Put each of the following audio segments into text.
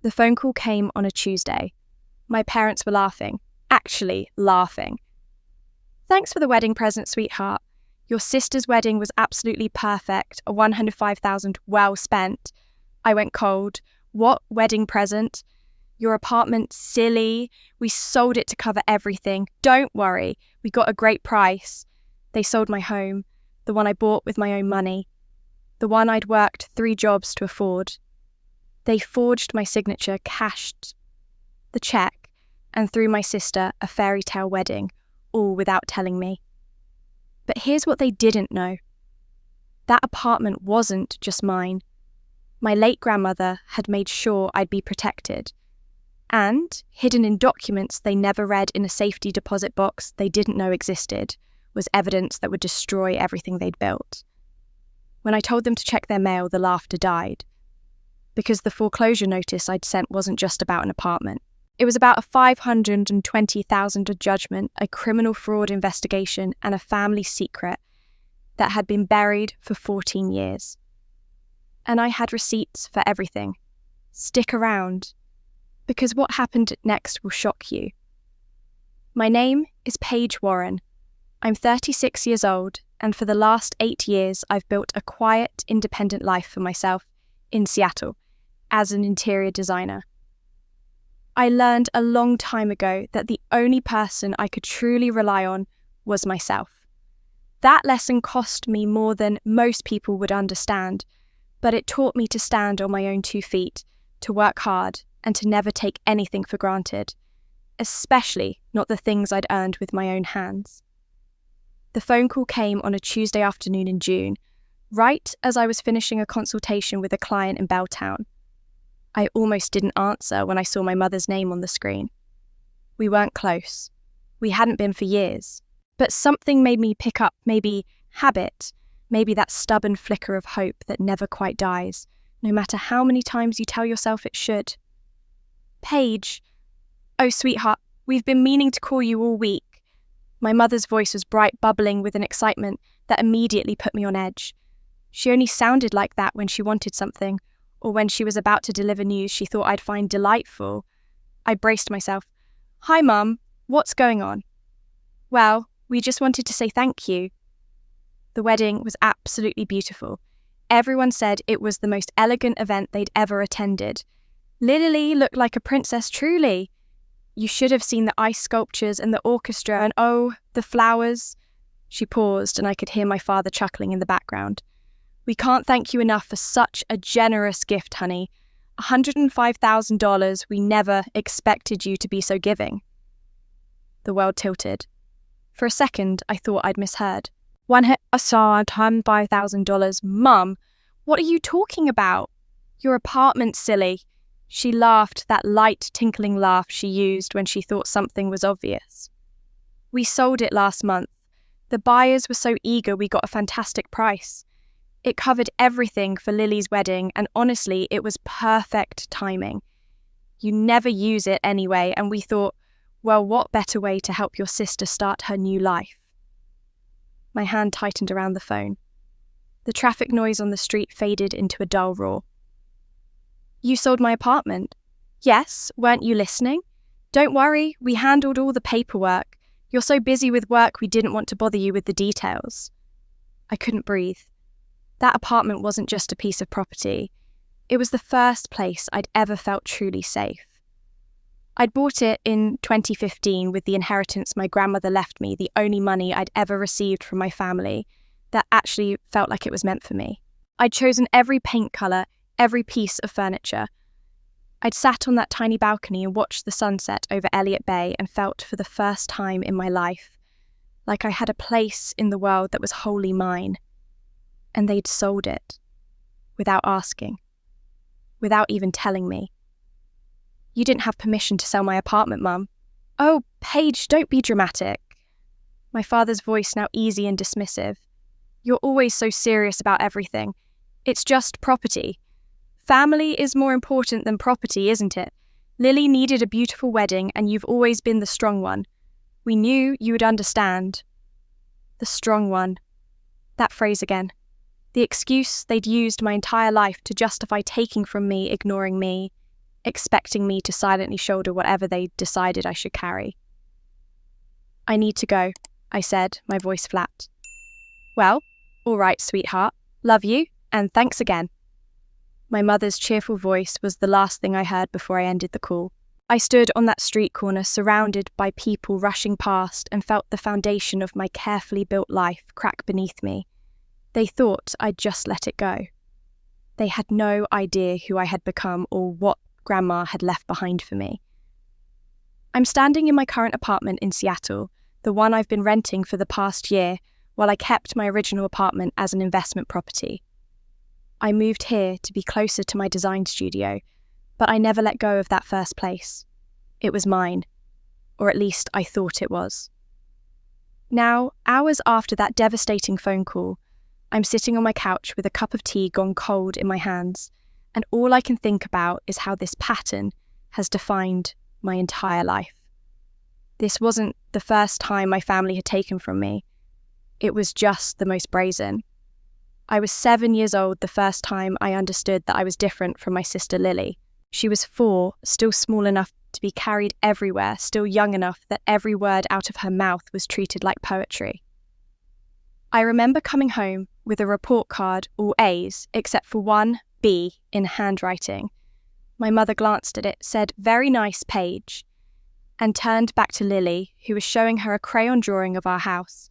The phone call came on a Tuesday. My parents were laughing. Actually laughing. "Thanks for the wedding present, sweetheart. Your sister's wedding was absolutely perfect, a $105,000 well spent." I went cold. "What wedding present? Your apartment, silly. We sold it to cover everything. Don't worry, we got a great price." They sold my home, the one I bought with my own money, the one I'd worked 3 jobs to afford. They forged my signature, cashed the check, and threw my sister a fairy tale wedding, all without telling me. But here's what they didn't know. That apartment wasn't just mine. My late grandmother had made sure I'd be protected. And, hidden in documents they never read in a safety deposit box they didn't know existed, was evidence that would destroy everything they'd built. When I told them to check their mail, the laughter died. Because the foreclosure notice I'd sent wasn't just about an apartment. It was about a $520,000 judgment, a criminal fraud investigation, and a family secret that had been buried for 14 years. And I had receipts for everything. Stick around, because what happened next will shock you. My name is Paige Warren. I'm 36 years old, and for the last 8 years I've built a quiet, independent life for myself in Seattle as an interior designer. I learned a long time ago that the only person I could truly rely on was myself. That lesson cost me more than most people would understand, but it taught me to stand on my own 2 feet, to work hard, and to never take anything for granted, especially not the things I'd earned with my own hands. The phone call came on a Tuesday afternoon in June, right as I was finishing a consultation with a client in Belltown. I almost didn't answer when I saw my mother's name on the screen. We weren't close. We hadn't been for years. But something made me pick up, maybe habit, maybe that stubborn flicker of hope that never quite dies, no matter how many times you tell yourself it should. "Paige, oh sweetheart, we've been meaning to call you all week." My mother's voice was bright, bubbling with an excitement that immediately put me on edge. She only sounded like that when she wanted something, or when she was about to deliver news she thought I'd find delightful. I braced myself. "Hi, Mum. What's going on?" "Well, we just wanted to say thank you." The wedding was absolutely beautiful. Everyone said it was the most elegant event they'd ever attended. Lily looked like a princess truly. You should have seen the ice sculptures and the orchestra, and oh, the flowers. She paused, and I could hear my father chuckling in the background. "We can't thank you enough for such a generous gift, honey. $105,000, we never expected you to be so giving." The world tilted. For a second, I thought I'd misheard. $105,000, Mum, what are you talking about? Your apartment, silly. She laughed, that light, tinkling laugh she used when she thought something was obvious. "We sold it last month. The buyers were so eager we got a fantastic price. It covered everything for Lily's wedding, and honestly, it was perfect timing. You never use it anyway, and we thought, well, what better way to help your sister start her new life?" My hand tightened around the phone. The traffic noise on the street faded into a dull roar. "You sold my apartment?" "Yes, weren't you listening? Don't worry, we handled all the paperwork. You're so busy with work we didn't want to bother you with the details." I couldn't breathe. That apartment wasn't just a piece of property. It was the first place I'd ever felt truly safe. I'd bought it in 2015 with the inheritance my grandmother left me, the only money I'd ever received from my family that actually felt like it was meant for me. I'd chosen every paint colour, every piece of furniture. I'd sat on that tiny balcony and watched the sunset over Elliott Bay and felt for the first time in my life like I had a place in the world that was wholly mine. And they'd sold it, without asking, without even telling me. "You didn't have permission to sell my apartment, Mum." "Oh, Paige, don't be dramatic." My father's voice now easy and dismissive. "You're always so serious about everything. It's just property. Family is more important than property, isn't it? Lily needed a beautiful wedding, and you've always been the strong one. We knew you would understand." The strong one. That phrase again. The excuse they'd used my entire life to justify taking from me, ignoring me. expecting me to silently shoulder whatever they decided I should carry. "I need to go," I said, my voice flat. "Well, all right, sweetheart. Love you, and thanks again." My mother's cheerful voice was the last thing I heard before I ended the call. I stood on that street corner surrounded by people rushing past and felt the foundation of my carefully built life crack beneath me. They thought I'd just let it go. They had no idea who I had become or what Grandma had left behind for me. I'm standing in my current apartment in Seattle, the one I've been renting for the past year, while I kept my original apartment as an investment property. I moved here to be closer to my design studio, but I never let go of that first place. It was mine, or at least I thought it was. Now, hours after that devastating phone call, I'm sitting on my couch with a cup of tea gone cold in my hands, and all I can think about is how this pattern has defined my entire life. This wasn't the first time my family had taken from me. It was just the most brazen. I was 7 years old the first time I understood that I was different from my sister Lily. She was 4, still small enough to be carried everywhere, still young enough that every word out of her mouth was treated like poetry. I remember coming home with a report card, all A's, except for one B in handwriting. My mother glanced at it, said, "Very nice page," and turned back to Lily, who was showing her a crayon drawing of our house.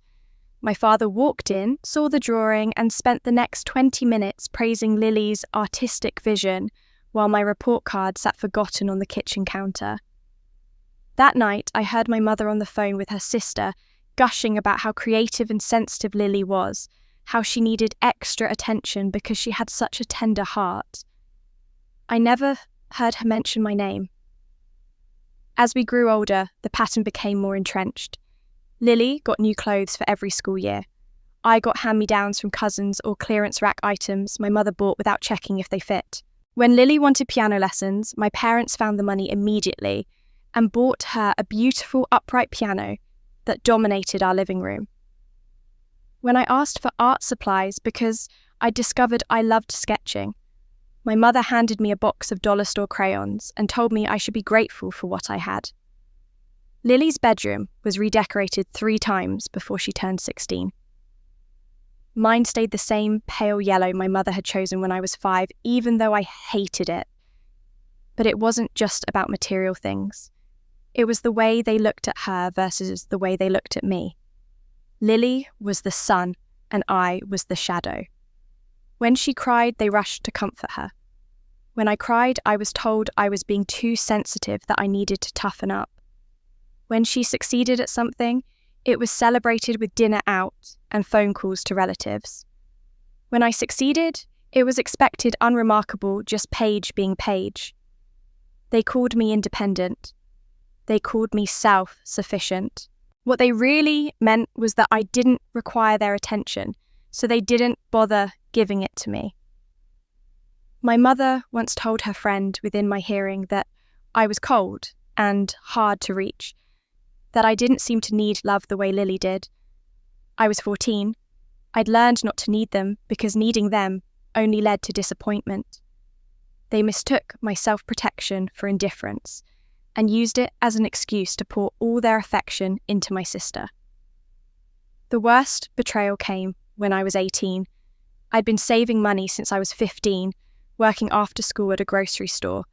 My father walked in, saw the drawing, and spent the next 20 minutes praising Lily's artistic vision, while my report card sat forgotten on the kitchen counter. That night, I heard my mother on the phone with her sister, gushing about how creative and sensitive Lily was, how she needed extra attention because she had such a tender heart. I never heard her mention my name. As we grew older, the pattern became more entrenched. Lily got new clothes for every school year. I got hand-me-downs from cousins or clearance rack items my mother bought without checking if they fit. When Lily wanted piano lessons, my parents found the money immediately and bought her a beautiful upright piano that dominated our living room. When I asked for art supplies because I discovered I loved sketching, my mother handed me a box of dollar store crayons and told me I should be grateful for what I had. Lily's bedroom was redecorated 3 times before she turned 16. Mine stayed the same pale yellow my mother had chosen when I was 5, even though I hated it. But it wasn't just about material things. It was the way they looked at her versus the way they looked at me. Lily was the sun, and I was the shadow. When she cried, they rushed to comfort her. When I cried, I was told I was being too sensitive, that I needed to toughen up. When she succeeded at something, it was celebrated with dinner out and phone calls to relatives. When I succeeded, it was expected unremarkable, just Paige being Paige. They called me independent. They called me self-sufficient. What they really meant was that I didn't require their attention, so they didn't bother giving it to me. My mother once told her friend within my hearing that I was cold and hard to reach, that I didn't seem to need love the way Lily did. I was 14. I'd learned not to need them because needing them only led to disappointment. They mistook my self-protection for indifference and used it as an excuse to pour all their affection into my sister. The worst betrayal came when I was 18. I'd been saving money since I was 15, working after school at a grocery store,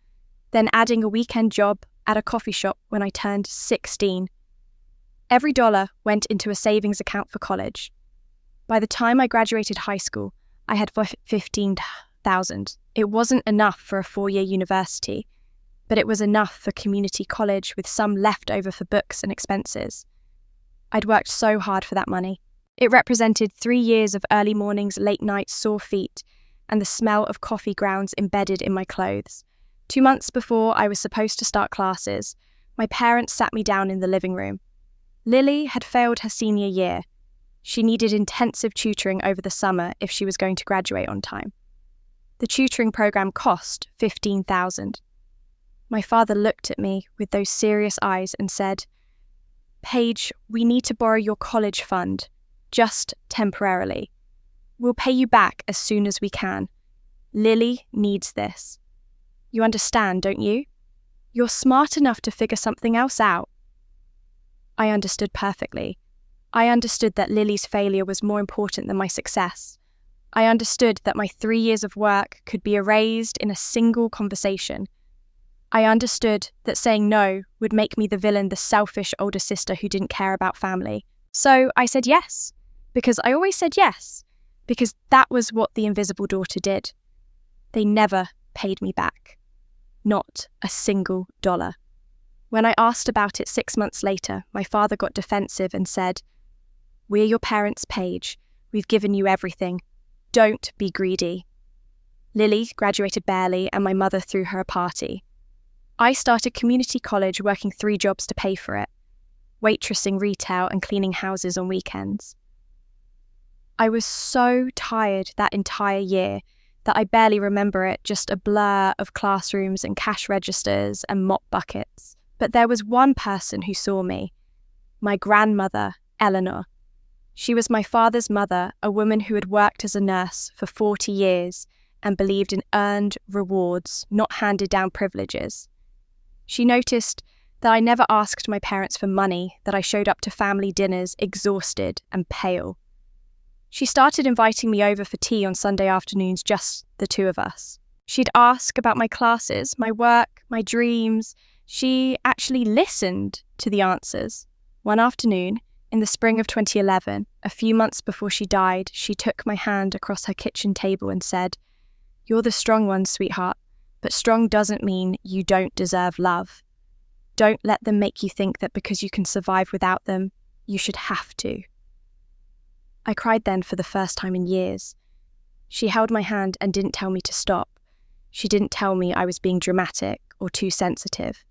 then adding a weekend job at a coffee shop when I turned 16. Every dollar went into a savings account for college. By the time I graduated high school, I had $15,000. It wasn't enough for a 4-year university, but it was enough for community college with some left over for books and expenses. I'd worked so hard for that money. It represented 3 years of early mornings, late nights, sore feet, and the smell of coffee grounds embedded in my clothes. 2 months before I was supposed to start classes, my parents sat me down in the living room. Lily had failed her senior year. She needed intensive tutoring over the summer if she was going to graduate on time. The tutoring program cost $15,000. My father looked at me with those serious eyes and said, "Paige, we need to borrow your college fund, just temporarily. We'll pay you back as soon as we can. Lily needs this. You understand, don't you?" You're smart enough to figure something else out. I understood perfectly. I understood that Lily's failure was more important than my success. I understood that my 3 years of work could be erased in a single conversation. I understood that saying no would make me the villain, the selfish older sister who didn't care about family. So I said yes, because I always said yes, because that was what the invisible daughter did. They never paid me back. Not a single dollar. When I asked about it 6 months later, my father got defensive and said, "We're your parents, Paige. We've given you everything. Don't be greedy." Lily graduated barely, and my mother threw her a party. I started community college working 3 jobs to pay for it, waitressing retail and cleaning houses on weekends. I was so tired that entire year that I barely remember it, just a blur of classrooms and cash registers and mop buckets. But there was one person who saw me, my grandmother, Eleanor. She was my father's mother, a woman who had worked as a nurse for 40 years and believed in earned rewards, not handed-down privileges. She noticed that I never asked my parents for money, that I showed up to family dinners exhausted and pale. She started inviting me over for tea on Sunday afternoons, just the 2 of us. She'd ask about my classes, my work, my dreams. She actually listened to the answers. One afternoon, in the spring of 2011, a few months before she died, she took my hand across her kitchen table and said, "You're the strong one, sweetheart, but strong doesn't mean you don't deserve love. Don't let them make you think that because you can survive without them, you should have to." I cried then for the first time in years. She held my hand and didn't tell me to stop. She didn't tell me I was being dramatic or too sensitive.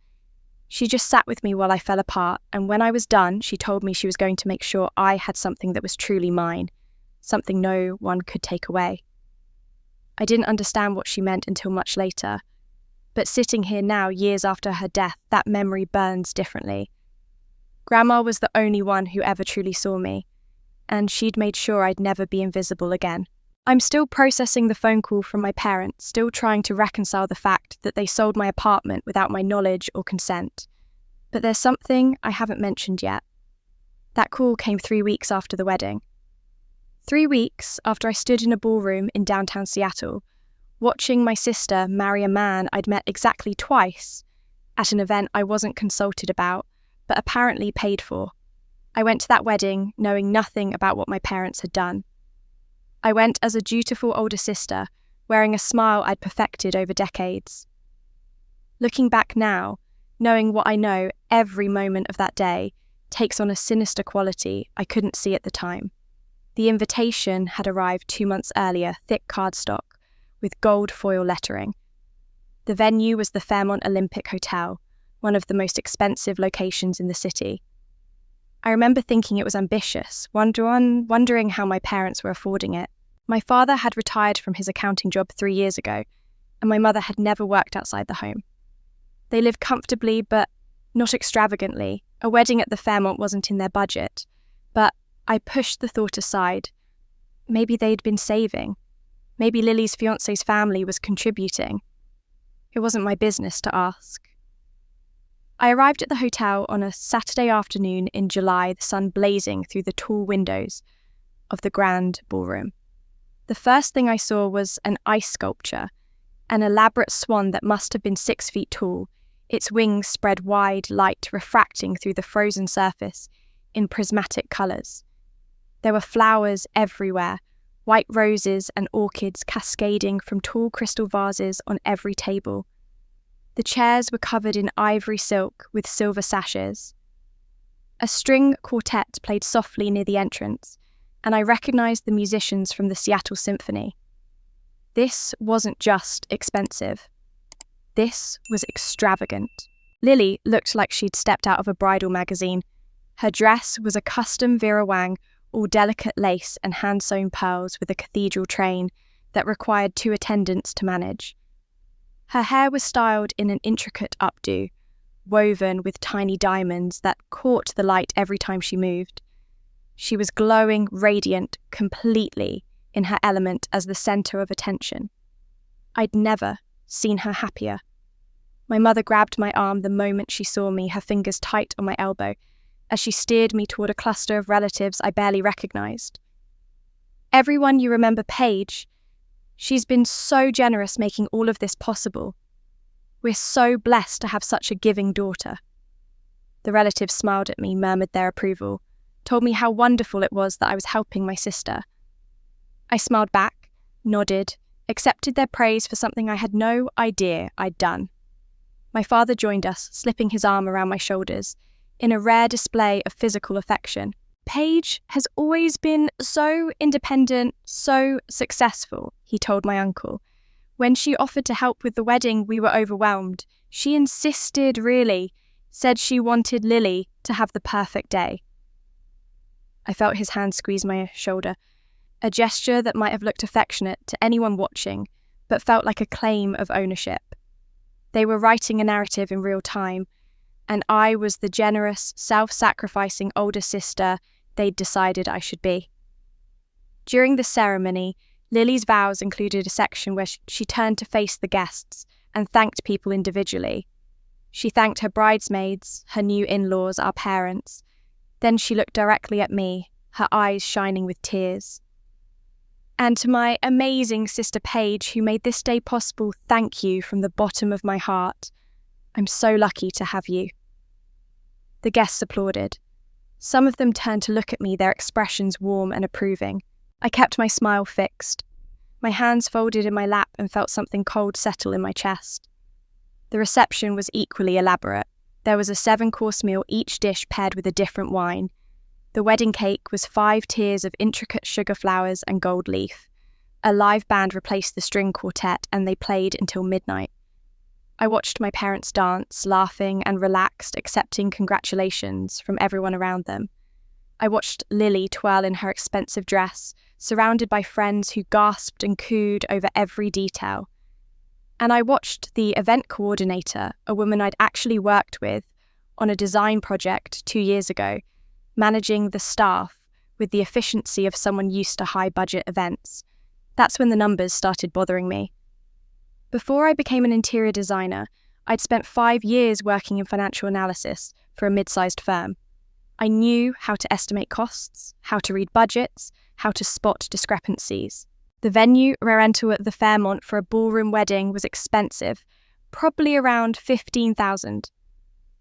She just sat with me while I fell apart, and when I was done, she told me she was going to make sure I had something that was truly mine, something no one could take away. I didn't understand what she meant until much later, but sitting here now, years after her death, that memory burns differently. Grandma was the only one who ever truly saw me, and she'd made sure I'd never be invisible again. I'm still processing the phone call from my parents, still trying to reconcile the fact that they sold my apartment without my knowledge or consent. But there's something I haven't mentioned yet. That call came 3 weeks after the wedding. 3 weeks after I stood in a ballroom in downtown Seattle, watching my sister marry a man I'd met exactly twice at an event I wasn't consulted about, but apparently paid for. I went to that wedding knowing nothing about what my parents had done. I went as a dutiful older sister, wearing a smile I'd perfected over decades. Looking back now, knowing what I know, every moment of that day takes on a sinister quality I couldn't see at the time. The invitation had arrived 2 months earlier, thick cardstock, with gold foil lettering. The venue was the Fairmont Olympic Hotel, one of the most expensive locations in the city. I remember thinking it was ambitious, wondering how my parents were affording it. My father had retired from his accounting job 3 years ago, and my mother had never worked outside the home. They lived comfortably, but not extravagantly. A wedding at the Fairmont wasn't in their budget, but I pushed the thought aside. Maybe they'd been saving. Maybe Lily's fiancé's family was contributing. It wasn't my business to ask. I arrived at the hotel on a Saturday afternoon in July, the sun blazing through the tall windows of the grand ballroom. The first thing I saw was an ice sculpture, an elaborate swan that must have been 6 feet tall, its wings spread wide, light refracting through the frozen surface in prismatic colours. There were flowers everywhere, white roses and orchids cascading from tall crystal vases on every table. The chairs were covered in ivory silk with silver sashes. A string quartet played softly near the entrance, and I recognised the musicians from the Seattle Symphony. This wasn't just expensive. This was extravagant. Lily looked like she'd stepped out of a bridal magazine. Her dress was a custom Vera Wang, all delicate lace and hand-sewn pearls with a cathedral train that required 2 attendants to manage. Her hair was styled in an intricate updo, woven with tiny diamonds that caught the light every time she moved. She was glowing, radiant, completely in her element as the centre of attention. I'd never seen her happier. My mother grabbed my arm the moment she saw me, her fingers tight on my elbow, as she steered me toward a cluster of relatives I barely recognized. "Everyone you remember Paige. She's been so generous making all of this possible. We're so blessed to have such a giving daughter." The relatives smiled at me, murmured their approval, told me how wonderful it was that I was helping my sister. I smiled back, nodded, accepted their praise for something I had no idea I'd done. My father joined us, slipping his arm around my shoulders, in a rare display of physical affection. "Paige has always been so independent, so successful," he told my uncle. "When she offered to help with the wedding, we were overwhelmed. She insisted, really, said she wanted Lily to have the perfect day." I felt his hand squeeze my shoulder, a gesture that might have looked affectionate to anyone watching, but felt like a claim of ownership. They were writing a narrative in real time, and I was the generous, self-sacrificing older sister they'd decided I should be. During the ceremony, Lily's vows included a section where she turned to face the guests and thanked people individually. She thanked her bridesmaids, her new in-laws, our parents. Then she looked directly at me, her eyes shining with tears. "And to my amazing sister Paige, who made this day possible, thank you from the bottom of my heart. I'm so lucky to have you." The guests applauded. Some of them turned to look at me, their expressions warm and approving. I kept my smile fixed. My hands folded in my lap and felt something cold settle in my chest. The reception was equally elaborate. There was a 7-course meal, each dish paired with a different wine. The wedding cake was 5 tiers of intricate sugar flowers and gold leaf. A live band replaced the string quartet, and they played until midnight. I watched my parents dance, laughing and relaxed, accepting congratulations from everyone around them. I watched Lily twirl in her expensive dress, surrounded by friends who gasped and cooed over every detail. And I watched the event coordinator, a woman I'd actually worked with on a design project 2 years ago, managing the staff with the efficiency of someone used to high-budget events. That's when the numbers started bothering me. Before I became an interior designer, I'd spent 5 years working in financial analysis for a mid-sized firm. I knew how to estimate costs, how to read budgets, how to spot discrepancies. The venue rental at the Fairmont for a ballroom wedding was expensive, probably around $15,000.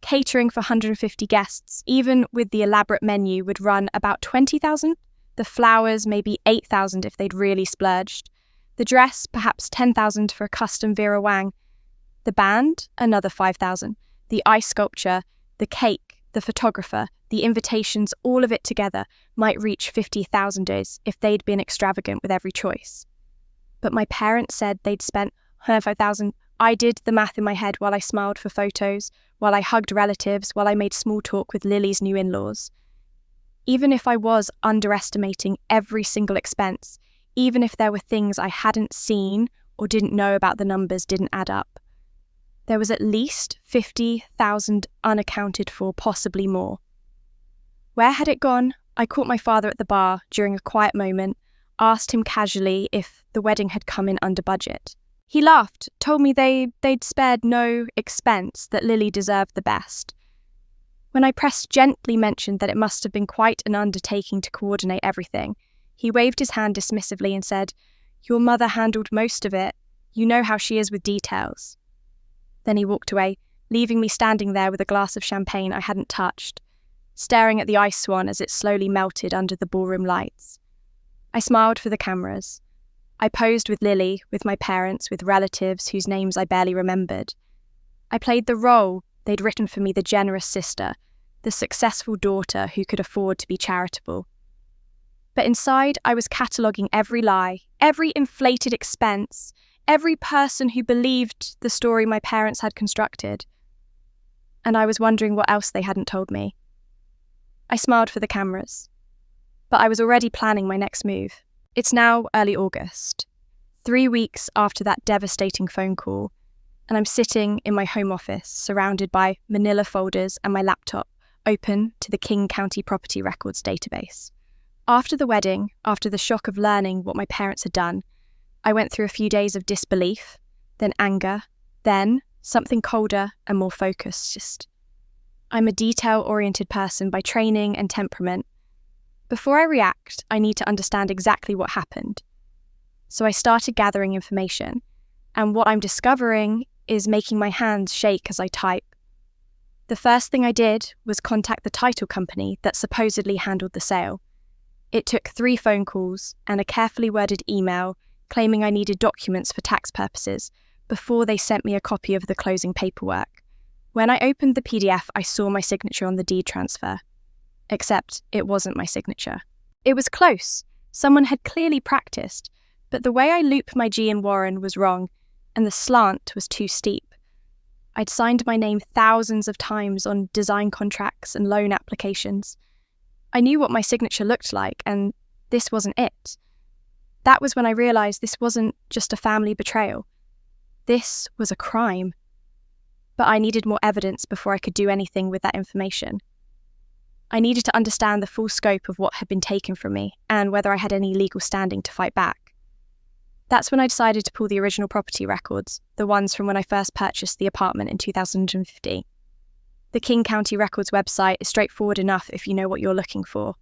Catering for 150 guests, even with the elaborate menu, would run about $20,000. The flowers maybe $8,000 if they'd really splurged. The dress, perhaps $10,000 for a custom Vera Wang. The band, another $5,000. The ice sculpture, the cake, the photographer, the invitations, all of it together might reach $50,000 if they'd been extravagant with every choice. But my parents said they'd spent $5,000. I did the math in my head while I smiled for photos, while I hugged relatives, while I made small talk with Lily's new in-laws. Even if I was underestimating every single expense, even if there were things I hadn't seen or didn't know about, the numbers didn't add up. There was at least $50,000 unaccounted for, possibly more. Where had it gone? I caught my father at the bar during a quiet moment, asked him casually if the wedding had come in under budget. He laughed, told me they'd spared no expense, that Lily deserved the best. When I gently mentioned that it must have been quite an undertaking to coordinate everything, he waved his hand dismissively and said, "Your mother handled most of it. You know how she is with details." Then he walked away, leaving me standing there with a glass of champagne I hadn't touched, staring at the ice swan as it slowly melted under the ballroom lights. I smiled for the cameras. I posed with Lily, with my parents, with relatives whose names I barely remembered. I played the role they'd written for me, the generous sister, the successful daughter who could afford to be charitable. But inside, I was cataloguing every lie, every inflated expense, every person who believed the story my parents had constructed. And I was wondering what else they hadn't told me. I smiled for the cameras, but I was already planning my next move. It's now early August, 3 weeks after that devastating phone call, and I'm sitting in my home office, surrounded by manila folders and my laptop open to the King County Property Records database. After the wedding, after the shock of learning what my parents had done, I went through a few days of disbelief, then anger, then something colder and more focused. I'm a detail-oriented person by training and temperament. Before I react, I need to understand exactly what happened. So I started gathering information, and what I'm discovering is making my hands shake as I type. The first thing I did was contact the title company that supposedly handled the sale. It took 3 phone calls and a carefully worded email claiming I needed documents for tax purposes before they sent me a copy of the closing paperwork. When I opened the PDF, I saw my signature on the deed transfer. Except it wasn't my signature. It was close. Someone had clearly practiced, but the way I looped my G in Warren was wrong, and the slant was too steep. I'd signed my name thousands of times on design contracts and loan applications. I knew what my signature looked like, and this wasn't it. That was when I realised this wasn't just a family betrayal. This was a crime. But I needed more evidence before I could do anything with that information. I needed to understand the full scope of what had been taken from me and whether I had any legal standing to fight back. That's when I decided to pull the original property records, the ones from when I first purchased the apartment in 2015. The King County Records website is straightforward enough if you know what you're looking for.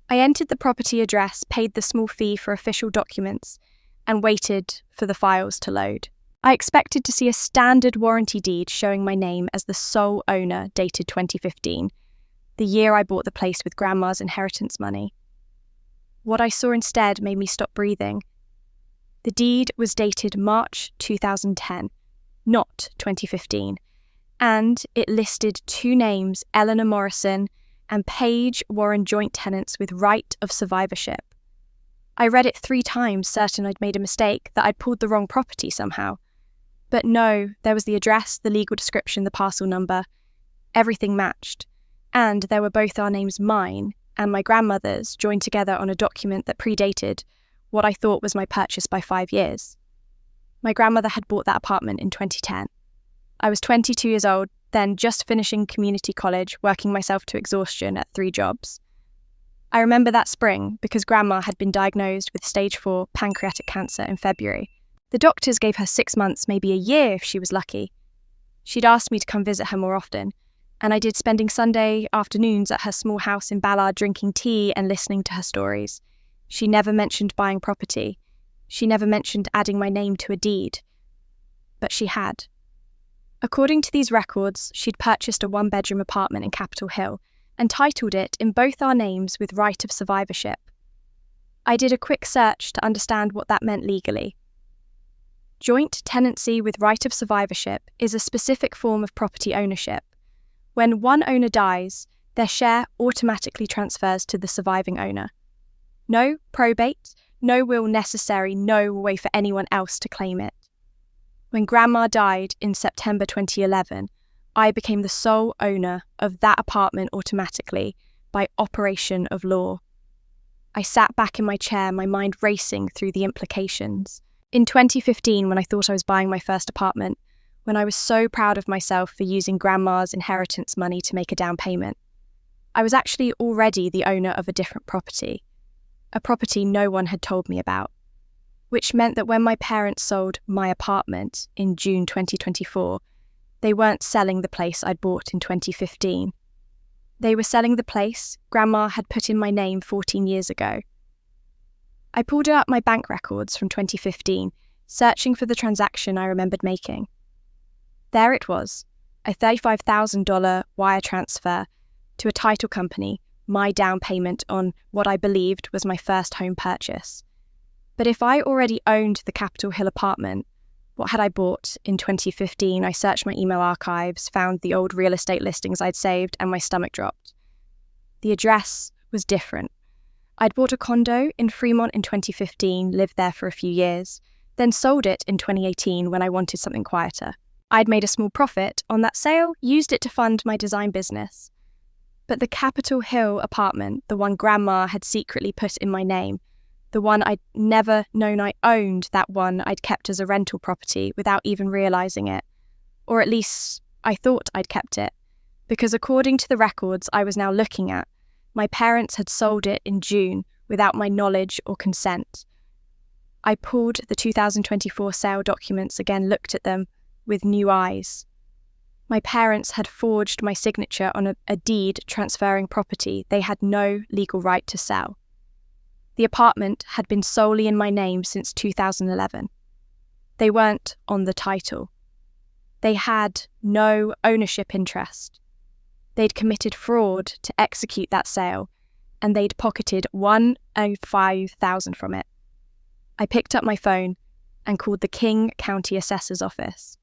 I entered the property address, paid the small fee for official documents, and waited for the files to load. I expected to see a standard warranty deed showing my name as the sole owner dated 2015, the year I bought the place with Grandma's inheritance money. What I saw instead made me stop breathing. The deed was dated March 2010, not 2015, and it listed 2 names, Eleanor Morrison and Paige Warren, joint tenants with right of survivorship. I read it 3 times, certain I'd made a mistake, that I'd pulled the wrong property somehow. But no, there was the address, the legal description, the parcel number. Everything matched. And there were both our names, mine and my grandmother's, joined together on a document that predated what I thought was my purchase by 5 years. My grandmother had bought that apartment in 2010. I was 22 years old, then just finishing community college, working myself to exhaustion at 3 jobs. I remember that spring because Grandma had been diagnosed with stage 4 pancreatic cancer in February. The doctors gave her 6 months, maybe a year if she was lucky. She'd asked me to come visit her more often, and I did, spending Sunday afternoons at her small house in Ballard drinking tea and listening to her stories. She never mentioned buying property. She never mentioned adding my name to a deed. But she had. According to these records, she'd purchased a 1-bedroom apartment in Capitol Hill and titled it in both our names with right of survivorship. I did a quick search to understand what that meant legally. Joint tenancy with right of survivorship is a specific form of property ownership. When one owner dies, their share automatically transfers to the surviving owner. No probate, no will necessary, no way for anyone else to claim it. When Grandma died in September 2011, I became the sole owner of that apartment automatically by operation of law. I sat back in my chair, my mind racing through the implications. In 2015, when I thought I was buying my first apartment, when I was so proud of myself for using Grandma's inheritance money to make a down payment, I was actually already the owner of a different property, a property no one had told me about, which meant that when my parents sold my apartment in June 2024, they weren't selling the place I'd bought in 2015. They were selling the place Grandma had put in my name 14 years ago. I pulled up my bank records from 2015, searching for the transaction I remembered making. There it was, a $35,000 wire transfer to a title company, my down payment on what I believed was my first home purchase. But if I already owned the Capitol Hill apartment, what had I bought in 2015? I searched my email archives, found the old real estate listings I'd saved, and my stomach dropped. The address was different. I'd bought a condo in Fremont in 2015, lived there for a few years, then sold it in 2018 when I wanted something quieter. I'd made a small profit on that sale, used it to fund my design business. But the Capitol Hill apartment, the one Grandma had secretly put in my name, the one I'd never known I owned, that one I'd kept as a rental property without even realising it. Or at least I thought I'd kept it, because according to the records I was now looking at, my parents had sold it in June without my knowledge or consent. I pulled the 2024 sale documents again, looked at them, with new eyes. My parents had forged my signature on a deed transferring property they had no legal right to sell. The apartment had been solely in my name since 2011. They weren't on the title. They had no ownership interest. They'd committed fraud to execute that sale, and they'd pocketed $105,000 from it. I picked up my phone and called the King County Assessor's office.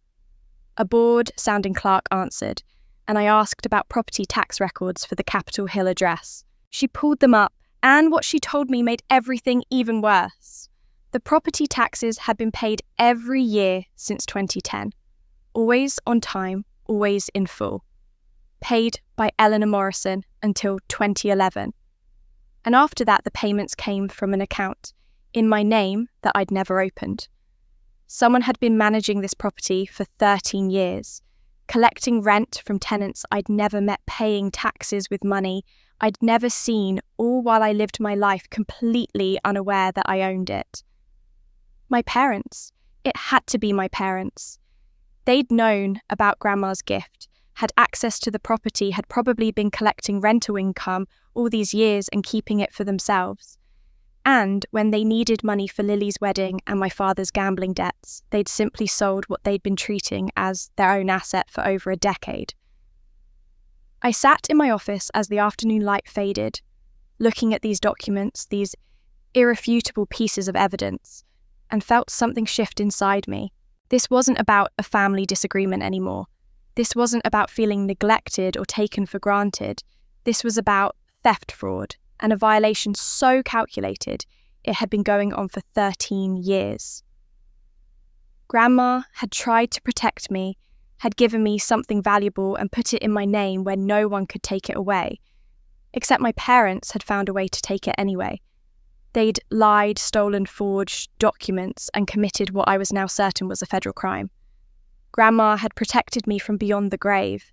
A bored-sounding clerk answered, and I asked about property tax records for the Capitol Hill address. She pulled them up, and what she told me made everything even worse. The property taxes had been paid every year since 2010. Always on time, always in full. Paid by Eleanor Morrison until 2011. And after that, the payments came from an account in my name that I'd never opened. Someone had been managing this property for 13 years, collecting rent from tenants I'd never met, paying taxes with money I'd never seen, all while I lived my life completely unaware that I owned it. My parents. It had to be my parents. They'd known about Grandma's gift, had access to the property, had probably been collecting rental income all these years and keeping it for themselves. And when they needed money for Lily's wedding and my father's gambling debts, they'd simply sold what they'd been treating as their own asset for over a decade. I sat in my office as the afternoon light faded, looking at these documents, these irrefutable pieces of evidence, and felt something shift inside me. This wasn't about a family disagreement anymore. This wasn't about feeling neglected or taken for granted. This was about theft fraud, and a violation so calculated it had been going on for 13 years. Grandma had tried to protect me, had given me something valuable and put it in my name where no one could take it away, except my parents had found a way to take it anyway. They'd lied, stolen, forged documents and committed what I was now certain was a federal crime. Grandma had protected me from beyond the grave,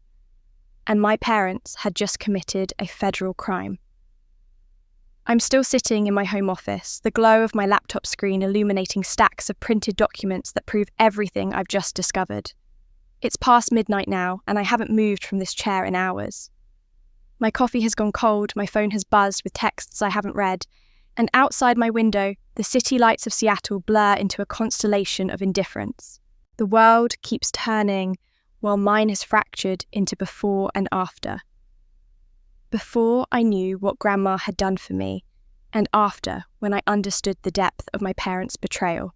and my parents had just committed a federal crime. I'm still sitting in my home office, the glow of my laptop screen illuminating stacks of printed documents that prove everything I've just discovered. It's past midnight now, and I haven't moved from this chair in hours. My coffee has gone cold, my phone has buzzed with texts I haven't read, and outside my window, the city lights of Seattle blur into a constellation of indifference. The world keeps turning, while mine has fractured into before and after. Before I knew what Grandma had done for me, and after when I understood the depth of my parents' betrayal.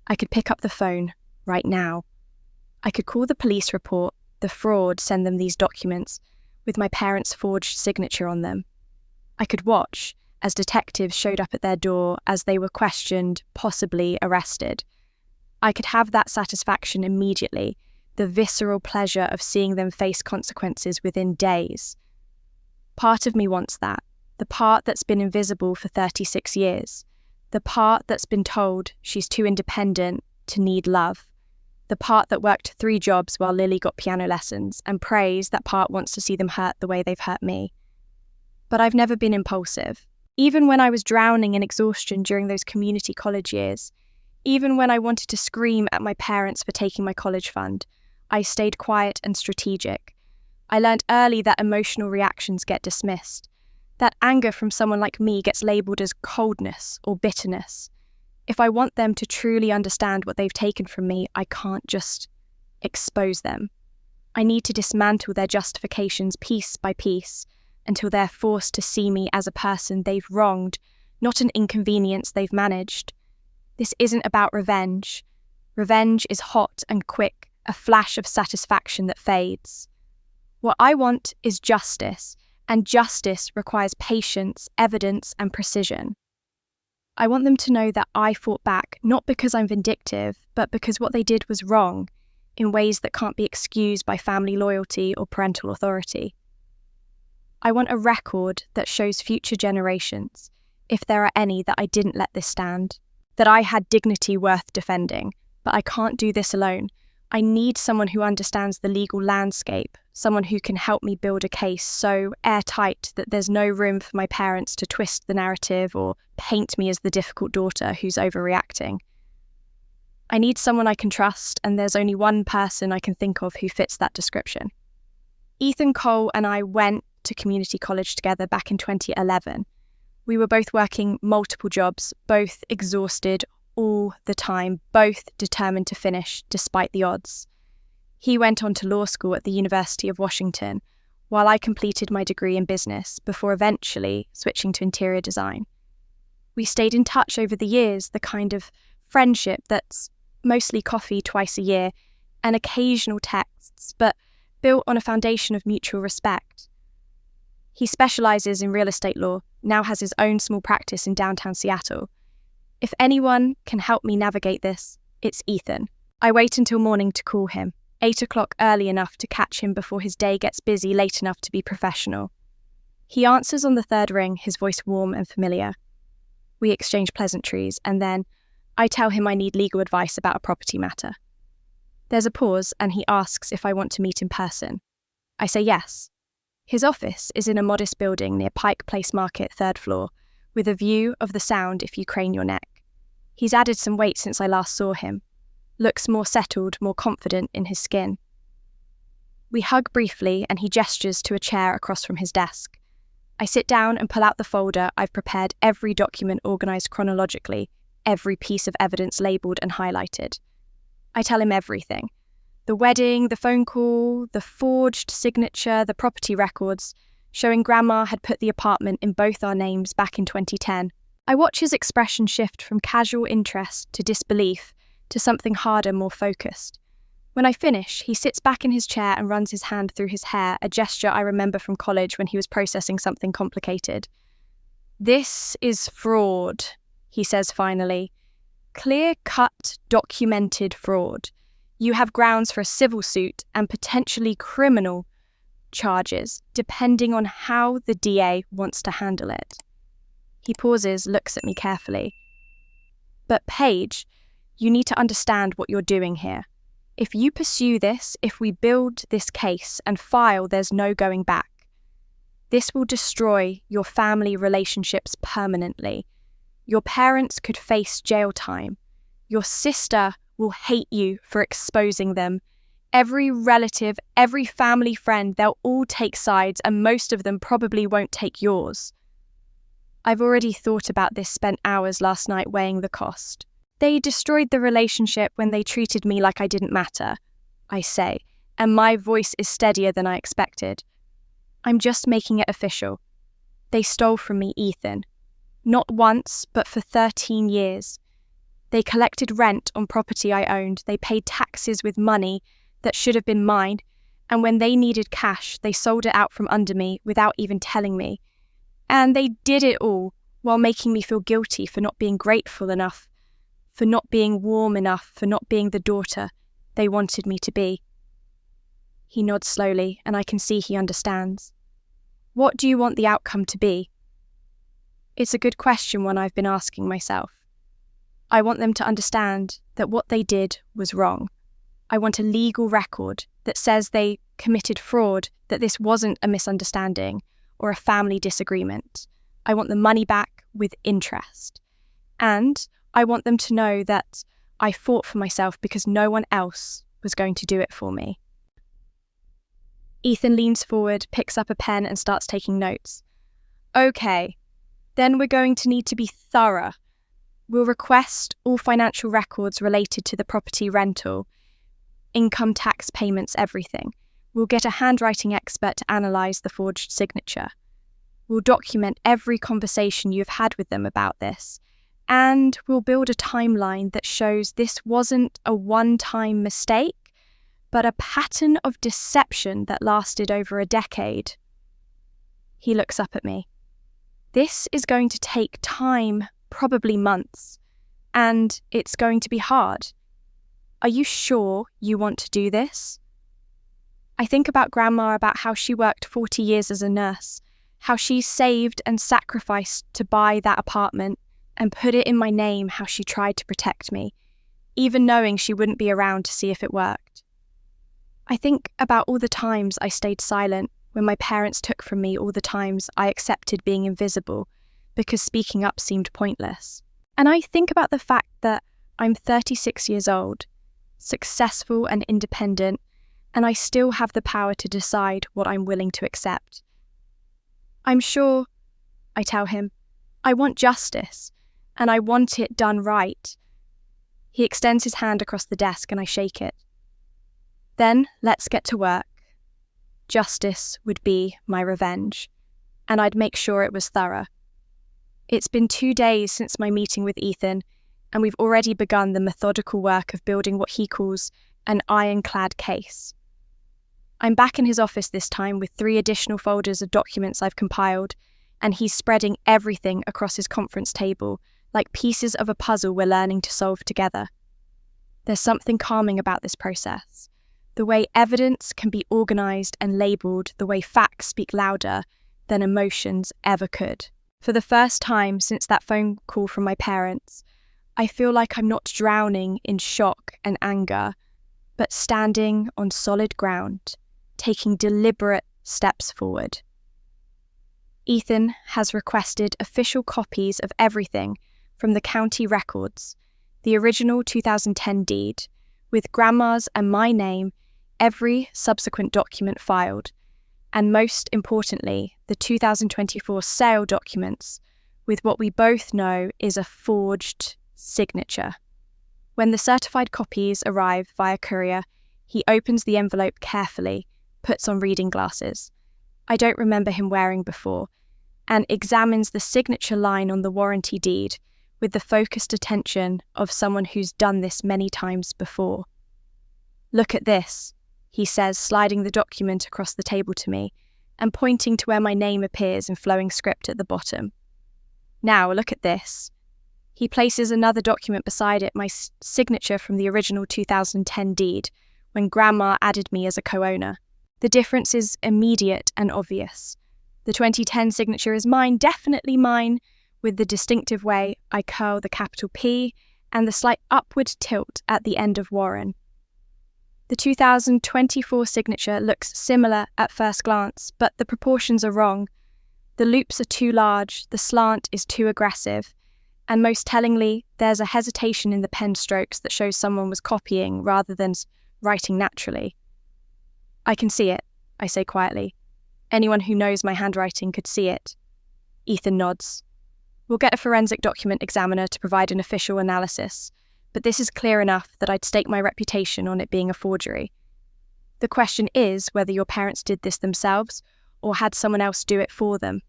I could pick up the phone right now. I could call the police report, the fraud, send them these documents with my parents' forged signature on them. I could watch as detectives showed up at their door as they were questioned, possibly arrested. I could have that satisfaction immediately, the visceral pleasure of seeing them face consequences within days. Part of me wants that, the part that's been invisible for 36 years, the part that's been told she's too independent to need love, the part that worked 3 jobs while Lily got piano lessons, and prays that part wants to see them hurt the way they've hurt me. But I've never been impulsive. Even when I was drowning in exhaustion during those community college years, even when I wanted to scream at my parents for taking my college fund, I stayed quiet and strategic. I learned early that emotional reactions get dismissed, that anger from someone like me gets labelled as coldness or bitterness. If I want them to truly understand what they've taken from me, I can't just expose them. I need to dismantle their justifications piece by piece until they're forced to see me as a person they've wronged, not an inconvenience they've managed. This isn't about revenge. Revenge is hot and quick, a flash of satisfaction that fades. What I want is justice, and justice requires patience, evidence, and precision. I want them to know that I fought back, not because I'm vindictive, but because what they did was wrong, in ways that can't be excused by family loyalty or parental authority. I want a record that shows future generations, if there are any, that I didn't let this stand, that I had dignity worth defending, but I can't do this alone. I need someone who understands the legal landscape, someone who can help me build a case so airtight that there's no room for my parents to twist the narrative or paint me as the difficult daughter who's overreacting. I need someone I can trust, and there's only one person I can think of who fits that description. Ethan Cole and I went to community college together back in 2011. We were both working multiple jobs, both exhausted all the time, both determined to finish despite the odds. He went on to law school at the University of Washington, while I completed my degree in business before eventually switching to interior design. We stayed in touch over the years, the kind of friendship that's mostly coffee twice a year and occasional texts, but built on a foundation of mutual respect. He specialises in real estate law, now has his own small practice in downtown Seattle. If anyone can help me navigate this, it's Ethan. I wait until morning to call him, 8 o'clock early enough to catch him before his day gets busy late enough to be professional. He answers on the third ring, his voice warm and familiar. We exchange pleasantries, and then I tell him I need legal advice about a property matter. There's a pause, and he asks if I want to meet in person. I say yes. His office is in a modest building near Pike Place Market, 3rd floor, with a view of the Sound if you crane your neck. He's added some weight since I last saw him. Looks more settled, more confident in his skin. We hug briefly, and he gestures to a chair across from his desk. I sit down and pull out the folder I've prepared, every document organised chronologically, every piece of evidence labelled and highlighted. I tell him everything. The wedding, the phone call, the forged signature, the property records, showing Grandma had put the apartment in both our names back in 2010. I watch his expression shift from casual interest to disbelief to something harder, more focused. When I finish, he sits back in his chair and runs his hand through his hair, a gesture I remember from college when he was processing something complicated. "This is fraud," he says finally. "Clear-cut, documented fraud. You have grounds for a civil suit and potentially criminal charges, depending on how the DA wants to handle it." He pauses, looks at me carefully. "But Paige, you need to understand what you're doing here. If you pursue this, if we build this case and file, there's no going back. This will destroy your family relationships permanently. Your parents could face jail time. Your sister will hate you for exposing them. Every relative, every family friend, they'll all take sides, and most of them probably won't take yours. I've already thought about this, spent hours last night weighing the cost. They destroyed the relationship when they treated me like I didn't matter," I say, and my voice is steadier than I expected. "I'm just making it official. They stole from me, Ethan. Not once, but for 13 years. They collected rent on property I owned. They paid taxes with money that should have been mine, and when they needed cash, they sold it out from under me without even telling me. And they did it all while making me feel guilty for not being grateful enough, for not being warm enough, for not being the daughter they wanted me to be." He nods slowly, and I can see he understands. "What do you want the outcome to be?" It's a good question, one I've been asking myself. I want them to understand that what they did was wrong. I want a legal record that says they committed fraud, that this wasn't a misunderstanding or a family disagreement. I want the money back with interest. And I want them to know that I fought for myself because no one else was going to do it for me. Ethan leans forward, picks up a pen and starts taking notes. "Okay, then we're going to need to be thorough. We'll request all financial records related to the property rental, income tax payments, everything. We'll get a handwriting expert to analyse the forged signature. We'll document every conversation you've had with them about this. And we'll build a timeline that shows this wasn't a one-time mistake, but a pattern of deception that lasted over a decade." He looks up at me. "This is going to take time, probably months, and it's going to be hard. Are you sure you want to do this?" I think about Grandma, about how she worked 40 years as a nurse, how she saved and sacrificed to buy that apartment and put it in my name, how she tried to protect me, even knowing she wouldn't be around to see if it worked. I think about all the times I stayed silent when my parents took from me, all the times I accepted being invisible because speaking up seemed pointless. And I think about the fact that I'm 36 years old, successful and independent, and I still have the power to decide what I'm willing to accept. I'm sure, I tell him, I want justice, and I want it done right. He extends his hand across the desk and I shake it. Then let's get to work. Justice would be my revenge, and I'd make sure it was thorough. It's been 2 days since my meeting with Ethan, and we've already begun the methodical work of building what he calls an ironclad case. I'm back in his office this time with 3 additional folders of documents I've compiled, and he's spreading everything across his conference table like pieces of a puzzle we're learning to solve together. There's something calming about this process. The way evidence can be organised and labelled the way facts speak louder than emotions ever could. For the first time since that phone call from my parents, I feel like I'm not drowning in shock and anger, but standing on solid ground, taking deliberate steps forward. Ethan has requested official copies of everything from the county records, the original 2010 deed, with Grandma's and my name, every subsequent document filed, and most importantly, the 2024 sale documents, with what we both know is a forged signature. When the certified copies arrive via courier, he opens the envelope carefully, puts on reading glasses I don't remember him wearing before, and examines the signature line on the warranty deed with the focused attention of someone who's done this many times before. "Look at this," he says, sliding the document across the table to me and pointing to where my name appears in flowing script at the bottom. "Now, look at this." He places another document beside it, my signature from the original 2010 deed, when Grandma added me as a co-owner. The difference is immediate and obvious. The 2010 signature is mine, definitely mine, with the distinctive way I curl the capital P and the slight upward tilt at the end of Warren. The 2024 signature looks similar at first glance, but the proportions are wrong. The loops are too large, the slant is too aggressive, and most tellingly, there's a hesitation in the pen strokes that shows someone was copying rather than writing naturally. "I can see it," I say quietly. "Anyone who knows my handwriting could see it." Ethan nods. "We'll get a forensic document examiner to provide an official analysis, but this is clear enough that I'd stake my reputation on it being a forgery. The question is whether your parents did this themselves or had someone else do it for them."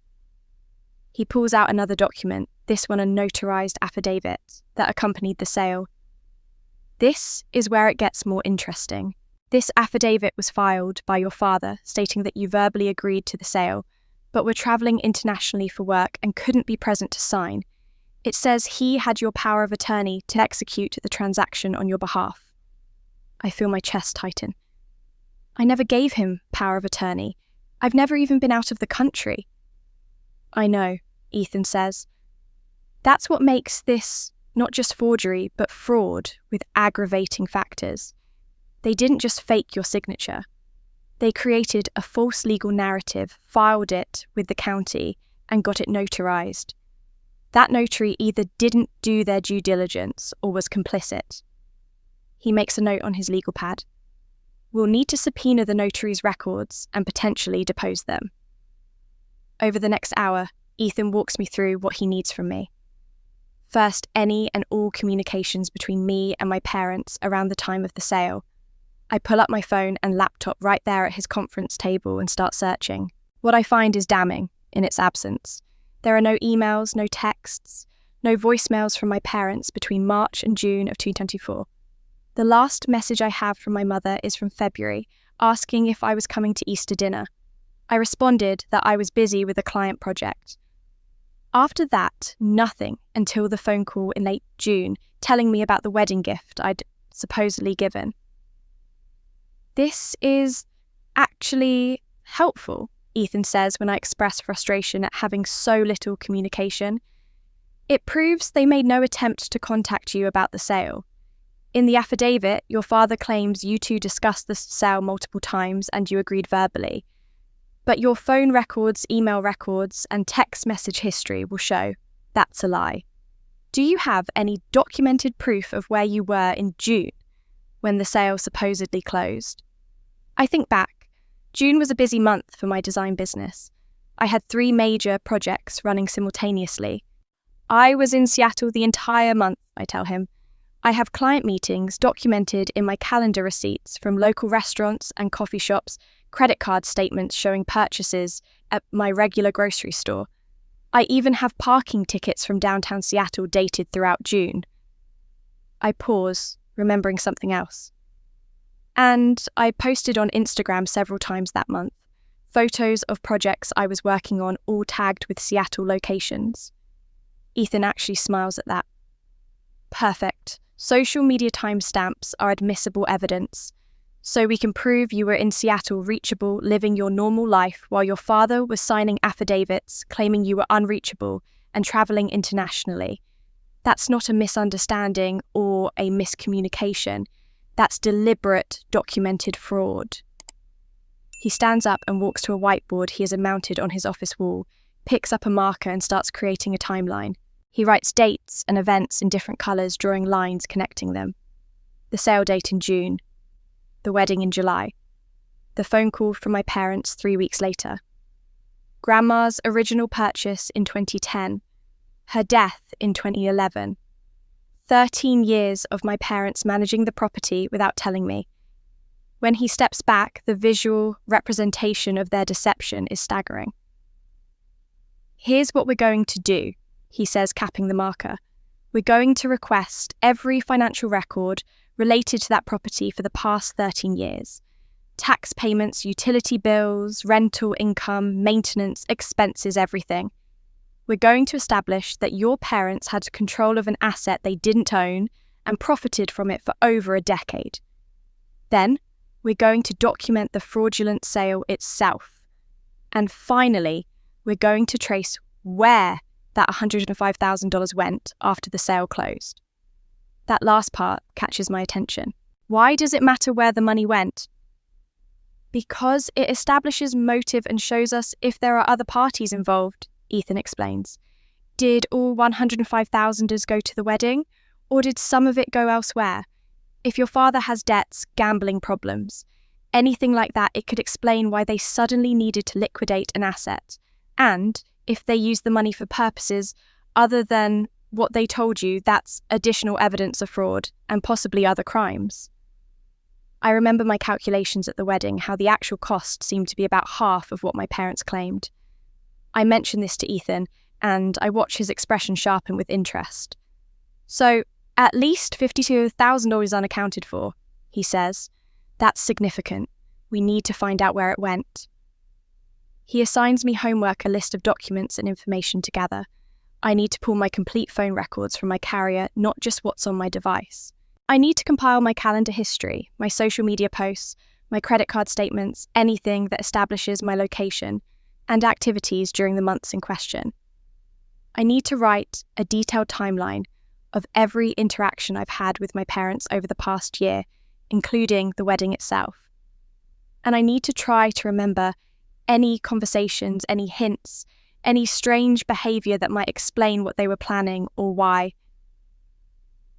He pulls out another document, this one a notarized affidavit that accompanied the sale. This is where it gets more interesting. This affidavit was filed by your father, stating that you verbally agreed to the sale, but were travelling internationally for work and couldn't be present to sign. It says he had your power of attorney to execute the transaction on your behalf. I feel my chest tighten. I never gave him power of attorney. I've never even been out of the country. "I know," Ethan says. "That's what makes this not just forgery, but fraud with aggravating factors. They didn't just fake your signature. They created a false legal narrative, filed it with the county, and got it notarized. That notary either didn't do their due diligence or was complicit." He makes a note on his legal pad. "We'll need to subpoena the notary's records and potentially depose them." Over the next hour, Ethan walks me through what he needs from me. First, any and all communications between me and my parents around the time of the sale. I pull up my phone and laptop right there at his conference table and start searching. What I find is damning in its absence. There are no emails, no texts, no voicemails from my parents between March and June of 2024. The last message I have from my mother is from February, asking if I was coming to Easter dinner. I responded that I was busy with a client project. After that, nothing until the phone call in late June telling me about the wedding gift I'd supposedly given. "This is actually helpful," Ethan says when I express frustration at having so little communication. "It proves they made no attempt to contact you about the sale. In the affidavit, your father claims you two discussed the sale multiple times and you agreed verbally. But your phone records, email records, and text message history will show that's a lie." Do you have any documented proof of where you were in June when the sale supposedly closed? I think back. June was a busy month for my design business. I had 3 major projects running simultaneously. I was in Seattle the entire month, I tell him. I have client meetings documented in my calendar receipts from local restaurants and coffee shops, credit card statements showing purchases at my regular grocery store. I even have parking tickets from downtown Seattle dated throughout June. I pause, remembering something else. And I posted on Instagram several times that month, photos of projects I was working on all tagged with Seattle locations. Ethan actually smiles at that. Perfect. Social media timestamps are admissible evidence, so we can prove you were in Seattle reachable, living your normal life while your father was signing affidavits claiming you were unreachable and travelling internationally. That's not a misunderstanding or a miscommunication. That's deliberate, documented fraud. He stands up and walks to a whiteboard he has mounted on his office wall, picks up a marker and starts creating a timeline. He writes dates and events in different colours, drawing lines connecting them. The sale date in June. The wedding in July. The phone call from my parents 3 weeks later. Grandma's original purchase in 2010. Her death in 2011. 13 years of my parents managing the property without telling me. When he steps back, the visual representation of their deception is staggering. Here's what we're going to do, he says, capping the marker. We're going to request every financial record related to that property for the past 13 years. Tax payments, utility bills, rental income, maintenance, expenses, everything. We're going to establish that your parents had control of an asset they didn't own and profited from it for over a decade. Then, we're going to document the fraudulent sale itself. And finally, we're going to trace where that $105,000 went after the sale closed. That last part catches my attention. Why does it matter where the money went? Because it establishes motive and shows us if there are other parties involved, Ethan explains. Did all $105,000 go to the wedding, or did some of it go elsewhere? If your father has debts, gambling problems, anything like that, it could explain why they suddenly needed to liquidate an asset. And if they used the money for purposes other than what they told you, that's additional evidence of fraud and possibly other crimes. I remember my calculations at the wedding, how the actual cost seemed to be about half of what my parents claimed. I mention this to Ethan, and I watch his expression sharpen with interest. So, at least $52,000 is unaccounted for, he says. That's significant. We need to find out where it went. He assigns me homework, a list of documents and information to gather. I need to pull my complete phone records from my carrier, not just what's on my device. I need to compile my calendar history, my social media posts, my credit card statements, anything that establishes my location, and activities during the months in question. I need to write a detailed timeline of every interaction I've had with my parents over the past year, including the wedding itself. And I need to try to remember any conversations, any hints, any strange behaviour that might explain what they were planning or why.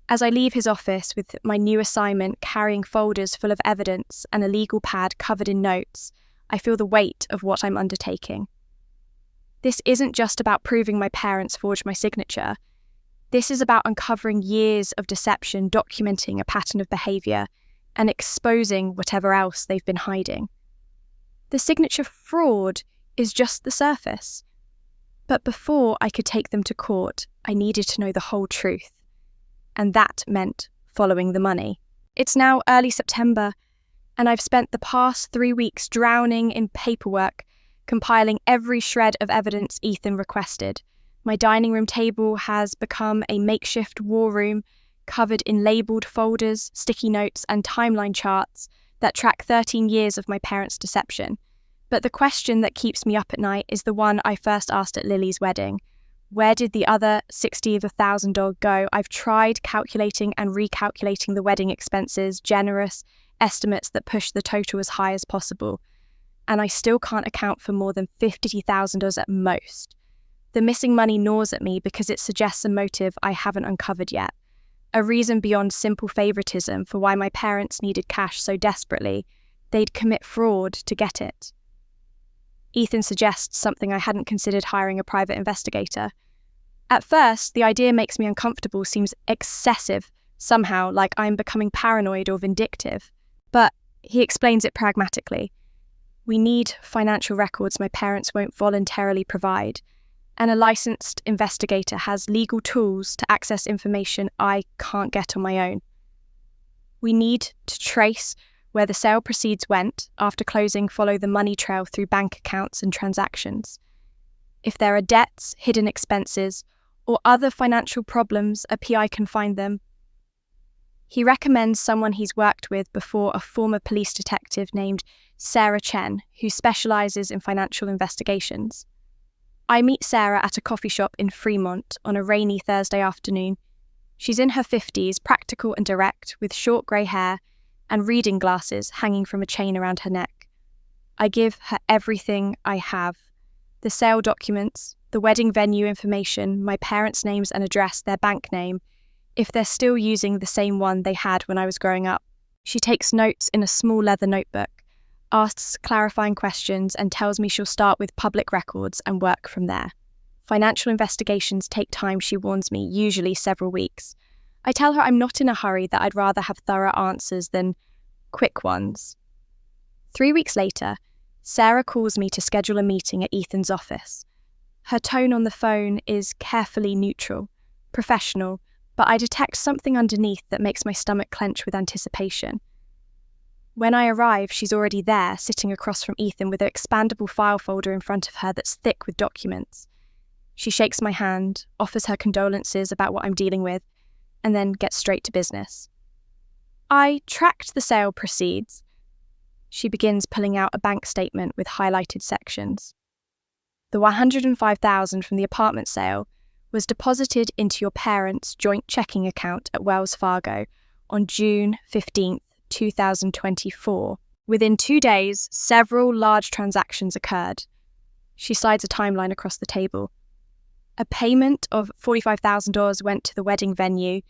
As I leave his office with my new assignment carrying folders full of evidence and a legal pad covered in notes, I feel the weight of what I'm undertaking. This isn't just about proving my parents forged my signature. This is about uncovering years of deception, documenting a pattern of behaviour, and exposing whatever else they've been hiding. The signature fraud is just the surface. But before I could take them to court, I needed to know the whole truth. And that meant following the money. It's now early September, and I've spent the past 3 weeks drowning in paperwork, compiling every shred of evidence Ethan requested. My dining room table has become a makeshift war room, covered in labelled folders, sticky notes, and timeline charts that track 13 years of my parents' deception. But the question that keeps me up at night is the one I first asked at Lily's wedding. Where did the other $60,000 go? I've tried calculating and recalculating the wedding expenses, generous estimates that push the total as high as possible. And I still can't account for more than $50,000 at most. The missing money gnaws at me because it suggests a motive I haven't uncovered yet, a reason beyond simple favoritism for why my parents needed cash so desperately they'd commit fraud to get it. Ethan suggests something I hadn't considered: hiring a private investigator. At first, the idea makes me uncomfortable, seems excessive, somehow like I'm becoming paranoid or vindictive. But he explains it pragmatically. We need financial records my parents won't voluntarily provide, and a licensed investigator has legal tools to access information I can't get on my own. We need to trace where the sale proceeds went after closing, follow the money trail through bank accounts and transactions. If there are debts, hidden expenses, or other financial problems, a PI can find them. He recommends someone he's worked with before, a former police detective named Sarah Chen, who specialises in financial investigations. I meet Sarah at a coffee shop in Fremont on a rainy Thursday afternoon. She's in her 50s, practical and direct, with short grey hair and reading glasses hanging from a chain around her neck. I give her everything I have: the sale documents, the wedding venue information, my parents' names and address, their bank name, if they're still using the same one they had when I was growing up. She takes notes in a small leather notebook, asks clarifying questions, and tells me she'll start with public records and work from there. Financial investigations take time, she warns me, usually several weeks. I tell her I'm not in a hurry, that I'd rather have thorough answers than quick ones. 3 weeks later, Sarah calls me to schedule a meeting at Ethan's office. Her tone on the phone is carefully neutral, professional, but I detect something underneath that makes my stomach clench with anticipation. When I arrive, she's already there, sitting across from Ethan with an expandable file folder in front of her that's thick with documents. She shakes my hand, offers her condolences about what I'm dealing with, and then gets straight to business. I tracked the sale proceeds. She begins pulling out a bank statement with highlighted sections. The $105,000 from the apartment sale was deposited into your parents' joint checking account at Wells Fargo on June 15th, 2024. Within 2 days, several large transactions occurred. She slides a timeline across the table. A payment of $45,000 went to the wedding venue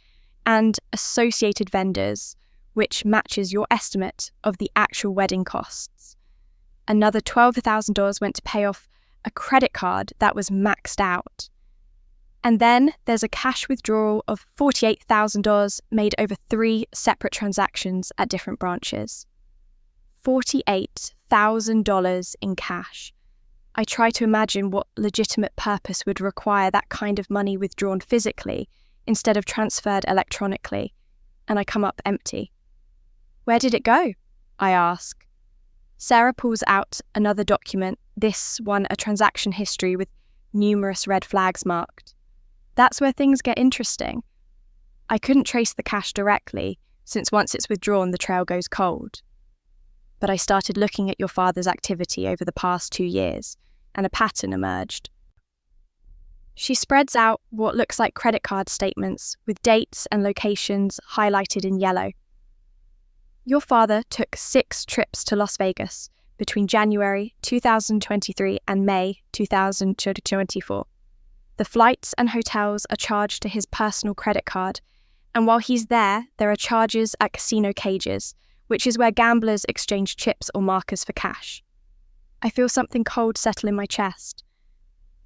and associated vendors, which matches your estimate of the actual wedding costs. Another $12,000 went to pay off a credit card that was maxed out. And then there's a cash withdrawal of $48,000 made over 3 separate transactions at different branches. $48,000 in cash. I try to imagine what legitimate purpose would require that kind of money withdrawn physically instead of transferred electronically, and I come up empty. Where did it go? I ask. Sarah pulls out another document, this one a transaction history with numerous red flags marked. That's where things get interesting. I couldn't trace the cash directly, since once it's withdrawn the trail goes cold. But I started looking at your father's activity over the past 2 years, and a pattern emerged. She spreads out what looks like credit card statements with dates and locations highlighted in yellow. Your father took 6 trips to Las Vegas between January 2023 and May 2024. The flights and hotels are charged to his personal credit card, and while he's there are charges at casino cages, which is where gamblers exchange chips or markers for cash. I feel something cold settle in my chest.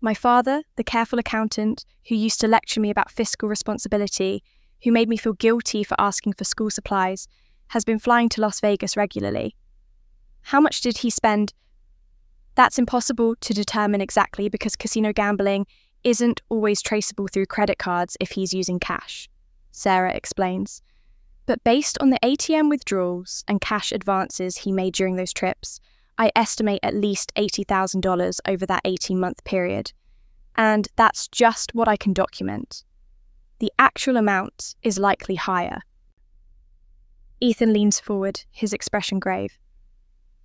My father, the careful accountant who used to lecture me about fiscal responsibility, who made me feel guilty for asking for school supplies, has been flying to Las Vegas regularly. How much did he spend? That's impossible to determine exactly because casino gambling isn't always traceable through credit cards if he's using cash, Sarah explains. But based on the ATM withdrawals and cash advances he made during those trips, I estimate at least $80,000 over that 18-month period. And that's just what I can document. The actual amount is likely higher. Ethan leans forward, his expression grave.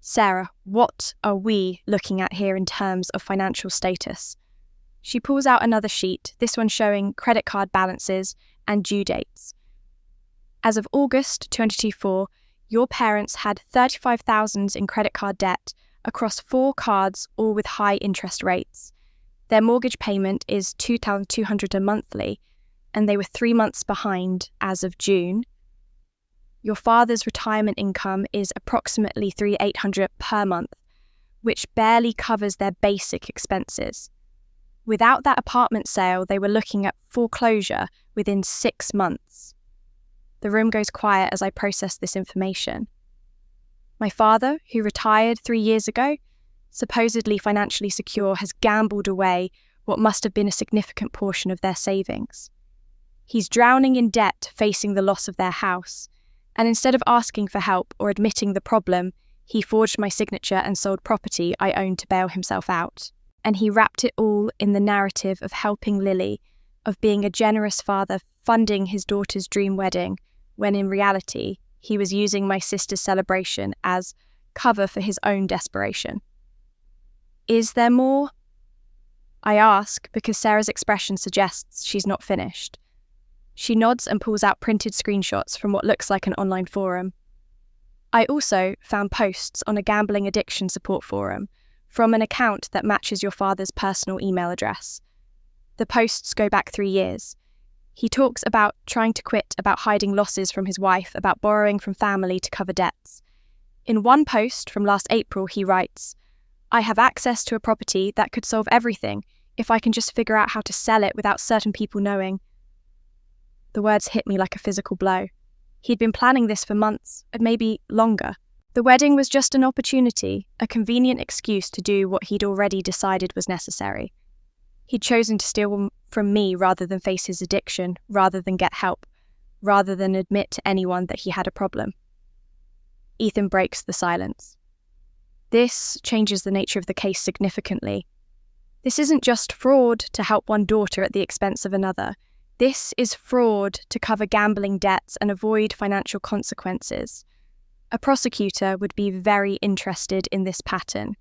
Sarah, what are we looking at here in terms of financial status? She pulls out another sheet, this one showing credit card balances and due dates. As of August 2024, your parents had $35,000 in credit card debt across 4 cards, all with high interest rates. Their mortgage payment is $2,200 a monthly, and they were 3 months behind as of June. Your father's retirement income is approximately $3,800 per month, which barely covers their basic expenses. Without that apartment sale, they were looking at foreclosure within 6 months. The room goes quiet as I process this information. My father, who retired 3 years ago, supposedly financially secure, has gambled away what must have been a significant portion of their savings. He's drowning in debt, facing the loss of their house, and instead of asking for help or admitting the problem, he forged my signature and sold property I owned to bail himself out. And he wrapped it all in the narrative of helping Lily, of being a generous father funding his daughter's dream wedding, when in reality, he was using my sister's celebration as cover for his own desperation. Is there more? I ask because Sarah's expression suggests she's not finished. She nods and pulls out printed screenshots from what looks like an online forum. I also found posts on a gambling addiction support forum from an account that matches your father's personal email address. The posts go back 3 years. He talks about trying to quit, about hiding losses from his wife, about borrowing from family to cover debts. In one post from last April, he writes, "I have access to a property that could solve everything if I can just figure out how to sell it without certain people knowing." The words hit me like a physical blow. He'd been planning this for months, and maybe longer. The wedding was just an opportunity, a convenient excuse to do what he'd already decided was necessary. He'd chosen to steal from me rather than face his addiction, rather than get help, rather than admit to anyone that he had a problem. Ethan breaks the silence. This changes the nature of the case significantly. This isn't just fraud to help one daughter at the expense of another. This is fraud to cover gambling debts and avoid financial consequences. A prosecutor would be very interested in this pattern.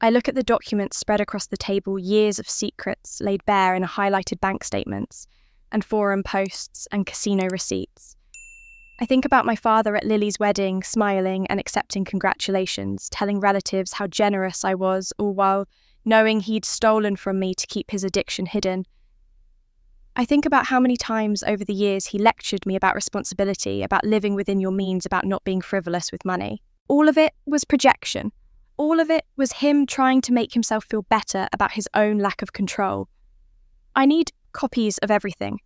I look at the documents spread across the table, years of secrets laid bare in highlighted bank statements, and forum posts and casino receipts. I think about my father at Lily's wedding, smiling and accepting congratulations, telling relatives how generous I was, all while knowing he'd stolen from me to keep his addiction hidden. I think about how many times over the years he lectured me about responsibility, about living within your means, about not being frivolous with money. All of it was projection. All of it was him trying to make himself feel better about his own lack of control. I need copies of everything,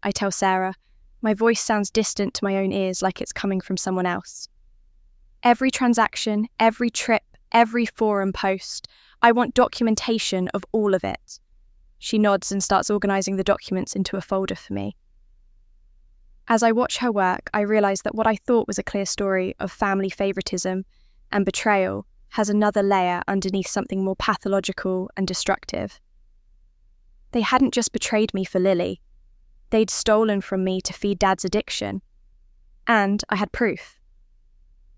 I tell Sarah. My voice sounds distant to my own ears, like it's coming from someone else. Every transaction, every trip, every forum post, I want documentation of all of it. She nods and starts organising the documents into a folder for me. As I watch her work, I realise that what I thought was a clear story of family favouritism and betrayal has another layer underneath, something more pathological and destructive. They hadn't just betrayed me for Lily. They'd stolen from me to feed Dad's addiction. And I had proof.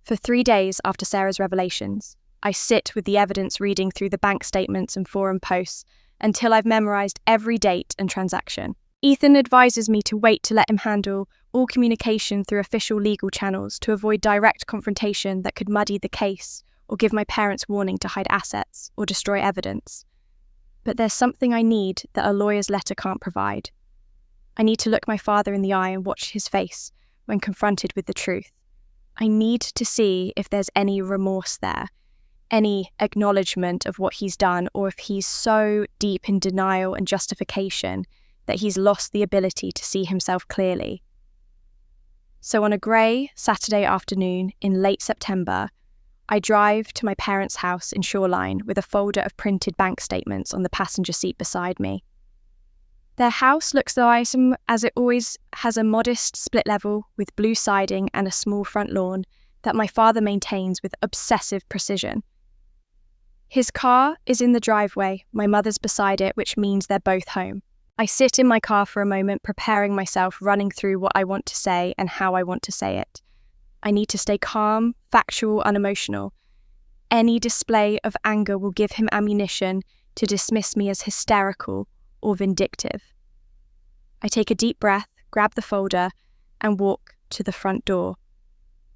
For 3 days after Sarah's revelations, I sit with the evidence, reading through the bank statements and forum posts until I've memorised every date and transaction. Ethan advises me to wait to let him handle all communication through official legal channels to avoid direct confrontation that could muddy the case or give my parents warning to hide assets or destroy evidence. But there's something I need that a lawyer's letter can't provide. I need to look my father in the eye and watch his face when confronted with the truth. I need to see if there's any remorse there, any acknowledgement of what he's done, or if he's so deep in denial and justification that he's lost the ability to see himself clearly. So on a grey Saturday afternoon in late September, I drive to my parents' house in Shoreline with a folder of printed bank statements on the passenger seat beside me. Their house looks as it always has, a modest split level with blue siding and a small front lawn that my father maintains with obsessive precision. His car is in the driveway, my mother's beside it, which means they're both home. I sit in my car for a moment, preparing myself, running through what I want to say and how I want to say it. I need to stay calm, factual, unemotional. Any display of anger will give him ammunition to dismiss me as hysterical or vindictive. I take a deep breath, grab the folder, and walk to the front door.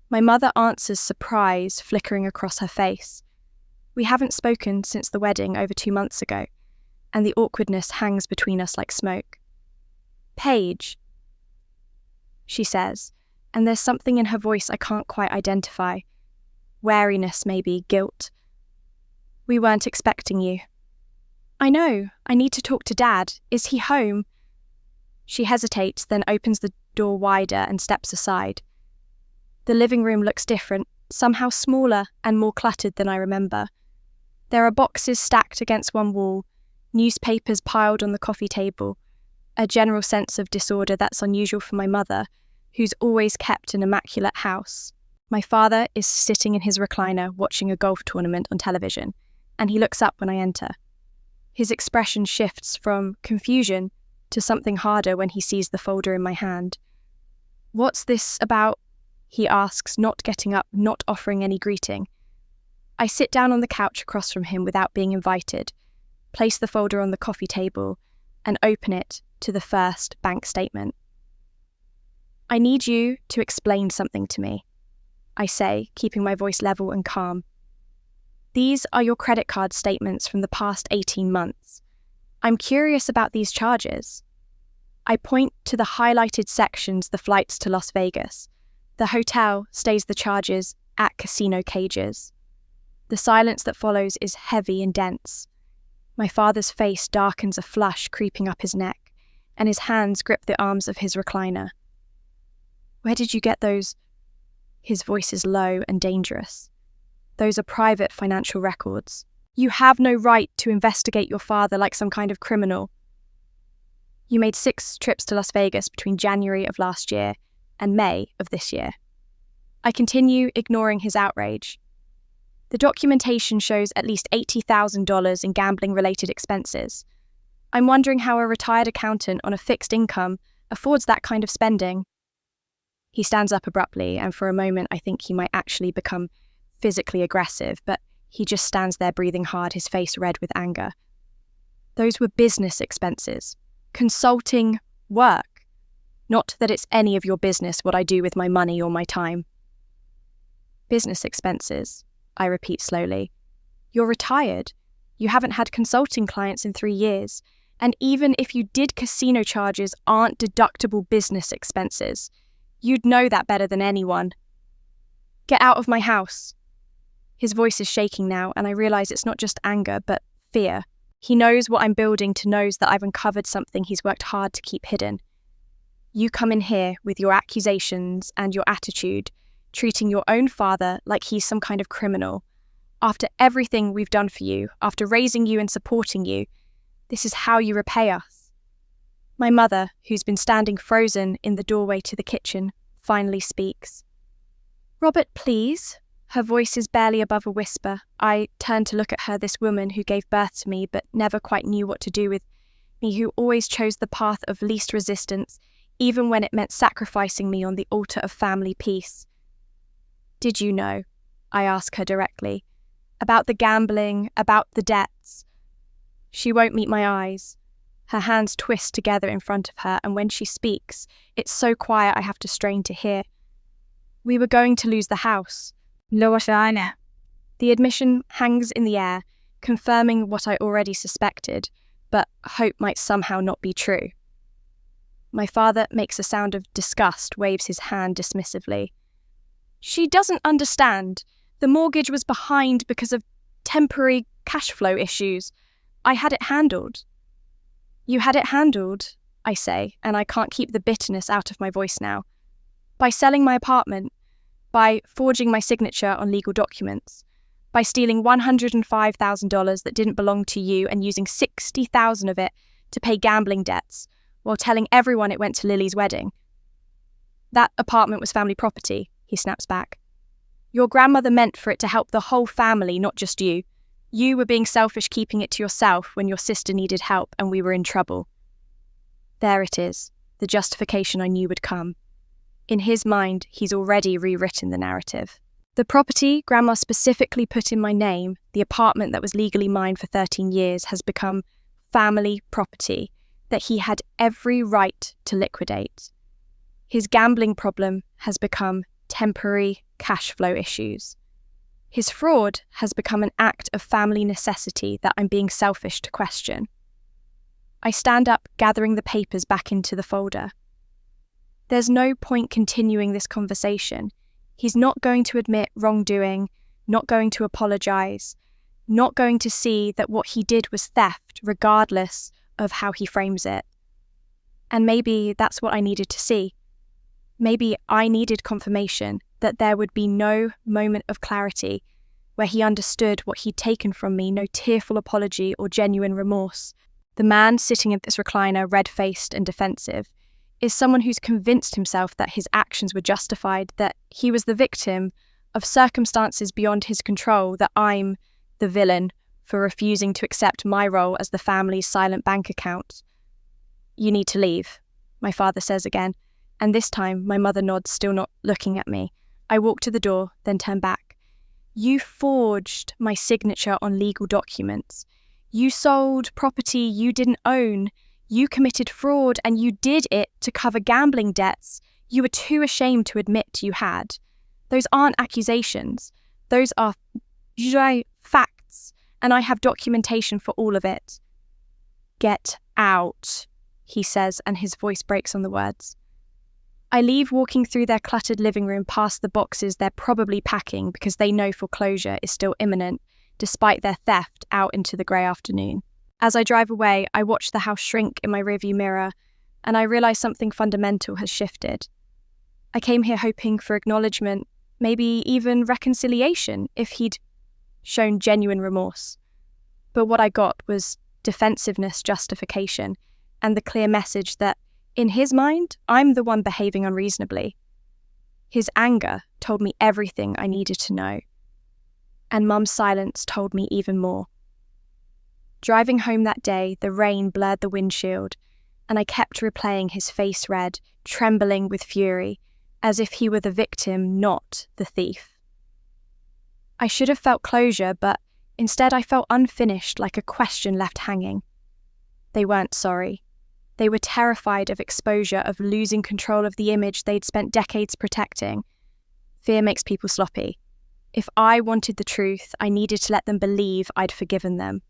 My mother answers, surprise flickering across her face. We haven't spoken since the wedding over 2 months ago. and the awkwardness hangs between us like smoke. "Paige," she says, and there's something in her voice I can't quite identify. Wariness, maybe, guilt. "We weren't expecting you." "I know, I need to talk to Dad. Is he home?" She hesitates, then opens the door wider and steps aside. The living room looks different, somehow smaller and more cluttered than I remember. There are boxes stacked against one wall, newspapers piled on the coffee table, a general sense of disorder that's unusual for my mother, who's always kept an immaculate house. My father is sitting in his recliner watching a golf tournament on television, and he looks up when I enter. His expression shifts from confusion to something harder when he sees the folder in my hand. "What's this about?" he asks, not getting up, not offering any greeting. I sit down on the couch across from him without being invited, place the folder on the coffee table, and open it to the first bank statement. "I need you to explain something to me," I say, keeping my voice level and calm. "These are your credit card statements from the past 18 months. I'm curious about these charges." I point to the highlighted sections, the flights to Las Vegas. The hotel stays the charges at casino cages. The silence that follows is heavy and dense. My father's face darkens, a flush creeping up his neck, and his hands grip the arms of his recliner. "Where did you get those?" His voice is low and dangerous. "Those are private financial records. You have no right to investigate your father like some kind of criminal. You made 6 trips to Las Vegas between January of last year and May of this year." I continue, ignoring his outrage. "The documentation shows at least $80,000 in gambling-related expenses. I'm wondering how a retired accountant on a fixed income affords that kind of spending." He stands up abruptly, and for a moment I think he might actually become physically aggressive, but he just stands there breathing hard, his face red with anger. "Those were business expenses. Consulting work. Not that it's any of your business what I do with my money or my time." "Business expenses," I repeat slowly. "You're retired. You haven't had consulting clients in 3 years. And even if you did, casino charges aren't deductible business expenses. You'd know that better than anyone. Get out of my house." His voice is shaking now, and I realize it's not just anger, but fear. He knows what I'm building to, knows that I've uncovered something he's worked hard to keep hidden. "You come in here with your accusations and your attitude, treating your own father like he's some kind of criminal. After everything we've done for you, after raising you and supporting you, this is how you repay us." My mother, who's been standing frozen in the doorway to the kitchen, finally speaks. "Robert, please." Her voice is barely above a whisper. I turn to look at her, this woman who gave birth to me but never quite knew what to do with me, who always chose the path of least resistance, even when it meant sacrificing me on the altar of family peace. "Did you know?" I ask her directly. "About the gambling, about the debts?" She won't meet my eyes. Her hands twist together in front of her, and when she speaks, it's so quiet I have to strain to hear. "We were going to lose the house." The admission hangs in the air, confirming what I already suspected, but hope might somehow not be true. My father makes a sound of disgust, waves his hand dismissively. "She doesn't understand. The mortgage was behind because of temporary cash flow issues. I had it handled." "You had it handled," I say, and I can't keep the bitterness out of my voice now. "By selling my apartment, by forging my signature on legal documents, by stealing $105,000 that didn't belong to you and using $60,000 of it to pay gambling debts, while telling everyone it went to Lily's wedding." "That apartment was family property," he snaps back. "Your grandmother meant for it to help the whole family, not just you. You were being selfish keeping it to yourself when your sister needed help and we were in trouble." There it is, the justification I knew would come. In his mind, he's already rewritten the narrative. The property Grandma specifically put in my name, the apartment that was legally mine for 13 years, has become family property that he had every right to liquidate. His gambling problem has become temporary cash flow issues. His fraud has become an act of family necessity that I'm being selfish to question. I stand up, gathering the papers back into the folder. There's no point continuing this conversation. He's not going to admit wrongdoing, not going to apologize, not going to see that what he did was theft, regardless of how he frames it. And maybe that's what I needed to see. Maybe I needed confirmation that there would be no moment of clarity where he understood what he'd taken from me, no tearful apology or genuine remorse. The man sitting in this recliner, red-faced and defensive, is someone who's convinced himself that his actions were justified, that he was the victim of circumstances beyond his control, that I'm the villain for refusing to accept my role as the family's silent bank account. "You need to leave," my father says again, and this time my mother nods, still not looking at me. I walk to the door, then turn back. "You forged my signature on legal documents. You sold property you didn't own. You committed fraud, and you did it to cover gambling debts you were too ashamed to admit you had. Those aren't accusations. Those are facts, and I have documentation for all of it." "Get out," he says, and his voice breaks on the words. I leave, walking through their cluttered living room past the boxes they're probably packing because they know foreclosure is still imminent, despite their theft, out into the grey afternoon. As I drive away, I watch the house shrink in my rearview mirror, and I realise something fundamental has shifted. I came here hoping for acknowledgement, maybe even reconciliation, if he'd shown genuine remorse. But what I got was defensiveness, justification, and the clear message that, in his mind, I'm the one behaving unreasonably. His anger told me everything I needed to know, and Mum's silence told me even more. Driving home that day, the rain blurred the windshield, and I kept replaying his face red, trembling with fury, as if he were the victim, not the thief. I should have felt closure, but instead I felt unfinished, like a question left hanging. They weren't sorry. They were terrified of exposure, of losing control of the image they'd spent decades protecting. Fear makes people sloppy. If I wanted the truth, I needed to let them believe I'd forgiven them.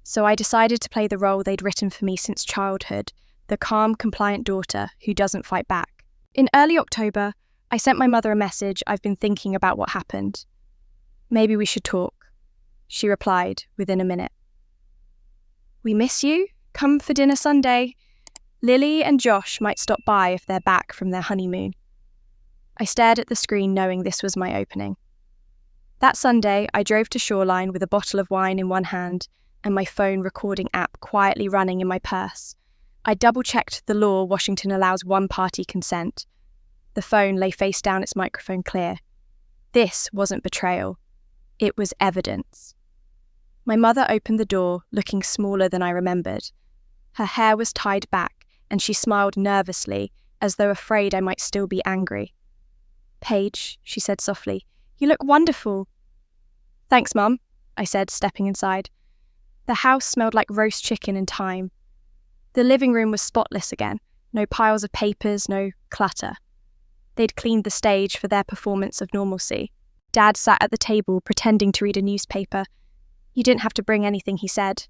So I decided to play the role they'd written for me since childhood, the calm, compliant daughter who doesn't fight back. In early October, I sent my mother a message. "I've been thinking about what happened. Maybe we should talk." She replied within a minute. "We miss you. Come for dinner Sunday. Lily and Josh might stop by if they're back from their honeymoon." I stared at the screen, knowing this was my opening. That Sunday, I drove to Shoreline with a bottle of wine in one hand and my phone recording app quietly running in my purse. I double-checked the law Washington allows one-party consent. The phone lay face down, its microphone clear. This wasn't betrayal. It was evidence. My mother opened the door, looking smaller than I remembered. Her hair was tied back, and she smiled nervously, as though afraid I might still be angry. "Paige," she said softly, "you look wonderful." "Thanks, Mum," I said, stepping inside. The house smelled like roast chicken and thyme. The living room was spotless again, no piles of papers, no clutter. They'd cleaned the stage for their performance of normalcy. Dad sat at the table, pretending to read a newspaper. You didn't have to bring anything, he said.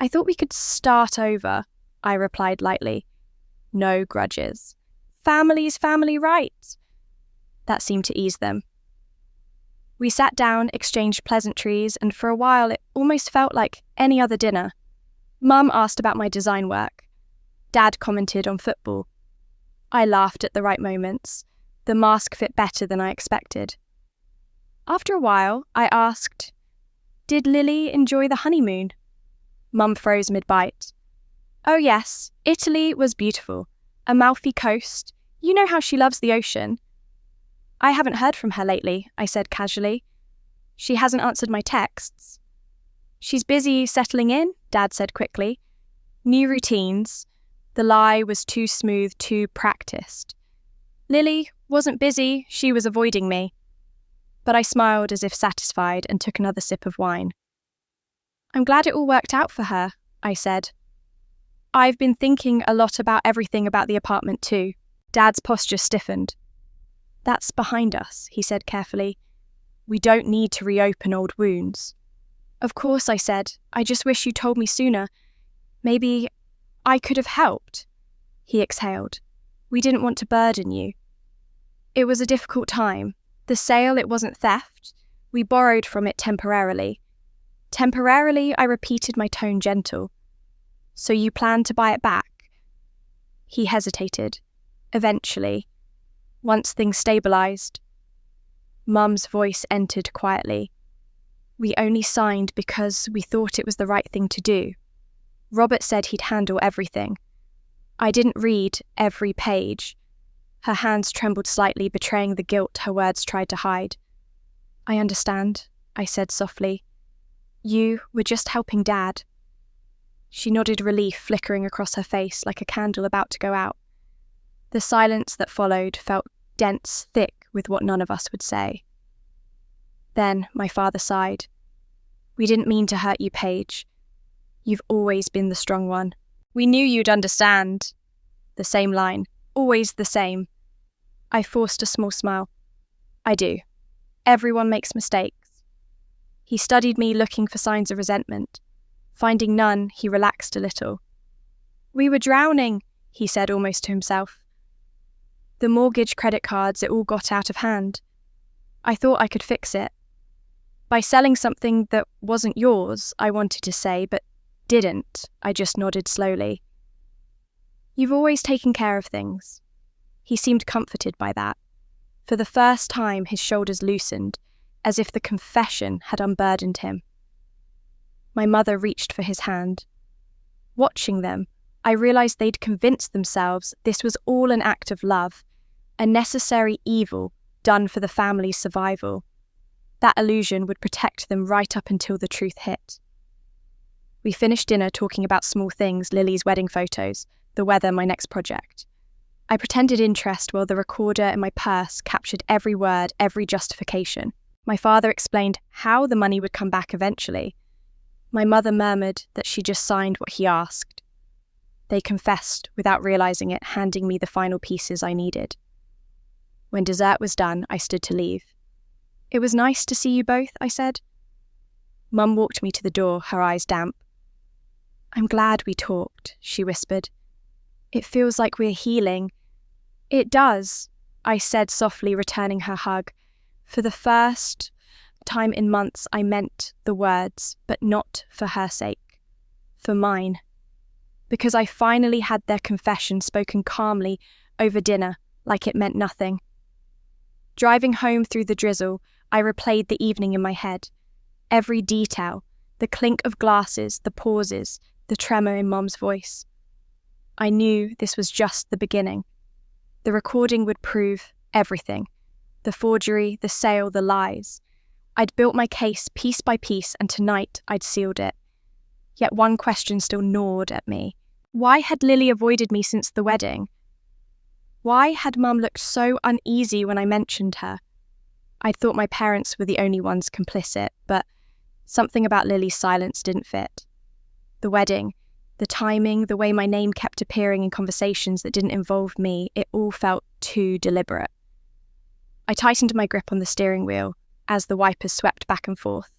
"I thought we could start over," I replied lightly. "No grudges. Family's family, right?" That seemed to ease them. We sat down, exchanged pleasantries, and for a while it almost felt like any other dinner. Mum asked about my design work. Dad commented on football. I laughed at the right moments. The mask fit better than I expected. After a while, I asked, "Did Lily enjoy the honeymoon?" Mum froze mid-bite. "Oh yes, Italy was beautiful. Amalfi Coast. You know how she loves the ocean." "I haven't heard from her lately," I said casually. "She hasn't answered my texts." "She's busy settling in," Dad said quickly. "New routines." The lie was too smooth, too practiced. Lily wasn't busy, she was avoiding me. But I smiled as if satisfied and took another sip of wine. "I'm glad it all worked out for her," I said. "I've been thinking a lot about everything about the apartment too." Dad's posture stiffened. "That's behind us," he said carefully. "We don't need to reopen old wounds." "Of course," I said. "I just wish you told me sooner. Maybe I could have helped, he exhaled. We didn't want to burden you. It was a difficult time. The sale, it wasn't theft. We borrowed from it temporarily. Temporarily, I repeated, my tone gentle. So you plan to buy it back? He hesitated. Eventually. Once things stabilized. Mum's voice entered quietly. We only signed because we thought it was the right thing to do. Robert said he'd handle everything. I didn't read every page. Her hands trembled slightly, betraying the guilt her words tried to hide. I understand, I said softly. You were just helping Dad. She nodded, relief flickering across her face like a candle about to go out. The silence that followed felt dense, thick with what none of us would say. Then my father sighed. We didn't mean to hurt you, Paige. You've always been the strong one. We knew you'd understand. The same line. Always the same. I forced a small smile. I do. Everyone makes mistakes. He studied me, looking for signs of resentment. Finding none, he relaxed a little. We were drowning, he said almost to himself. The mortgage, credit cards, it all got out of hand. I thought I could fix it. By selling something that wasn't yours, I wanted to say, but didn't. I just nodded slowly. You've always taken care of things. He seemed comforted by that. For the first time, his shoulders loosened, as if the confession had unburdened him. My mother reached for his hand. Watching them, I realized they'd convinced themselves this was all an act of love, a necessary evil done for the family's survival. That illusion would protect them right up until the truth hit. We finished dinner talking about small things, Lily's wedding photos, the weather, my next project. I pretended interest while the recorder in my purse captured every word, every justification. My father explained how the money would come back eventually. My mother murmured that she just signed what he asked. They confessed without realizing it, handing me the final pieces I needed. When dessert was done, I stood to leave. It was nice to see you both, I said. Mum walked me to the door, her eyes damp. I'm glad we talked, she whispered. It feels like we're healing. It does, I said softly, returning her hug. For the first time in months, I meant the words, but not for her sake. For mine. Because I finally had their confession spoken calmly over dinner, like it meant nothing. Driving home through the drizzle, I replayed the evening in my head. Every detail, the clink of glasses, the pauses, the tremor in Mum's voice. I knew this was just the beginning. The recording would prove everything. The forgery, the sale, the lies. I'd built my case piece by piece, and tonight I'd sealed it. Yet one question still gnawed at me. Why had Lily avoided me since the wedding? Why had Mum looked so uneasy when I mentioned her? I'd thought my parents were the only ones complicit, but something about Lily's silence didn't fit. The wedding, the timing, the way my name kept appearing in conversations that didn't involve me, it all felt too deliberate. I tightened my grip on the steering wheel as the wipers swept back and forth.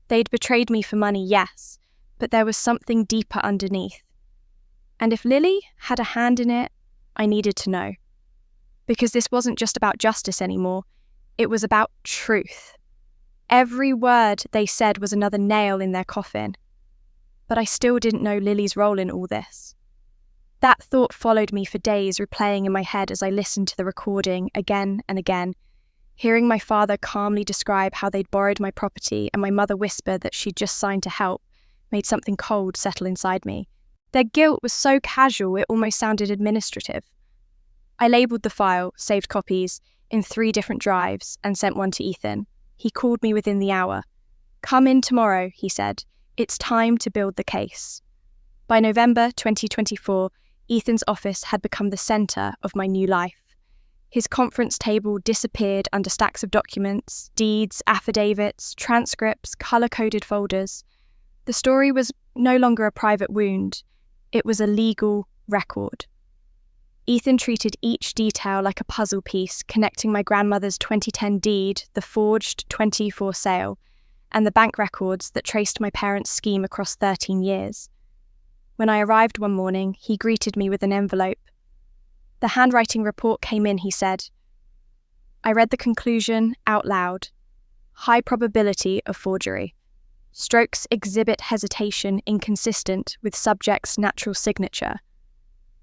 They'd betrayed me for money, yes, but there was something deeper underneath. And if Lily had a hand in it, I needed to know. Because this wasn't just about justice anymore, it was about truth. Every word they said was another nail in their coffin. But I still didn't know Lily's role in all this. That thought followed me for days, replaying in my head as I listened to the recording again and again, hearing my father calmly describe how they'd borrowed my property and my mother whisper that she'd just signed to help, made something cold settle inside me. Their guilt was so casual it almost sounded administrative. I labelled the file, saved copies, in 3 different drives and sent one to Ethan. He called me within the hour. Come in tomorrow, he said. It's time to build the case. By November 2024, Ethan's office had become the centre of my new life. His conference table disappeared under stacks of documents, deeds, affidavits, transcripts, colour-coded folders. The story was no longer a private wound. It was a legal record. Ethan treated each detail like a puzzle piece, connecting my grandmother's 2010 deed, the forged 24 sale, and the bank records that traced my parents' scheme across 13 years. When I arrived one morning, he greeted me with an envelope. The handwriting report came in, he said. I read the conclusion out loud. High probability of forgery. Strokes exhibit hesitation inconsistent with subject's natural signature.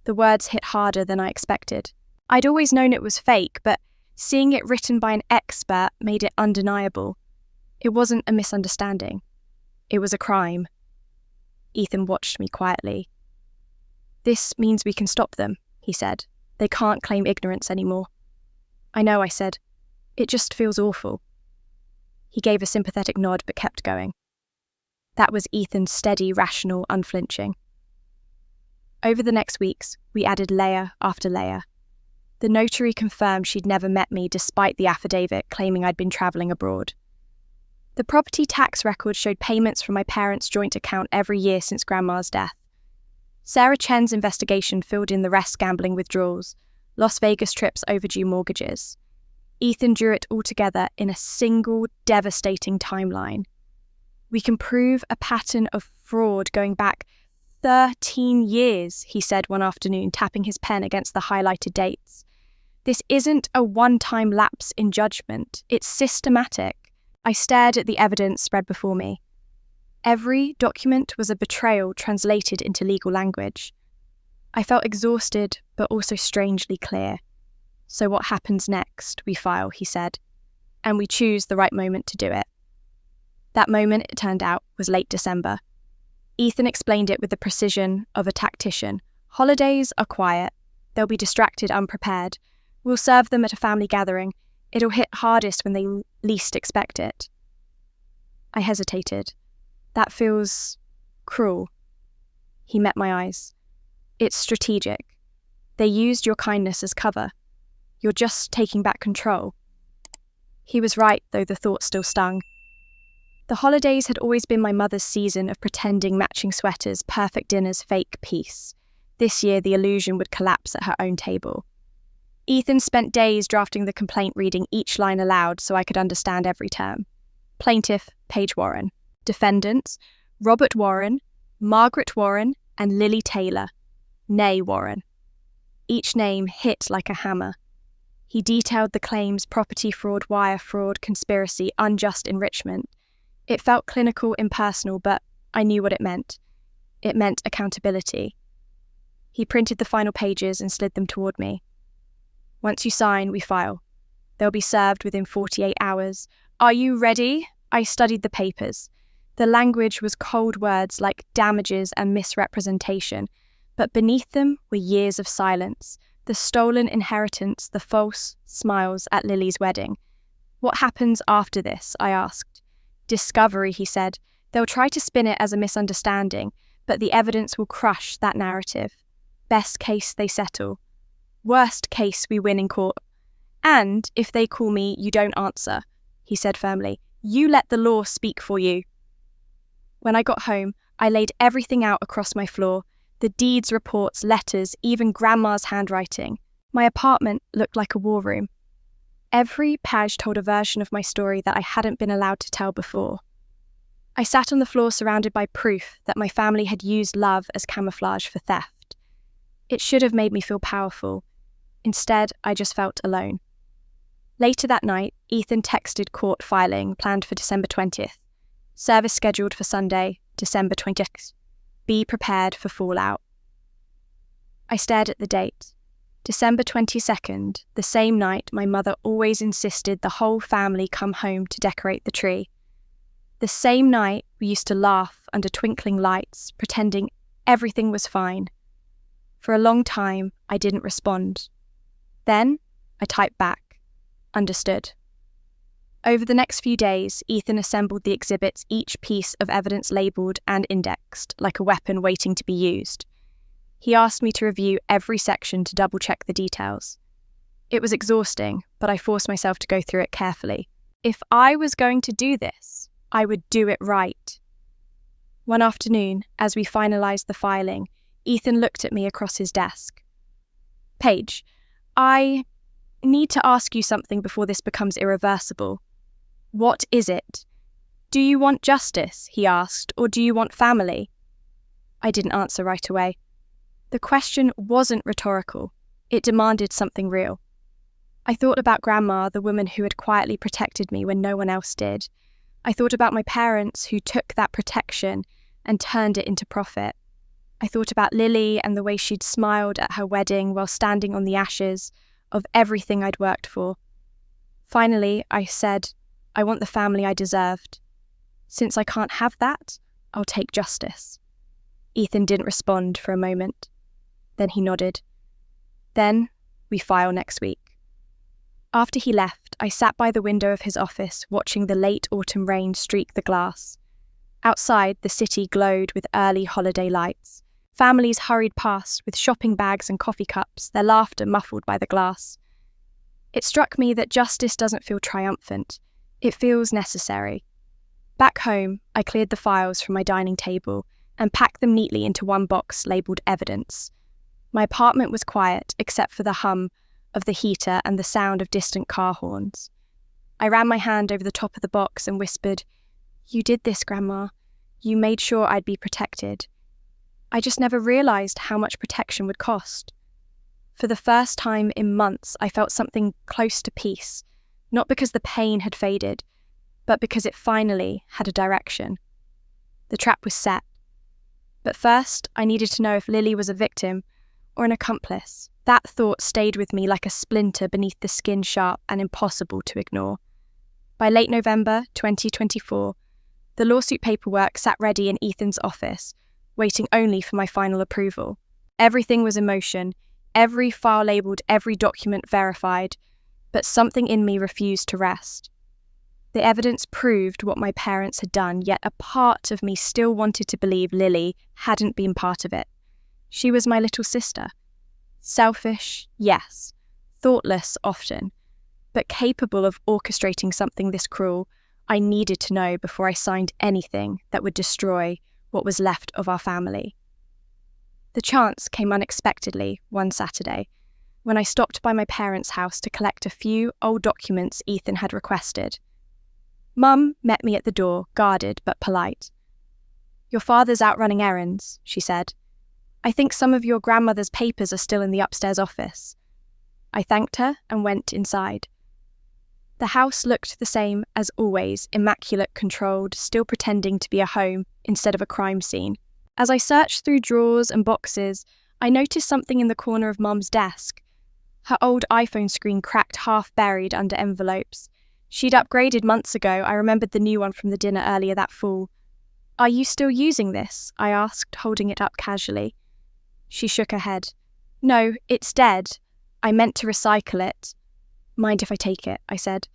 The words hit harder than I expected. I'd always known it was fake, but seeing it written by an expert made it undeniable. It wasn't a misunderstanding. It was a crime. Ethan watched me quietly. This means we can stop them, he said. They can't claim ignorance anymore. I know, I said. It just feels awful. He gave a sympathetic nod but kept going. That was Ethan's steady, rational, unflinching. Over the next weeks, we added layer after layer. The notary confirmed she'd never met me despite the affidavit claiming I'd been travelling abroad. The property tax record showed payments from my parents' joint account every year since Grandma's death. Sarah Chen's investigation filled in the rest: gambling withdrawals, Las Vegas trips, overdue mortgages. Ethan drew it all together in a single devastating timeline. We can prove a pattern of fraud going back 13 years, he said one afternoon, tapping his pen against the highlighted dates. This isn't a one-time lapse in judgment. It's systematic. I stared at the evidence spread before me. Every document was a betrayal translated into legal language. I felt exhausted, but also strangely clear. So what happens next? We file, he said, and we choose the right moment to do it. That moment, it turned out, was late December. Ethan explained it with the precision of a tactician. Holidays are quiet. They'll be distracted, unprepared. We'll serve them at a family gathering. It'll hit hardest when they least expect it. I hesitated. That feels cruel. He met my eyes. It's strategic. They used your kindness as cover. You're just taking back control. He was right, though the thought still stung. The holidays had always been my mother's season of pretending matching sweaters, perfect dinners, fake peace. This year, the illusion would collapse at her own table. Ethan spent days drafting the complaint, reading each line aloud so I could understand every term. Plaintiff, Paige Warren. Defendants, Robert Warren, Margaret Warren, and Lily Taylor, née Warren. Each name hit like a hammer. He detailed the claims: property fraud, wire fraud, conspiracy, unjust enrichment. It felt clinical, impersonal, but I knew what it meant. It meant accountability. He printed the final pages and slid them toward me. Once you sign, we file. They'll be served within 48 hours. Are you ready? I studied the papers. The language was cold words like damages and misrepresentation, but beneath them were years of silence, the stolen inheritance, the false smiles at Lily's wedding. What happens after this? I asked. Discovery, he said. They'll try to spin it as a misunderstanding, but the evidence will crush that narrative. Best case, they settle. Worst case, we win in court. And if they call me, you don't answer, he said firmly. You let the law speak for you. When I got home, I laid everything out across my floor. The deeds, reports, letters, even Grandma's handwriting. My apartment looked like a war room. Every page told a version of my story that I hadn't been allowed to tell before. I sat on the floor surrounded by proof that my family had used love as camouflage for theft. It should have made me feel powerful. Instead, I just felt alone. Later that night, Ethan texted court filing planned for December 20th. Service scheduled for Sunday, December 20th. Be prepared for fallout. I stared at the date. December 22nd, the same night my mother always insisted the whole family come home to decorate the tree. The same night we used to laugh under twinkling lights, pretending everything was fine. For a long time, I didn't respond. Then, I typed back. Understood. Over the next few days, Ethan assembled the exhibits, each piece of evidence labelled and indexed, like a weapon waiting to be used. He asked me to review every section to double-check the details. It was exhausting, but I forced myself to go through it carefully. If I was going to do this, I would do it right. One afternoon, as we finalised the filing, Ethan looked at me across his desk. Paige, I need to ask you something before this becomes irreversible. What is it? Do you want justice, he asked, or do you want family? I didn't answer right away. The question wasn't rhetorical. It demanded something real. I thought about Grandma, the woman who had quietly protected me when no one else did. I thought about my parents who took that protection and turned it into profit. I thought about Lily and the way she'd smiled at her wedding while standing on the ashes of everything I'd worked for. Finally, I said, I want the family I deserved. Since I can't have that, I'll take justice. Ethan didn't respond for a moment. Then he nodded. Then we file next week. After he left, I sat by the window of his office watching the late autumn rain streak the glass. Outside, the city glowed with early holiday lights. Families hurried past with shopping bags and coffee cups, their laughter muffled by the glass. It struck me that justice doesn't feel triumphant. It feels necessary. Back home, I cleared the files from my dining table and packed them neatly into one box labelled evidence. My apartment was quiet except for the hum of the heater and the sound of distant car horns. I ran my hand over the top of the box and whispered, "You did this, Grandma. You made sure I'd be protected." I just never realised how much protection would cost. For the first time in months, I felt something close to peace, not because the pain had faded, but because it finally had a direction. The trap was set. But first, I needed to know if Lily was a victim or an accomplice. That thought stayed with me like a splinter beneath the skin, sharp and impossible to ignore. By late November 2024, the lawsuit paperwork sat ready in Ethan's office, waiting only for my final approval. Everything was in motion, every file labelled, every document verified, but something in me refused to rest. The evidence proved what my parents had done, yet a part of me still wanted to believe Lily hadn't been part of it. She was my little sister. Selfish, yes. Thoughtless, often. But capable of orchestrating something this cruel, I needed to know before I signed anything that would destroy what was left of our family. The chance came unexpectedly one Saturday, when I stopped by my parents' house to collect a few old documents Ethan had requested. Mum met me at the door, guarded but polite. "Your father's out running errands," she said. "I think some of your grandmother's papers are still in the upstairs office." I thanked her and went inside. The house looked the same as always, immaculate, controlled, still pretending to be a home instead of a crime scene. As I searched through drawers and boxes, I noticed something in the corner of Mum's desk. Her old iPhone screen cracked, half buried under envelopes. She'd upgraded months ago. I remembered the new one from the dinner earlier that fall. "Are you still using this?" I asked, holding it up casually. She shook her head. "No, it's dead. I meant to recycle it." "Mind if I take it?" I said.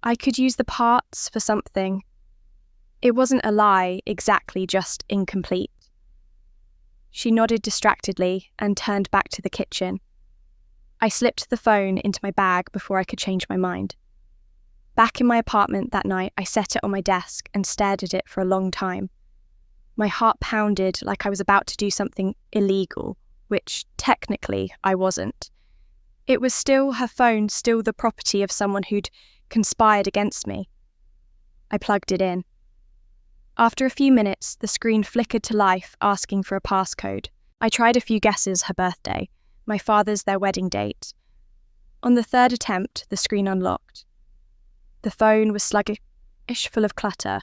I could use the parts for something. It wasn't a lie, exactly, just incomplete. She nodded distractedly and turned back to the kitchen. I slipped the phone into my bag before I could change my mind. Back in my apartment that night, I set it on my desk and stared at it for a long time. My heart pounded like I was about to do something illegal, which technically I wasn't. It was still her phone, still the property of someone who'd conspired against me. I plugged it in. After a few minutes, the screen flickered to life, asking for a passcode. I tried a few guesses: her birthday, my father's, their wedding date. On the third attempt, the screen unlocked. The phone was sluggish, full of clutter.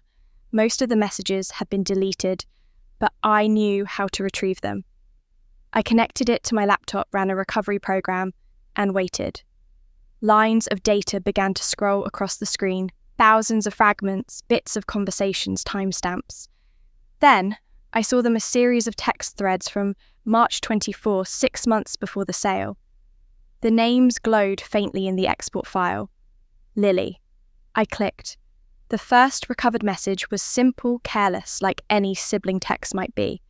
Most of the messages had been deleted, but I knew how to retrieve them. I connected it to my laptop, ran a recovery program, and waited. Lines of data began to scroll across the screen, thousands of fragments, bits of conversations, timestamps. Then, I saw them a series of text threads from March 24, 6 months before the sale. The names glowed faintly in the export file. Lily. I clicked. The first recovered message was simple, careless, like any sibling text might be.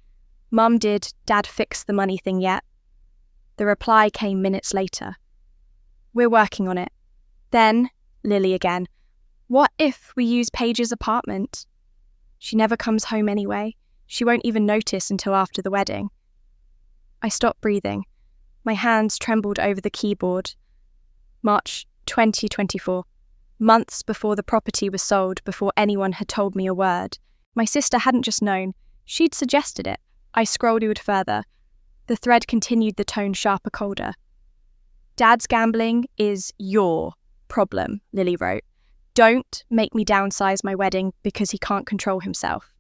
"Mum did, Dad fixed the money thing yet?" The reply came minutes later. "We're working on it." Then, Lily again. "What if we use Paige's apartment? She never comes home anyway. She won't even notice until after the wedding." I stopped breathing. My hands trembled over the keyboard. March 2024. Months before the property was sold, before anyone had told me a word. My sister hadn't just known, She'd suggested it. I scrolled further. The thread continued, the tone sharper, colder. Dad's gambling is your problem, Lily wrote. Don't make me downsize my wedding because he can't control himself.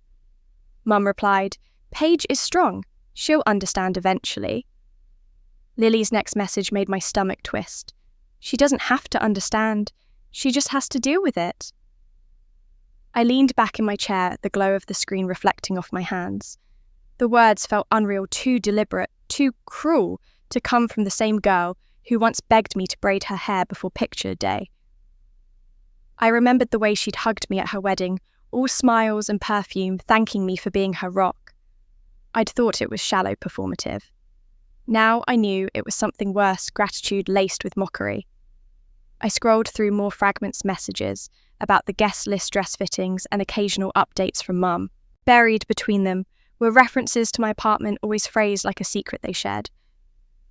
Mum replied, Paige is strong. She'll understand eventually. Lily's next message made my stomach twist. She doesn't have to understand. She just has to deal with it. I leaned back in my chair, the glow of the screen reflecting off my hands. The words felt unreal, too deliberate, too cruel to come from the same girl who once begged me to braid her hair before picture day. I remembered the way she'd hugged me at her wedding, all smiles and perfume, thanking me for being her rock. I'd thought it was shallow performative. Now I knew it was something worse, gratitude laced with mockery. I scrolled through more fragments messages about the guest list dress fittings and occasional updates from Mum. Buried between them were references to my apartment, always phrased like a secret they shared.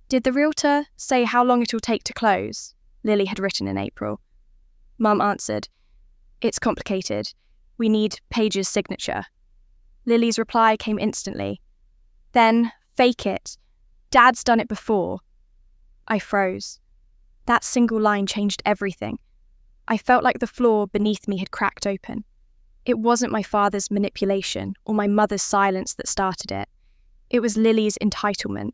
Did the realtor say how long it'll take to close? Lily had written in April. Mum answered, It's complicated. We need Paige's signature. Lily's reply came instantly. Then, fake it. Dad's done it before. I froze. That single line changed everything. I felt like the floor beneath me had cracked open. It wasn't my father's manipulation or my mother's silence that started it. It was Lily's entitlement.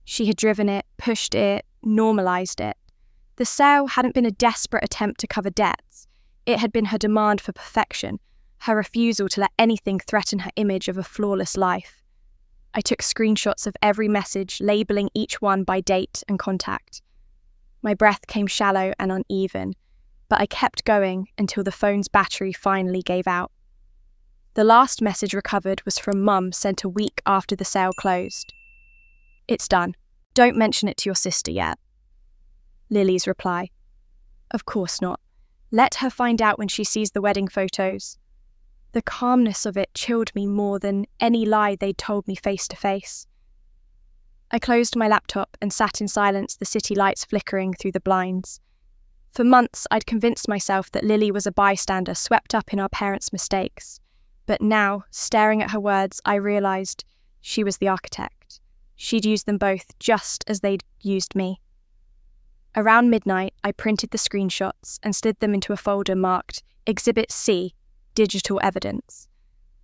She had driven it, pushed it, normalized it. The sale hadn't been a desperate attempt to cover debts. It had been her demand for perfection, her refusal to let anything threaten her image of a flawless life. I took screenshots of every message, labeling each one by date and contact. My breath came shallow and uneven, but I kept going until the phone's battery finally gave out. The last message recovered was from Mum, sent a week after the sale closed. It's done. Don't mention it to your sister yet. Lily's reply. Of course not. Let her find out when she sees the wedding photos. The calmness of it chilled me more than any lie they'd told me face to face. I closed my laptop and sat in silence, the city lights flickering through the blinds. For months, I'd convinced myself that Lily was a bystander swept up in our parents' mistakes. But now, staring at her words, I realised she was the architect. She'd used them both just as they'd used me. Around midnight, I printed the screenshots and slid them into a folder marked Exhibit C, Digital Evidence.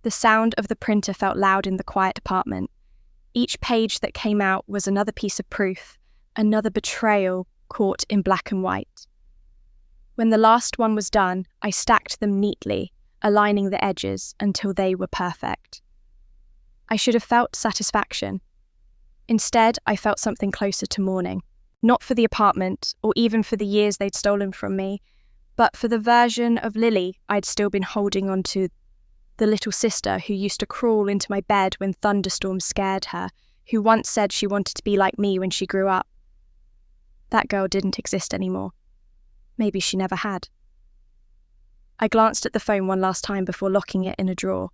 The sound of the printer felt loud in the quiet apartment. Each page that came out was another piece of proof, another betrayal caught in black and white. When the last one was done, I stacked them neatly, aligning the edges until they were perfect. I should have felt satisfaction. Instead, I felt something closer to mourning. Not for the apartment, or even for the years they'd stolen from me, but for the version of Lily I'd still been holding on to, the little sister who used to crawl into my bed when thunderstorms scared her, who once said she wanted to be like me when she grew up. That girl didn't exist anymore. Maybe she never had. I glanced at the phone one last time before locking it in a drawer.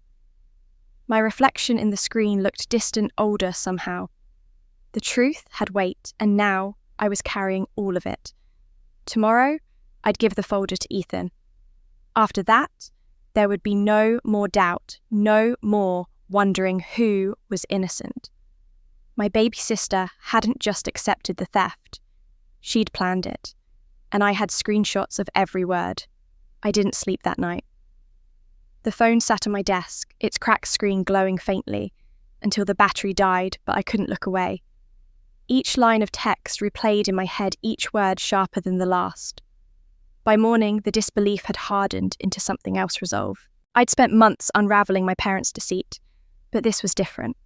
My reflection in the screen looked distant, older somehow. The truth had weight, and now I was carrying all of it. Tomorrow, I'd give the folder to Ethan. After that, there would be no more doubt, no more wondering who was innocent. My baby sister hadn't just accepted the theft. She'd planned it, and I had screenshots of every word. I didn't sleep that night. The phone sat on my desk, its cracked screen glowing faintly, until the battery died, but I couldn't look away. Each line of text replayed in my head, each word sharper than the last. By morning, the disbelief had hardened into something else resolve. I'd spent months unravelling my parents' deceit, but this was different.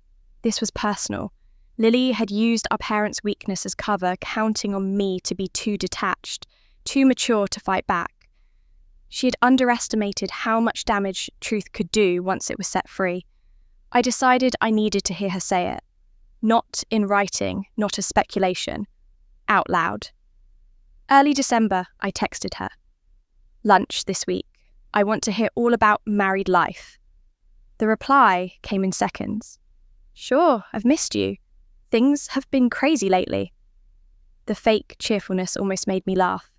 This was personal. Lily had used our parents' weakness as cover, counting on me to be too detached, too mature to fight back. She had underestimated how much damage truth could do once it was set free. I decided I needed to hear her say it. Not in writing, not as speculation. Out loud. Early December, I texted her. Lunch this week. I want to hear all about married life. The reply came in seconds. Sure, I've missed you. Things have been crazy lately. The fake cheerfulness almost made me laugh.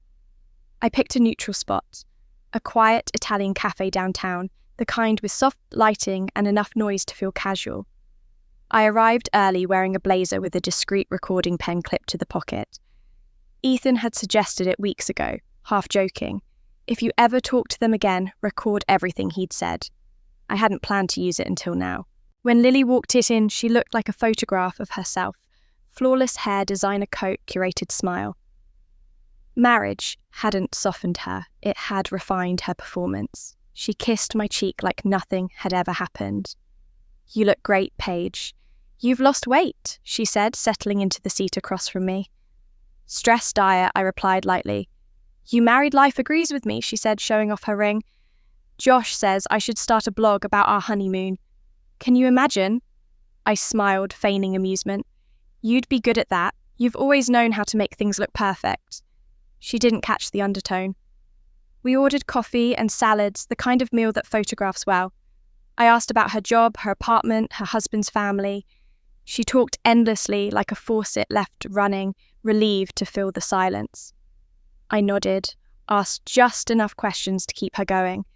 I picked a neutral spot. A quiet Italian cafe downtown, the kind with soft lighting and enough noise to feel casual. I arrived early wearing a blazer with a discreet recording pen clipped to the pocket. Ethan had suggested it weeks ago, half joking. If you ever talk to them again, record everything he'd said. I hadn't planned to use it until now. When Lily walked in, she looked like a photograph of herself. Flawless hair, designer coat, curated smile. Marriage hadn't softened her, it had refined her performance. She kissed my cheek like nothing had ever happened. "You look great, Paige. You've lost weight," she said, settling into the seat across from me. "Stress diet," I replied lightly. "You married life agrees with me," she said, showing off her ring. "Josh says I should start a blog about our honeymoon. Can you imagine?" I smiled, feigning amusement. "You'd be good at that. You've always known how to make things look perfect." She didn't catch the undertone. We ordered coffee and salads, the kind of meal that photographs well. I asked about her job, her apartment, her husband's family. She talked endlessly, like a faucet left running, relieved to fill the silence. I nodded, asked just enough questions to keep her going.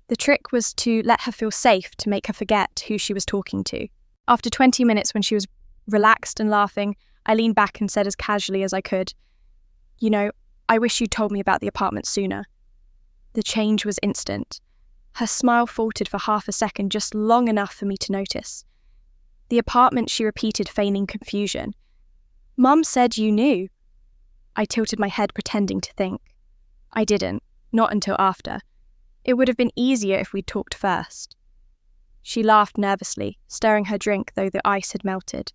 The trick was to let her feel safe, to make her forget who she was talking to. After 20 minutes, when she was relaxed and laughing, I leaned back and said as casually as I could, "You know, I wish you'd told me about the apartment sooner." The change was instant. Her smile faltered for half a second, just long enough for me to notice. "The apartment," she repeated, feigning confusion. "Mum said you knew." I tilted my head, pretending to think. I didn't, not until after. It would have been easier if we'd talked first. She laughed nervously, stirring her drink though the ice had melted.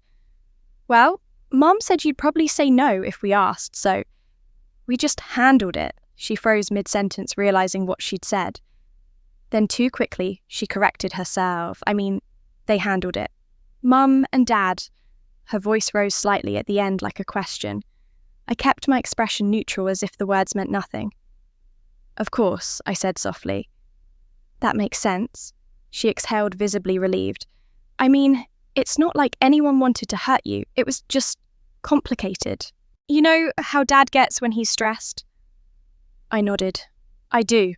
"Well, Mum said you'd probably say no if we asked, so we just handled it." She froze mid-sentence, realizing what she'd said. Then too quickly, she corrected herself. They handled it. "Mum and Dad." Her voice rose slightly at the end like a question. I kept my expression neutral as if the words meant nothing. "Of course," I said softly. "That makes sense." She exhaled, visibly relieved. It's not like anyone wanted to hurt you. It was just complicated. You know how Dad gets when he's stressed? I nodded. "I do.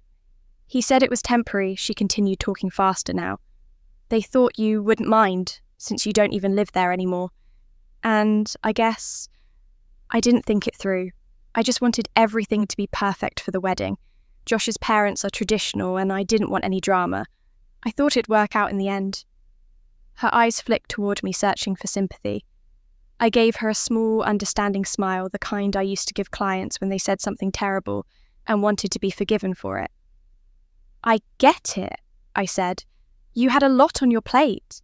He said it was temporary," she continued, talking faster now. "They thought you wouldn't mind, since you don't even live there anymore. And I guess I didn't think it through. I just wanted everything to be perfect for the wedding. Josh's parents are traditional, and I didn't want any drama. I thought it'd work out in the end." Her eyes flicked toward me, searching for sympathy. I gave her a small, understanding smile, the kind I used to give clients when they said something terrible and wanted to be forgiven for it. "I get it," I said. "You had a lot on your plate."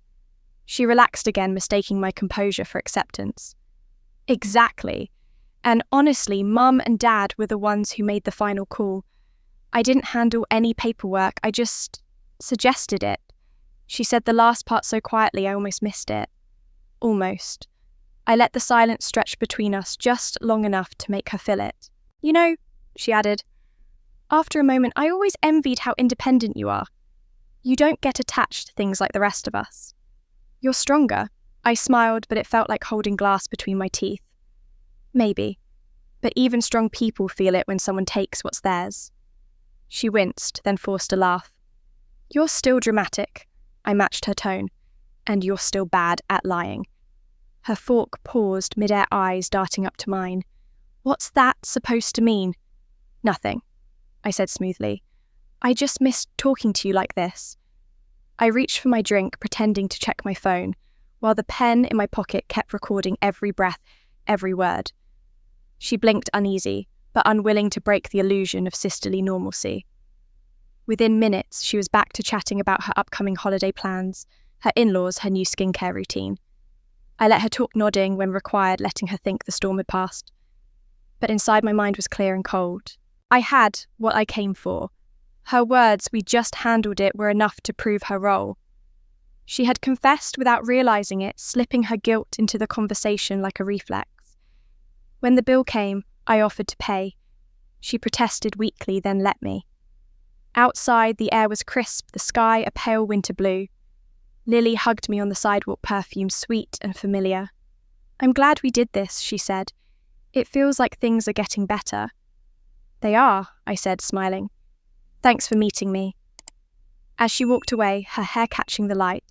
She relaxed again, mistaking my composure for acceptance. "Exactly. And honestly, Mum and Dad were the ones who made the final call. I didn't handle any paperwork, I just suggested it." She said the last part so quietly I almost missed it. Almost. I let the silence stretch between us just long enough to make her feel it. "You know," she added, "after a moment, I always envied how independent you are. You don't get attached to things like the rest of us. You're stronger." I smiled, but it felt like holding glass between my teeth. "Maybe. But even strong people feel it when someone takes what's theirs." She winced, then forced a laugh. "You're still dramatic." I matched her tone. "And you're still bad at lying." Her fork paused, mid-air, eyes darting up to mine. "What's that supposed to mean?" "Nothing," I said smoothly. "I just missed talking to you like this." I reached for my drink, pretending to check my phone, while the pen in my pocket kept recording every breath, every word. She blinked uneasy, but unwilling to break the illusion of sisterly normalcy. Within minutes, she was back to chatting about her upcoming holiday plans, her in-laws, her new skincare routine. I let her talk, nodding when required, letting her think the storm had passed. But inside my mind was clear and cold. I had what I came for. Her words, "we just handled it," were enough to prove her role. She had confessed without realizing it, slipping her guilt into the conversation like a reflex. When the bill came, I offered to pay. She protested weakly, then let me. Outside, the air was crisp, the sky a pale winter blue. Lily hugged me on the sidewalk, perfume sweet and familiar. "I'm glad we did this," she said. "It feels like things are getting better." "They are," I said, smiling. "Thanks for meeting me." As she walked away, her hair catching the light,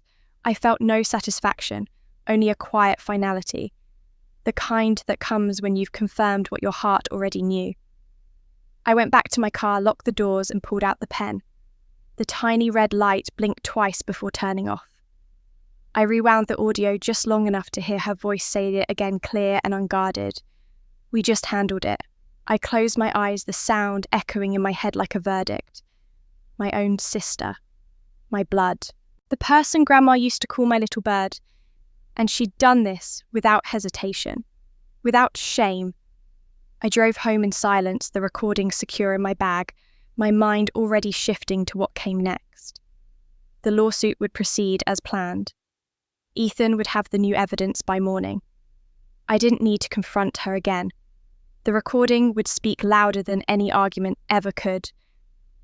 I felt no satisfaction, only a quiet finality, the kind that comes when you've confirmed what your heart already knew. I went back to my car, locked the doors, and pulled out the pen. The tiny red light blinked twice before turning off. I rewound the audio just long enough to hear her voice say it again, clear and unguarded. We just handled it. I closed my eyes, the sound echoing in my head like a verdict. My own sister. My blood. The person Grandma used to call my little bird. And she'd done this without hesitation. Without shame. I drove home in silence, the recording secure in my bag, my mind already shifting to what came next. The lawsuit would proceed as planned. Ethan would have the new evidence by morning. I didn't need to confront her again. The recording would speak louder than any argument ever could.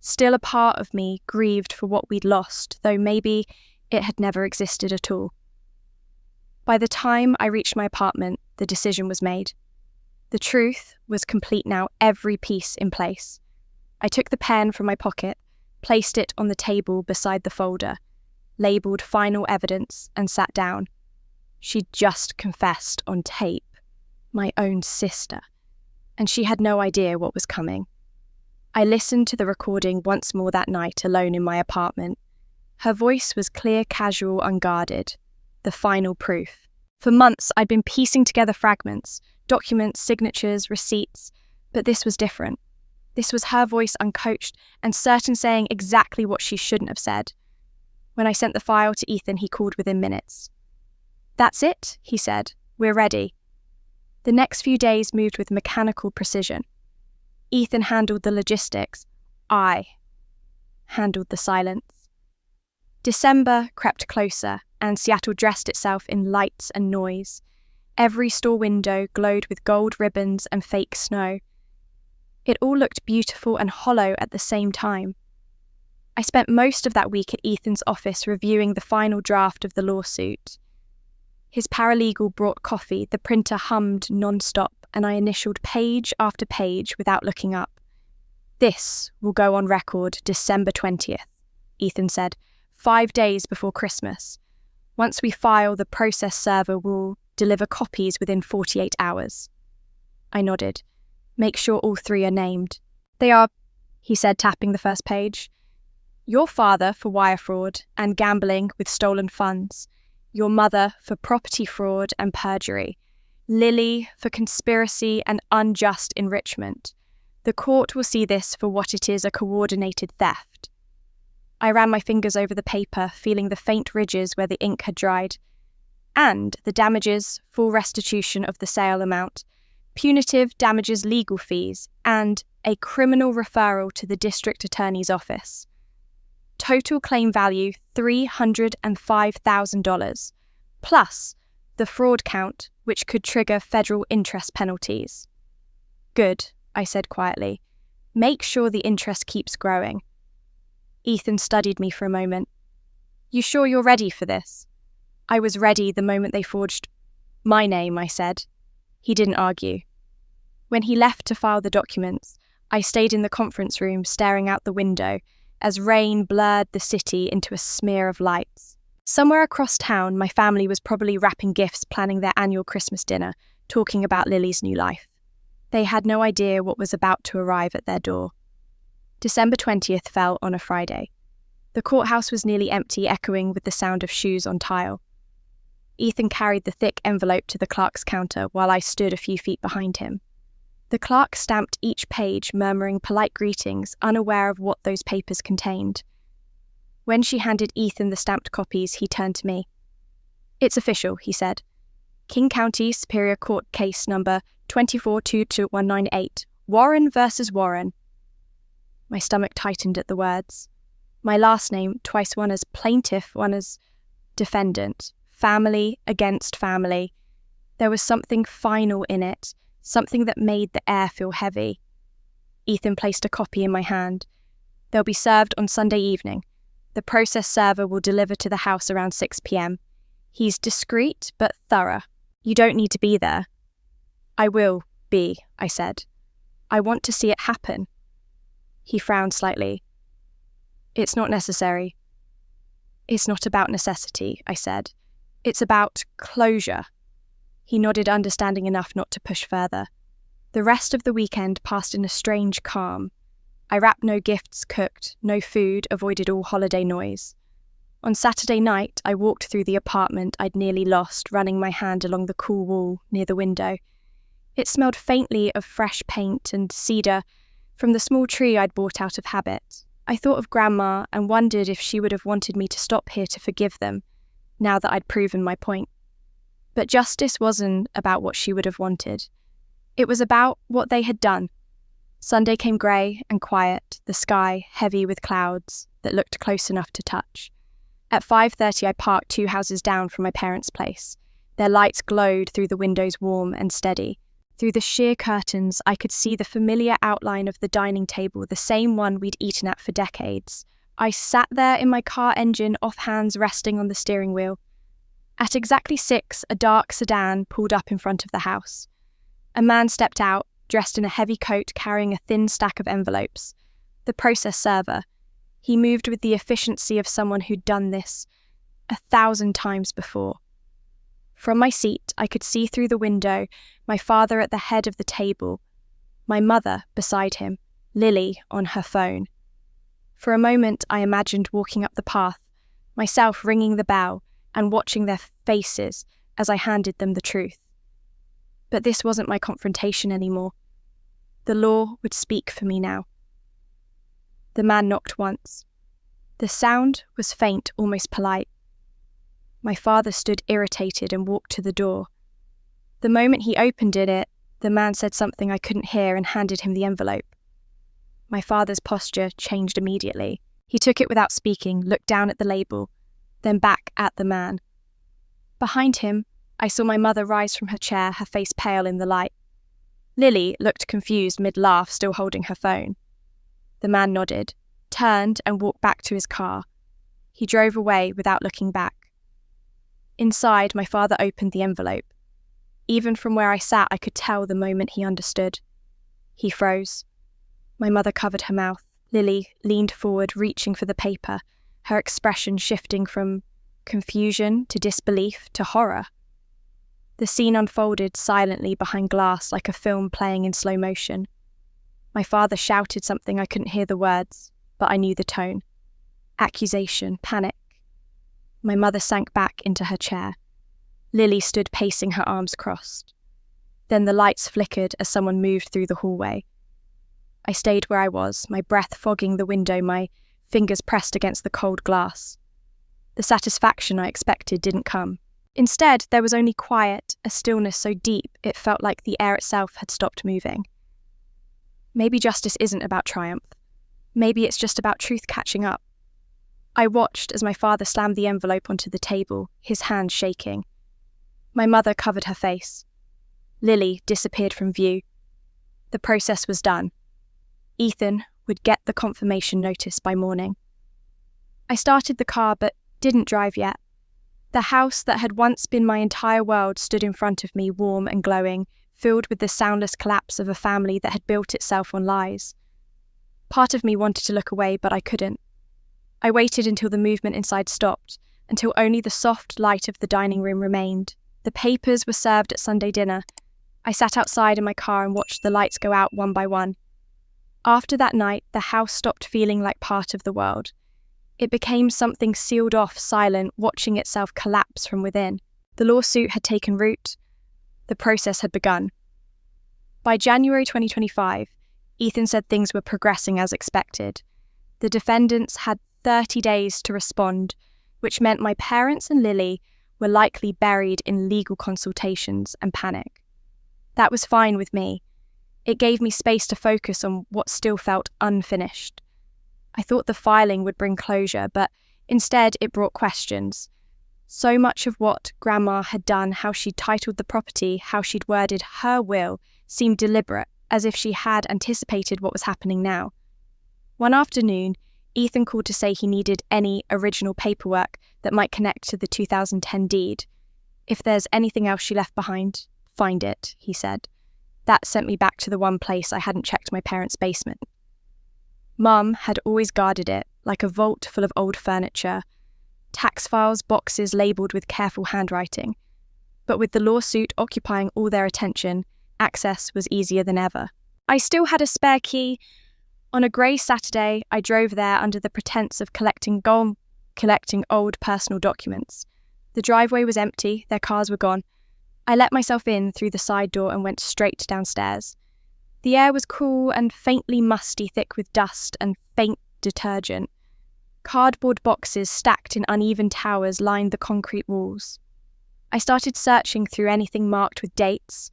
Still a part of me grieved for what we'd lost, though maybe it had never existed at all. By the time I reached my apartment, the decision was made. The truth was complete now, every piece in place. I took the pen from my pocket, placed it on the table beside the folder, labelled final evidence, and sat down. She'd just confessed on tape. My own sister. And she had no idea what was coming. I listened to the recording once more that night, alone in my apartment. Her voice was clear, casual, unguarded. The final proof. For months, I'd been piecing together fragments, documents, signatures, receipts, but this was different. This was her voice, uncoached, and certain, saying exactly what she shouldn't have said. When I sent the file to Ethan, he called within minutes. "That's it," he said. "We're ready." The next few days moved with mechanical precision. Ethan handled the logistics. I handled the silence. December crept closer, and Seattle dressed itself in lights and noise. Every store window glowed with gold ribbons and fake snow. It all looked beautiful and hollow at the same time. I spent most of that week at Ethan's office reviewing the final draft of the lawsuit. His paralegal brought coffee, the printer hummed non-stop, and I initialed page after page without looking up. "This will go on record December 20th, Ethan said, 5 days before Christmas. Once we file, the process server will deliver copies within 48 hours. I nodded. "Make sure all 3 are named." "They are," he said, tapping the first page. "Your father for wire fraud and gambling with stolen funds. Your mother for property fraud and perjury. Lily for conspiracy and unjust enrichment. The court will see this for what it is, a coordinated theft." I ran my fingers over the paper, feeling the faint ridges where the ink had dried. "And the damages, full restitution of the sale amount, punitive damages legal fees, and a criminal referral to the district attorney's office. Total claim value $305,000, plus the fraud count, which could trigger federal interest penalties." "Good," I said quietly. "Make sure the interest keeps growing." Ethan studied me for a moment. "You sure you're ready for this?" I was ready the moment they forged my name, I said. He didn't argue. When he left to file the documents, I stayed in the conference room staring out the window as rain blurred the city into a smear of lights. Somewhere across town, my family was probably wrapping gifts, planning their annual Christmas dinner, talking about Lily's new life. They had no idea what was about to arrive at their door. December 20th fell on a Friday. The courthouse was nearly empty, echoing with the sound of shoes on tile. Ethan carried the thick envelope to the clerk's counter while I stood a few feet behind him. The clerk stamped each page, murmuring polite greetings, unaware of what those papers contained. When she handed Ethan the stamped copies, he turned to me. "It's official," he said. "King County Superior Court case number 24-22198, Warren versus Warren." My stomach tightened at the words. My last name, twice one as plaintiff, one as defendant. Family against family. There was something final in it, something that made the air feel heavy. Ethan placed a copy in my hand. "They'll be served on Sunday evening. The process server will deliver to the house around 6 p.m. He's discreet but thorough. You don't need to be there." "I will be," I said. "I want to see it happen." He frowned slightly. "It's not necessary. "It's not about necessity," I said. "It's about closure." He nodded, understanding enough not to push further. The rest of the weekend passed in a strange calm. I wrapped no gifts, cooked no food, avoided all holiday noise. On Saturday night, I walked through the apartment I'd nearly lost, running my hand along the cool wall near the window. It smelled faintly of fresh paint and cedar from the small tree I'd bought out of habit. I thought of Grandma and wondered if she would have wanted me to stop here to forgive them, now that I'd proven my point. But justice wasn't about what she would have wanted. It was about what they had done. Sunday came grey and quiet, the sky heavy with clouds that looked close enough to touch. At 5:30, I parked 2 houses down from my parents' place. Their lights glowed through the windows, warm and steady. Through the sheer curtains, I could see the familiar outline of the dining table, the same one we'd eaten at for decades. I sat there in my car engine, off hands resting on the steering wheel. At exactly 6, a dark sedan pulled up in front of the house. A man stepped out, dressed in a heavy coat, carrying a thin stack of envelopes. The process server. He moved with the efficiency of someone who'd done this 1,000 times before. From my seat, I could see through the window my father at the head of the table, my mother beside him, Lily on her phone. For a moment, I imagined walking up the path, myself ringing the bell and watching their faces as I handed them the truth. But this wasn't my confrontation anymore. The law would speak for me now. The man knocked once. The sound was faint, almost polite. My father stood irritated and walked to the door. The moment he opened it, the man said something I couldn't hear and handed him the envelope. My father's posture changed immediately. He took it without speaking, looked down at the label, then back at the man. Behind him, I saw my mother rise from her chair, her face pale in the light. Lily looked confused mid-laugh, still holding her phone. The man nodded, turned and walked back to his car. He drove away without looking back. Inside, my father opened the envelope. Even from where I sat, I could tell the moment he understood. He froze. My mother covered her mouth. Lily leaned forward, reaching for the paper, her expression shifting from confusion to disbelief to horror. The scene unfolded silently behind glass like a film playing in slow motion. My father shouted something I couldn't hear the words, but I knew the tone. Accusation, panic. My mother sank back into her chair. Lily stood pacing, her arms crossed. Then the lights flickered as someone moved through the hallway. I stayed where I was, my breath fogging the window, my fingers pressed against the cold glass. The satisfaction I expected didn't come. Instead, there was only quiet, a stillness so deep it felt like the air itself had stopped moving. Maybe justice isn't about triumph. Maybe it's just about truth catching up. I watched as my father slammed the envelope onto the table, his hand shaking. My mother covered her face. Lily disappeared from view. The process was done. Ethan would get the confirmation notice by morning. I started the car but didn't drive yet. The house that had once been my entire world stood in front of me, warm and glowing, filled with the soundless collapse of a family that had built itself on lies. Part of me wanted to look away, but I couldn't. I waited until the movement inside stopped, until only the soft light of the dining room remained. The papers were served at Sunday dinner. I sat outside in my car and watched the lights go out one by one. After that night, the house stopped feeling like part of the world. It became something sealed off, silent, watching itself collapse from within. The lawsuit had taken root. The process had begun. By January 2025, Ethan said things were progressing as expected. The defendants had 30 days to respond, which meant my parents and Lily were likely buried in legal consultations and panic. That was fine with me. It gave me space to focus on what still felt unfinished. I thought the filing would bring closure, but instead it brought questions. So much of what Grandma had done, how she'd titled the property, how she'd worded her will, seemed deliberate, as if she had anticipated what was happening now. One afternoon, Ethan called to say he needed any original paperwork that might connect to the 2010 deed. If there's anything else she left behind, find it, he said. That sent me back to the one place I hadn't checked my parents' basement. Mum had always guarded it, like a vault full of old furniture. tax files, boxes labelled with careful handwriting. But with the lawsuit occupying all their attention, access was easier than ever. I still had a spare key. On a grey Saturday, I drove there under the pretense of collecting old personal documents. The driveway was empty, their cars were gone. I let myself in through the side door and went straight downstairs. The air was cool and faintly musty, thick with dust and faint detergent. Cardboard boxes stacked in uneven towers lined the concrete walls. I started searching through anything marked with dates,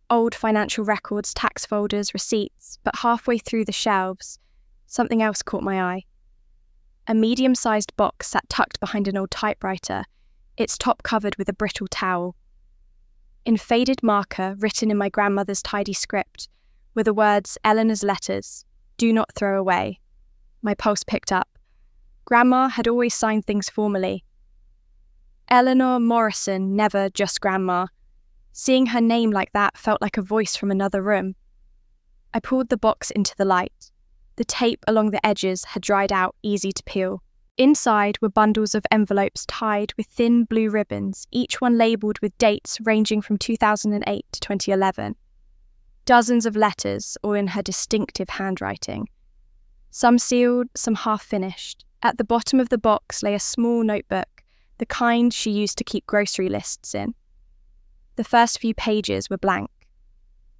old financial records, tax folders, receipts, but halfway through the shelves, something else caught my eye. A medium-sized box sat tucked behind an old typewriter, its top covered with a brittle towel. In faded marker, written in my grandmother's tidy script, were the words Eleanor's letters, "Do not throw away." My pulse picked up. Grandma had always signed things formally. Eleanor Morrison, never just Grandma. Seeing her name like that felt like a voice from another room. I pulled the box into the light. The tape along the edges had dried out, easy to peel. Inside were bundles of envelopes tied with thin blue ribbons, each one labelled with dates ranging from 2008 to 2011. Dozens of letters, all in her distinctive handwriting. Some sealed, some half-finished. At the bottom of the box lay a small notebook, the kind she used to keep grocery lists in. The first few pages were blank.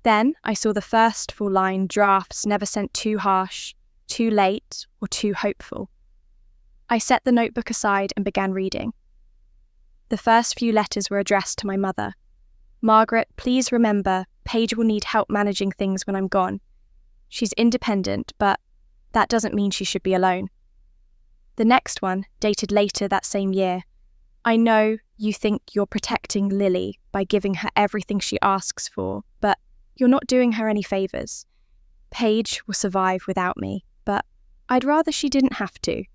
Then I saw the first full line, drafts never sent too harsh, too late, or too hopeful. I set the notebook aside and began reading. The first few letters were addressed to my mother. "Margaret, please remember, Paige will need help managing things when I'm gone. She's independent, but that doesn't mean she should be alone." The next one, dated later that same year. "I know you think you're protecting Lily by giving her everything she asks for, but you're not doing her any favours. Paige will survive without me, but I'd rather she didn't have to."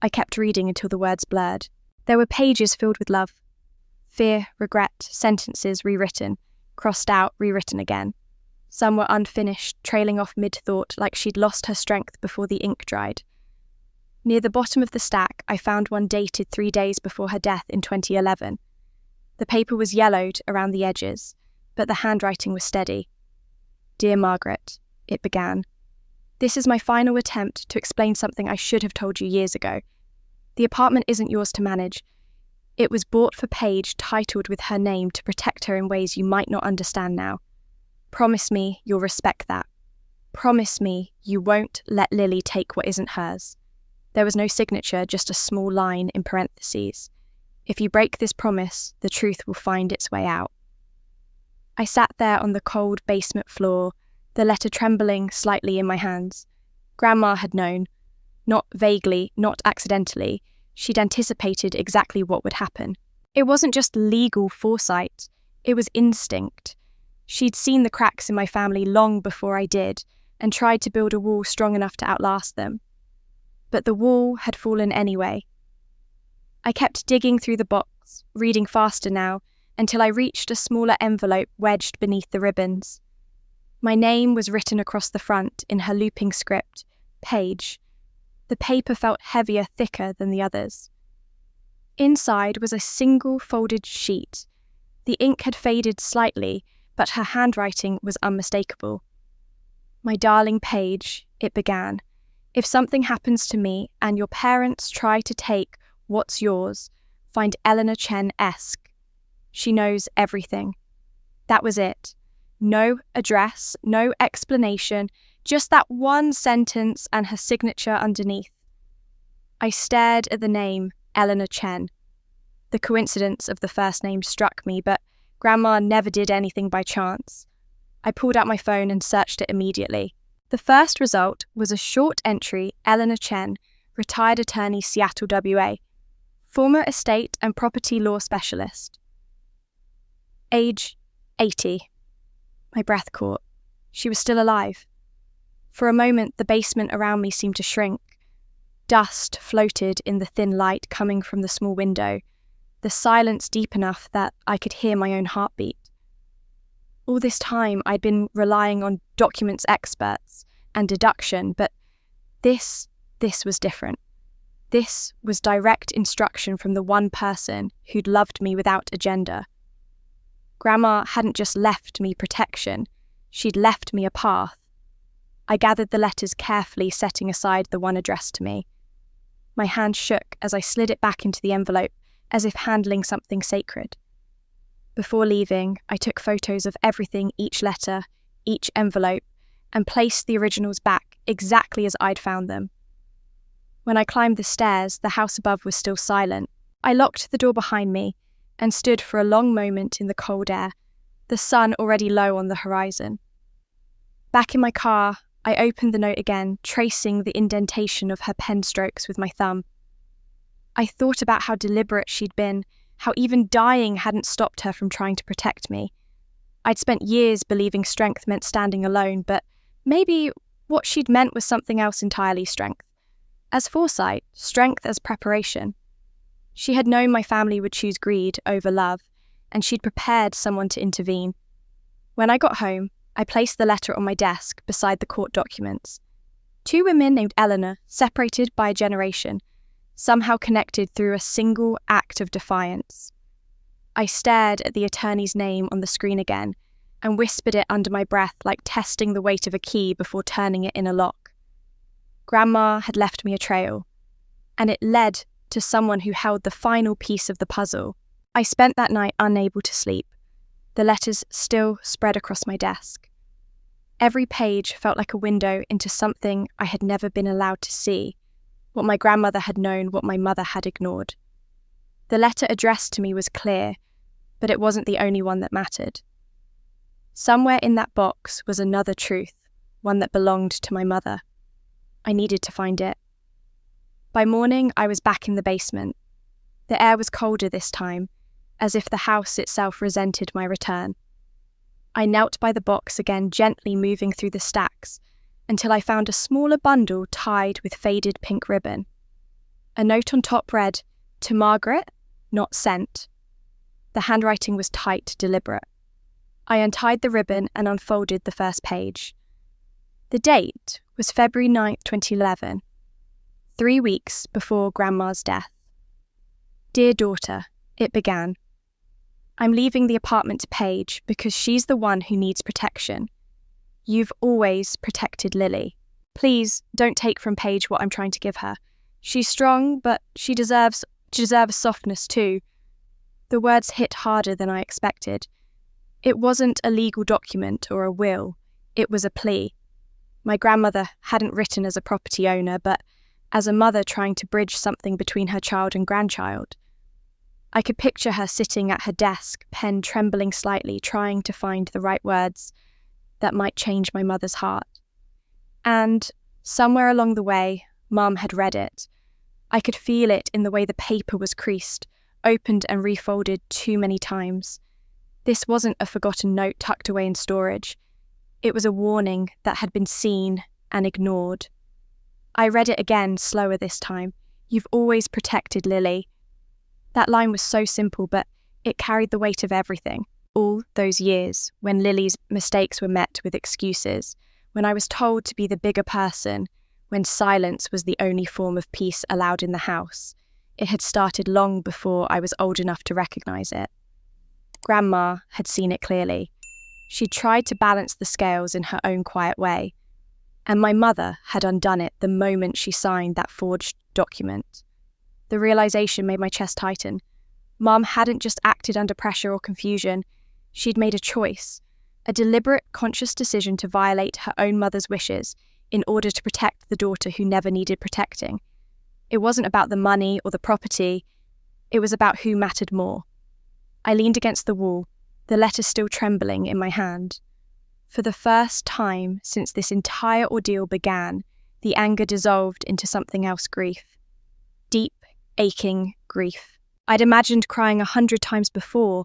I kept reading until the words blurred. There were pages filled with love. Fear, regret, sentences rewritten, crossed out, rewritten again. Some were unfinished, trailing off mid-thought like she'd lost her strength before the ink dried. Near the bottom of the stack, I found one dated 3 days before her death in 2011. The paper was yellowed around the edges, but the handwriting was steady. "Dear Margaret," it began. "This is my final attempt to explain something I should have told you years ago. The apartment isn't yours to manage. It was bought for Paige, titled with her name to protect her in ways you might not understand now. Promise me you'll respect that. Promise me you won't let Lily take what isn't hers." There was no signature, just a small line in parentheses. "If you break this promise, the truth will find its way out." I sat there on the cold basement floor, the letter trembling slightly in my hands. Grandma had known. Not vaguely, not accidentally. She'd anticipated exactly what would happen. It wasn't just legal foresight, it was instinct. She'd seen the cracks in my family long before I did, and tried to build a wall strong enough to outlast them. But the wall had fallen anyway. I kept digging through the box, reading faster now, until I reached a smaller envelope wedged beneath the ribbons. My name was written across the front in her looping script, Paige. The paper felt heavier, thicker than the others. Inside was a single folded sheet. The ink had faded slightly, but her handwriting was unmistakable. "My darling Paige," it began. "If something happens to me and your parents try to take what's yours, find Eleanor Chen-esque. She knows everything." That was it. No address, no explanation, just that one sentence and her signature underneath. I stared at the name, Eleanor Chen. The coincidence of the first name struck me, but Grandma never did anything by chance. I pulled out my phone and searched it immediately. The first result was a short entry, Eleanor Chen, retired attorney, Seattle, WA, former estate and property law specialist. Age 80. My breath caught. She was still alive. For a moment, the basement around me seemed to shrink. Dust floated in the thin light coming from the small window, the silence deep enough that I could hear my own heartbeat. All this time, I'd been relying on documents experts and deduction, but this was different. This was direct instruction from the one person who'd loved me without agenda. Grandma hadn't just left me protection, she'd left me a path. I gathered the letters carefully, setting aside the one addressed to me. My hand shook as I slid it back into the envelope, as if handling something sacred. Before leaving, I took photos of everything, each letter, each envelope, and placed the originals back exactly as I'd found them. When I climbed the stairs, the house above was still silent. I locked the door behind me and stood for a long moment in the cold air, the sun already low on the horizon. Back in my car, I opened the note again, tracing the indentation of her pen strokes with my thumb. I thought about how deliberate she'd been, how even dying hadn't stopped her from trying to protect me. I'd spent years believing strength meant standing alone, but maybe what she'd meant was something else entirely: strength as foresight, strength as preparation. She had known my family would choose greed over love, and she'd prepared someone to intervene. When I got home, I placed the letter on my desk beside the court documents. Two women named Eleanor, separated by a generation, somehow connected through a single act of defiance. I stared at the attorney's name on the screen again and whispered it under my breath, like testing the weight of a key before turning it in a lock. Grandma had left me a trail, and it led to someone who held the final piece of the puzzle. I spent that night unable to sleep, the letters still spread across my desk. Every page felt like a window into something I had never been allowed to see, what my grandmother had known, what my mother had ignored. The letter addressed to me was clear, but it wasn't the only one that mattered. Somewhere in that box was another truth, one that belonged to my mother. I needed to find it. By morning, I was back in the basement. The air was colder this time, as if the house itself resented my return. I knelt by the box again, gently moving through the stacks, until I found a smaller bundle tied with faded pink ribbon. A note on top read, "To Margaret, not sent." The handwriting was tight, deliberate. I untied the ribbon and unfolded the first page. The date was February 9th, 2011, 3 weeks before Grandma's death. "Dear daughter," it began. "I'm leaving the apartment Paige because she's the one who needs protection. You've always protected Lily. Please don't take from Paige what I'm trying to give her. She's strong, but she deserves softness too." The words hit harder than I expected. It wasn't a legal document or a will. It was a plea. My grandmother hadn't written as a property owner, but as a mother trying to bridge something between her child and grandchild. I could picture her sitting at her desk, pen trembling slightly, trying to find the right words that might change my mother's heart. And somewhere along the way, Mum had read it. I could feel it in the way the paper was creased, opened and refolded too many times. This wasn't a forgotten note tucked away in storage. It was a warning that had been seen and ignored. I read it again, slower this time. "You've always protected Lily." That line was so simple, but it carried the weight of everything. All those years, when Lily's mistakes were met with excuses, when I was told to be the bigger person, when silence was the only form of peace allowed in the house, it had started long before I was old enough to recognise it. Grandma had seen it clearly. She'd tried to balance the scales in her own quiet way, and my mother had undone it the moment she signed that forged document. The realisation made my chest tighten. Mum hadn't just acted under pressure or confusion. She'd made a choice, a deliberate, conscious decision to violate her own mother's wishes in order to protect the daughter who never needed protecting. It wasn't about the money or the property. It was about who mattered more. I leaned against the wall, the letter still trembling in my hand. For the first time since this entire ordeal began, the anger dissolved into something else: grief. Deep, aching grief. I'd imagined crying 100 times before,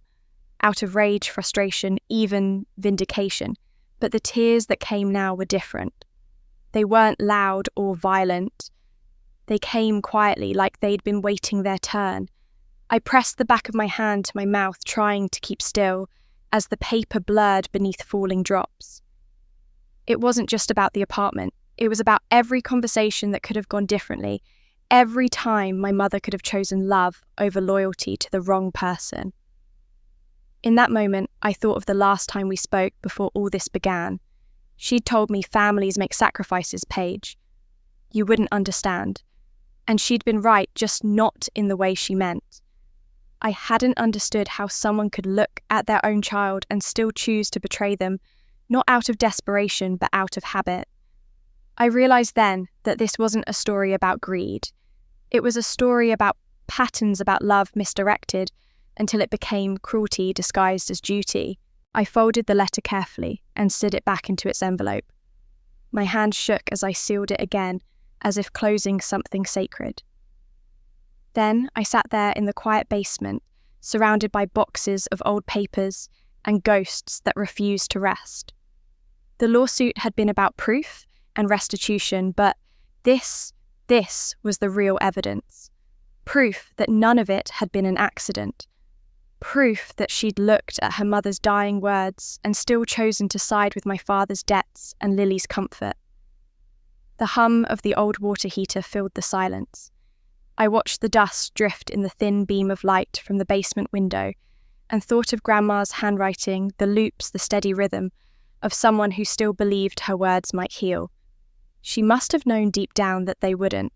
out of rage, frustration, even vindication, but the tears that came now were different. They weren't loud or violent. They came quietly, like they'd been waiting their turn. I pressed the back of my hand to my mouth, trying to keep still, as the paper blurred beneath falling drops. It wasn't just about the apartment. It was about every conversation that could have gone differently, Every time my mother could have chosen love over loyalty to the wrong person. In that moment, I thought of the last time we spoke before all this began. She'd told me families make sacrifices, Paige. You wouldn't understand. And she'd been right, just not in the way she meant. I hadn't understood how someone could look at their own child and still choose to betray them, not out of desperation, but out of habit. I realized then that this wasn't a story about greed. It was a story about patterns about love misdirected until it became cruelty disguised as duty. I folded the letter carefully and slid it back into its envelope. My hand shook as I sealed it again, as if closing something sacred. Then I sat there in the quiet basement, surrounded by boxes of old papers and ghosts that refused to rest. The lawsuit had been about proof and restitution, but this was the real evidence. Proof that none of it had been an accident. Proof that she'd looked at her mother's dying words and still chosen to side with my father's debts and Lily's comfort. The hum of the old water heater filled the silence. I watched the dust drift in the thin beam of light from the basement window and thought of Grandma's handwriting, the loops, the steady rhythm, of someone who still believed her words might heal. She must have known deep down that they wouldn't,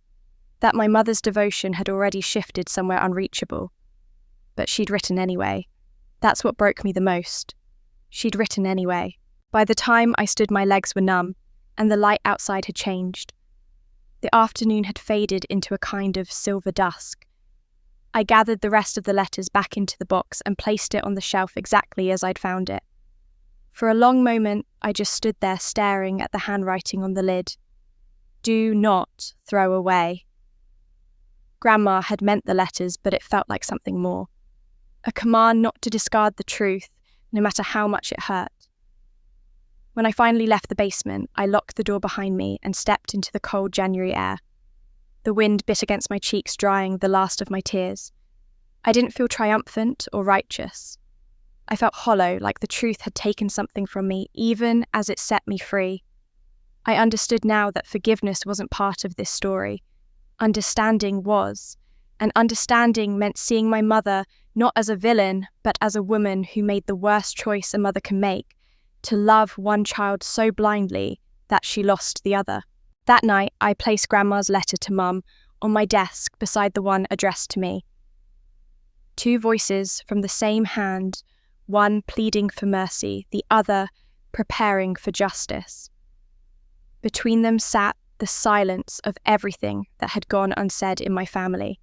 that my mother's devotion had already shifted somewhere unreachable. But she'd written anyway. That's what broke me the most. She'd written anyway. By the time I stood, my legs were numb, and the light outside had changed. The afternoon had faded into a kind of silver dusk. I gathered the rest of the letters back into the box and placed it on the shelf exactly as I'd found it. For a long moment, I just stood there staring at the handwriting on the lid. Do not throw away. Grandma had meant the letters, but it felt like something more. A command not to discard the truth, no matter how much it hurt. When I finally left the basement, I locked the door behind me and stepped into the cold January air. The wind bit against my cheeks, drying the last of my tears. I didn't feel triumphant or righteous. I felt hollow, like the truth had taken something from me, even as it set me free. I understood now that forgiveness wasn't part of this story. Understanding was. And understanding meant seeing my mother not as a villain, but as a woman who made the worst choice a mother can make, to love one child so blindly that she lost the other. That night, I placed Grandma's letter to Mum on my desk beside the one addressed to me. Two voices from the same hand, one pleading for mercy, the other preparing for justice. Between them sat the silence of everything that had gone unsaid in my family.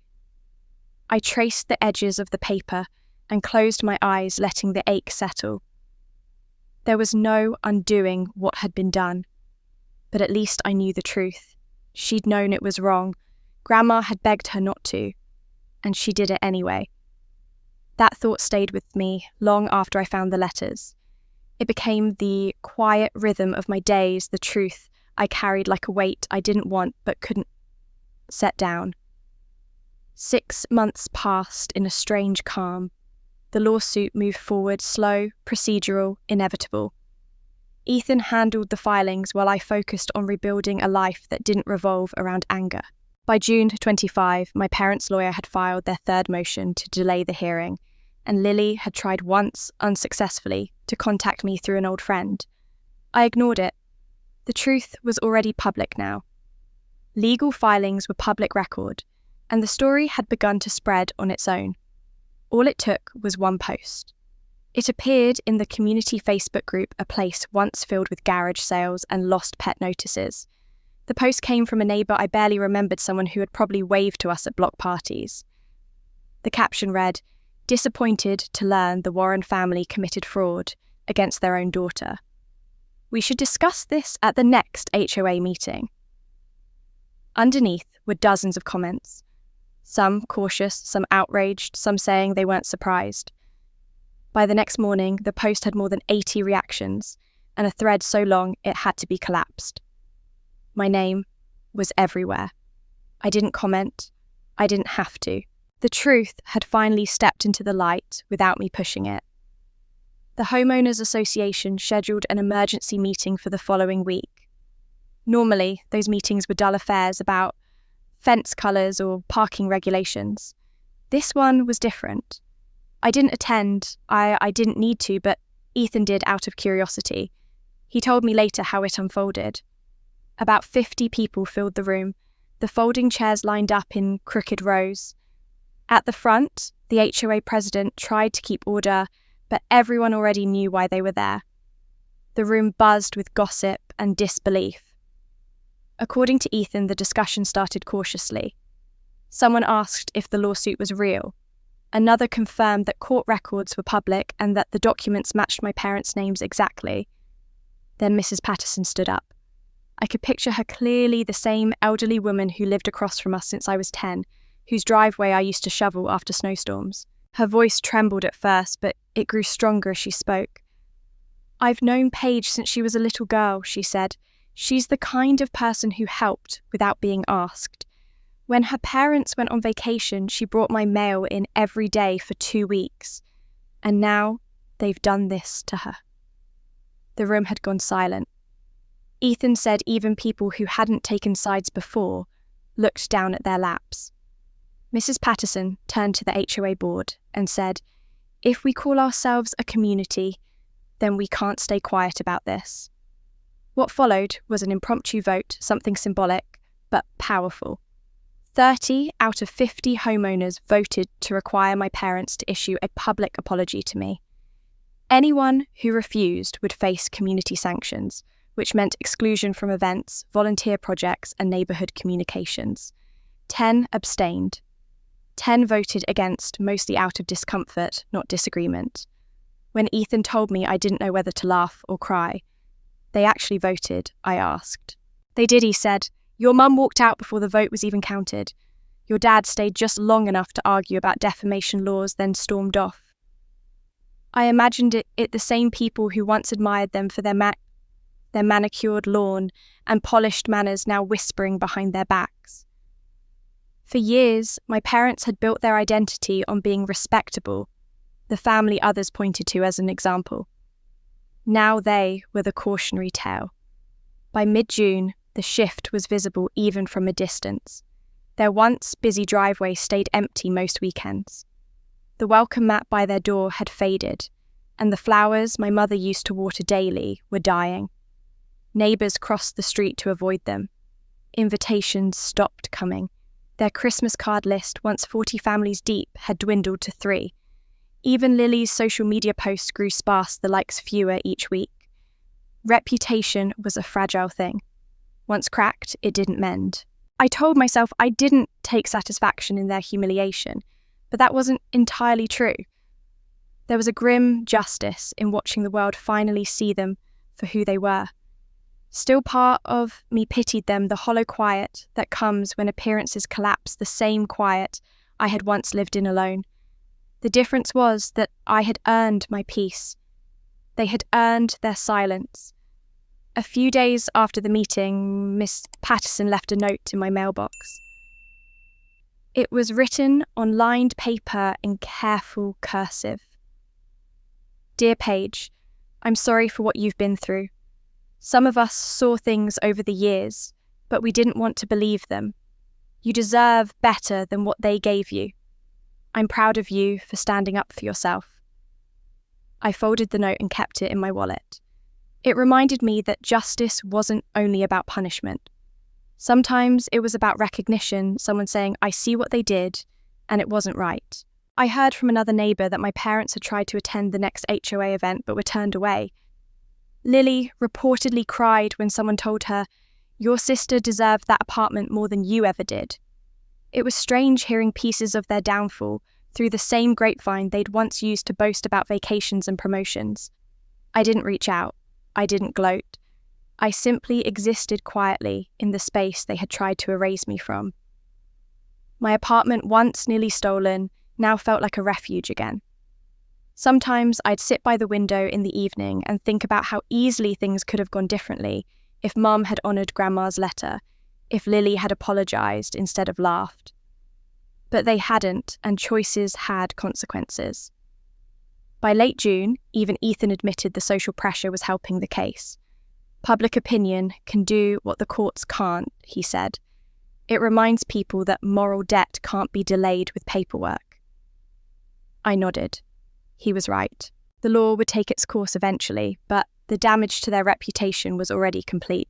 I traced the edges of the paper and closed my eyes, letting the ache settle. There was no undoing what had been done, but at least I knew the truth. She'd known it was wrong. Grandma had begged her not to, and she did it anyway. That thought stayed with me long after I found the letters. It became the quiet rhythm of my days, the truth I carried like a weight I didn't want but couldn't set down. 6 months passed in a strange calm. The lawsuit moved forward, slow, procedural, inevitable. Ethan handled the filings while I focused on rebuilding a life that didn't revolve around anger. By June 25, my parents' lawyer had filed their third motion to delay the hearing, and Lily had tried once, unsuccessfully, to contact me through an old friend. I ignored it. The truth was already public now. Legal filings were public record, and the story had begun to spread on its own. All it took was one post. It appeared in the community Facebook group, a place once filled with garage sales and lost pet notices. The post came from a neighbour I barely remembered, someone who had probably waved to us at block parties. The caption read, "Disappointed to learn the Warren family committed fraud against their own daughter. We should discuss this at the next HOA meeting." Underneath were dozens of comments. Some cautious, some outraged, some saying they weren't surprised. By the next morning, the post had more than 80 reactions, and a thread so long it had to be collapsed. My name was everywhere. I didn't comment. I didn't have to. The truth had finally stepped into the light without me pushing it. The Homeowners Association scheduled an emergency meeting for the following week. Normally, those meetings were dull affairs about fence colours or parking regulations. This one was different. I didn't attend, I didn't need to, but Ethan did out of curiosity. He told me later how it unfolded. About 50 people filled the room, the folding chairs lined up in crooked rows. At the front, the HOA president tried to keep order, but everyone already knew why they were there. The room buzzed with gossip and disbelief. According to Ethan, the discussion started cautiously. Someone asked if the lawsuit was real. Another confirmed that court records were public and that the documents matched my parents' names exactly. Then Mrs. Patterson stood up. I could picture her clearly, the same elderly woman who lived across from us since I was 10, whose driveway I used to shovel after snowstorms. Her voice trembled at first, but it grew stronger as she spoke. "I've known Paige since she was a little girl," she said. "She's the kind of person who helped without being asked. When her parents went on vacation, she brought my mail in every day for 2 weeks. And now they've done this to her." The room had gone silent. Ethan said even people who hadn't taken sides before looked down at their laps. Mrs. Patterson turned to the HOA board and said, "If we call ourselves a community, then we can't stay quiet about this." What followed was an impromptu vote, something symbolic, but powerful. 30 out of 50 homeowners voted to require my parents to issue a public apology to me. Anyone who refused would face community sanctions, which meant exclusion from events, volunteer projects, and neighbourhood communications. 10 abstained. 10 voted against, mostly out of discomfort, not disagreement. When Ethan told me I didn't know whether to laugh or cry, "They actually voted," I asked. "They did," he said. "Your mum walked out before the vote was even counted. Your dad stayed just long enough to argue about defamation laws, then stormed off." I imagined it the same people who once admired them for their manicured lawn and polished manners now whispering behind their backs. For years, my parents had built their identity on being respectable, the family others pointed to as an example. Now they were the cautionary tale. By mid-June, the shift was visible even from a distance. Their once busy driveway stayed empty most weekends. The welcome mat by their door had faded, and the flowers my mother used to water daily were dying. Neighbours crossed the street to avoid them. Invitations stopped coming. Their Christmas card list, once 40 families deep, had dwindled to 3. Even Lily's social media posts grew sparse, the likes fewer each week. Reputation was a fragile thing. Once cracked, it didn't mend. I told myself I didn't take satisfaction in their humiliation, but that wasn't entirely true. There was a grim justice in watching the world finally see them for who they were. Still part of me pitied them, the hollow quiet that comes when appearances collapse, the same quiet I had once lived in alone. The difference was that I had earned my peace. They had earned their silence. A few days after the meeting, Miss Patterson left a note in my mailbox. It was written on lined paper in careful cursive. "Dear Paige, I'm sorry for what you've been through. Some of us saw things over the years, but we didn't want to believe them. You deserve better than what they gave you. I'm proud of you for standing up for yourself." I folded the note and kept it in my wallet. It reminded me that justice wasn't only about punishment. Sometimes it was about recognition, someone saying, "I see what they did, and it wasn't right." I heard from another neighbour that my parents had tried to attend the next HOA event but were turned away. Lily reportedly cried when someone told her, "Your sister deserved that apartment more than you ever did." It was strange hearing pieces of their downfall through the same grapevine they'd once used to boast about vacations and promotions. I didn't reach out. I didn't gloat. I simply existed quietly in the space they had tried to erase me from. My apartment, once nearly stolen, now felt like a refuge again. Sometimes I'd sit by the window in the evening and think about how easily things could have gone differently if Mum had honoured Grandma's letter, if Lily had apologised instead of laughed. But they hadn't, and choices had consequences. By late June, even Ethan admitted the social pressure was helping the case. Public opinion can do what the courts can't, he said. It reminds people that moral debt can't be delayed with paperwork. I nodded. He was right. The law would take its course eventually, but the damage to their reputation was already complete.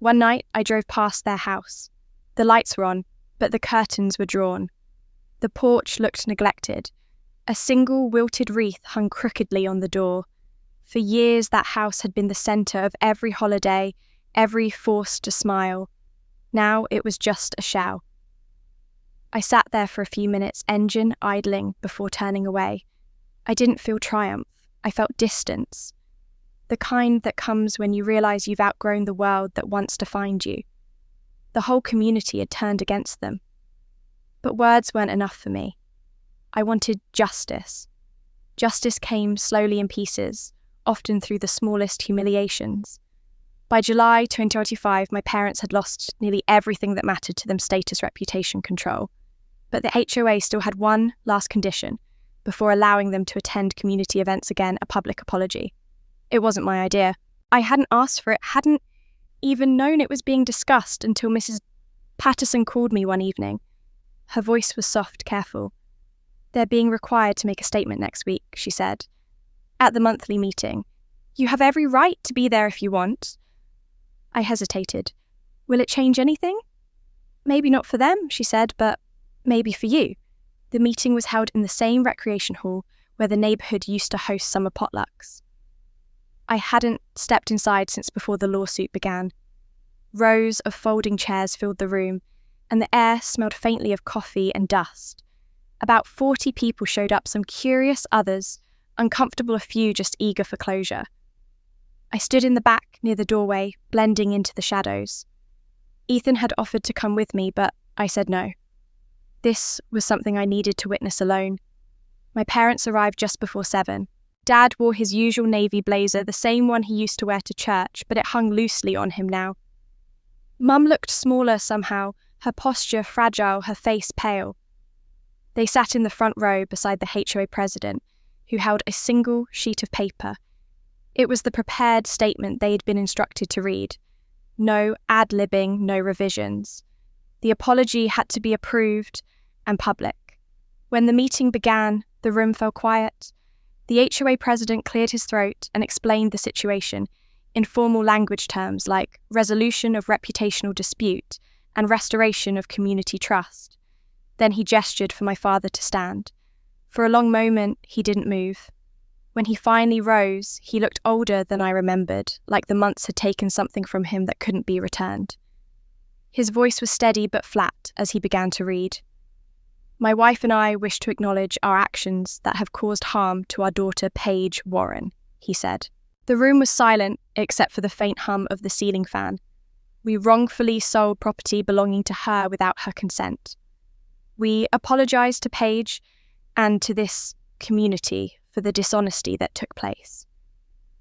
One night, I drove past their house. The lights were on, but the curtains were drawn. The porch looked neglected. A single wilted wreath hung crookedly on the door. For years, that house had been the centre of every holiday, every force to smile. Now it was just a shell. I sat there for a few minutes, engine idling, before turning away. I didn't feel triumph. I felt distance. The kind that comes when you realise you've outgrown the world that once defined you. The whole community had turned against them. But words weren't enough for me. I wanted justice. Justice came slowly in pieces, often through the smallest humiliations. By July 2025, my parents had lost nearly everything that mattered to them: status, reputation, control. But the HOA still had one last condition before allowing them to attend community events again: a public apology. It wasn't my idea. I hadn't asked for it, hadn't even known it was being discussed until Mrs. Patterson called me one evening. Her voice was soft, careful. "They're being required to make a statement next week," she said, "at the monthly meeting. You have every right to be there if you want." I hesitated. "Will it change anything?" "Maybe not for them," she said, "but maybe for you." The meeting was held in the same recreation hall where the neighbourhood used to host summer potlucks. I hadn't stepped inside since before the lawsuit began. Rows of folding chairs filled the room, and the air smelled faintly of coffee and dust. About 40 people showed up, some curious, others uncomfortable, a few just eager for closure. I stood in the back near the doorway, blending into the shadows. Ethan had offered to come with me, but I said no. This was something I needed to witness alone. My parents arrived just before 7. Dad wore his usual navy blazer, the same one he used to wear to church, but it hung loosely on him now. Mum looked smaller somehow, her posture fragile, her face pale. They sat in the front row beside the HOA president, who held a single sheet of paper. It was the prepared statement they had been instructed to read. No ad-libbing, no revisions. The apology had to be approved and public. When the meeting began, the room fell quiet. The HOA president cleared his throat and explained the situation in formal language terms like resolution of reputational dispute and restoration of community trust. Then he gestured for my father to stand. For a long moment, he didn't move. When he finally rose, he looked older than I remembered, like the months had taken something from him that couldn't be returned. His voice was steady but flat as he began to read. "My wife and I wish to acknowledge our actions that have caused harm to our daughter Paige Warren," he said. The room was silent except for the faint hum of the ceiling fan. "We wrongfully sold property belonging to her without her consent. We apologise to Paige and to this community for the dishonesty that took place.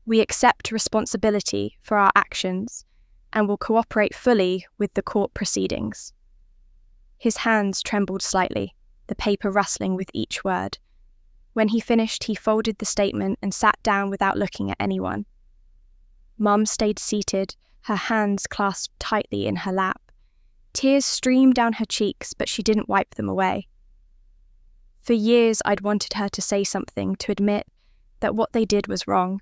We accept responsibility for our actions and will cooperate fully with the court proceedings." His hands trembled slightly, the paper rustling with each word. When he finished, he folded the statement and sat down without looking at anyone. Mum stayed seated, her hands clasped tightly in her lap. Tears streamed down her cheeks, but she didn't wipe them away. For years, I'd wanted her to say something, to admit that what they did was wrong.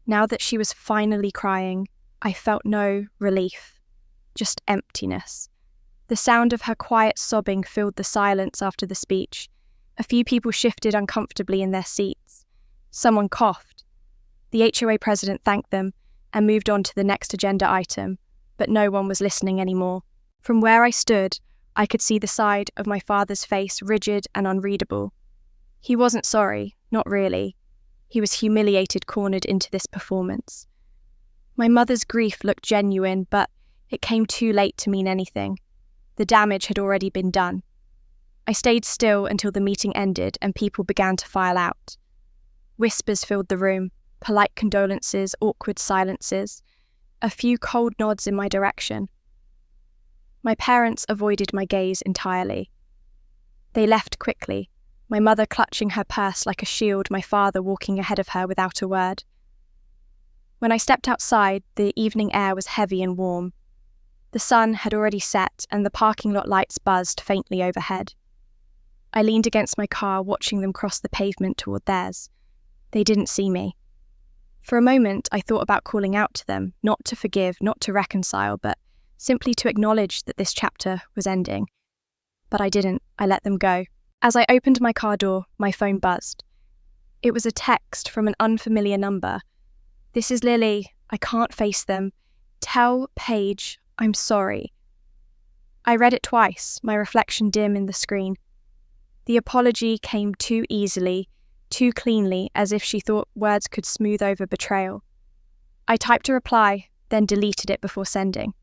Now that she was finally crying, I felt no relief, just emptiness. The sound of her quiet sobbing filled the silence after the speech. A few people shifted uncomfortably in their seats. Someone coughed. The HOA president thanked them and moved on to the next agenda item, but no one was listening anymore. From where I stood, I could see the side of my father's face rigid and unreadable. He wasn't sorry, not really. He was humiliated, cornered into this performance. My mother's grief looked genuine, but it came too late to mean anything. The damage had already been done. I stayed still until the meeting ended and people began to file out. Whispers filled the room, polite condolences, awkward silences, a few cold nods in my direction. My parents avoided my gaze entirely. They left quickly, my mother clutching her purse like a shield, my father walking ahead of her without a word. When I stepped outside, the evening air was heavy and warm. The sun had already set and the parking lot lights buzzed faintly overhead. I leaned against my car, watching them cross the pavement toward theirs. They didn't see me. For a moment, I thought about calling out to them, not to forgive, not to reconcile, but simply to acknowledge that this chapter was ending. But I didn't. I let them go. As I opened my car door, my phone buzzed. It was a text from an unfamiliar number. "This is Lily. I can't face them. Tell Paige I'm sorry." I read it twice, my reflection dim in the screen. The apology came too easily, too cleanly, as if she thought words could smooth over betrayal. I typed a reply, then deleted it before sending.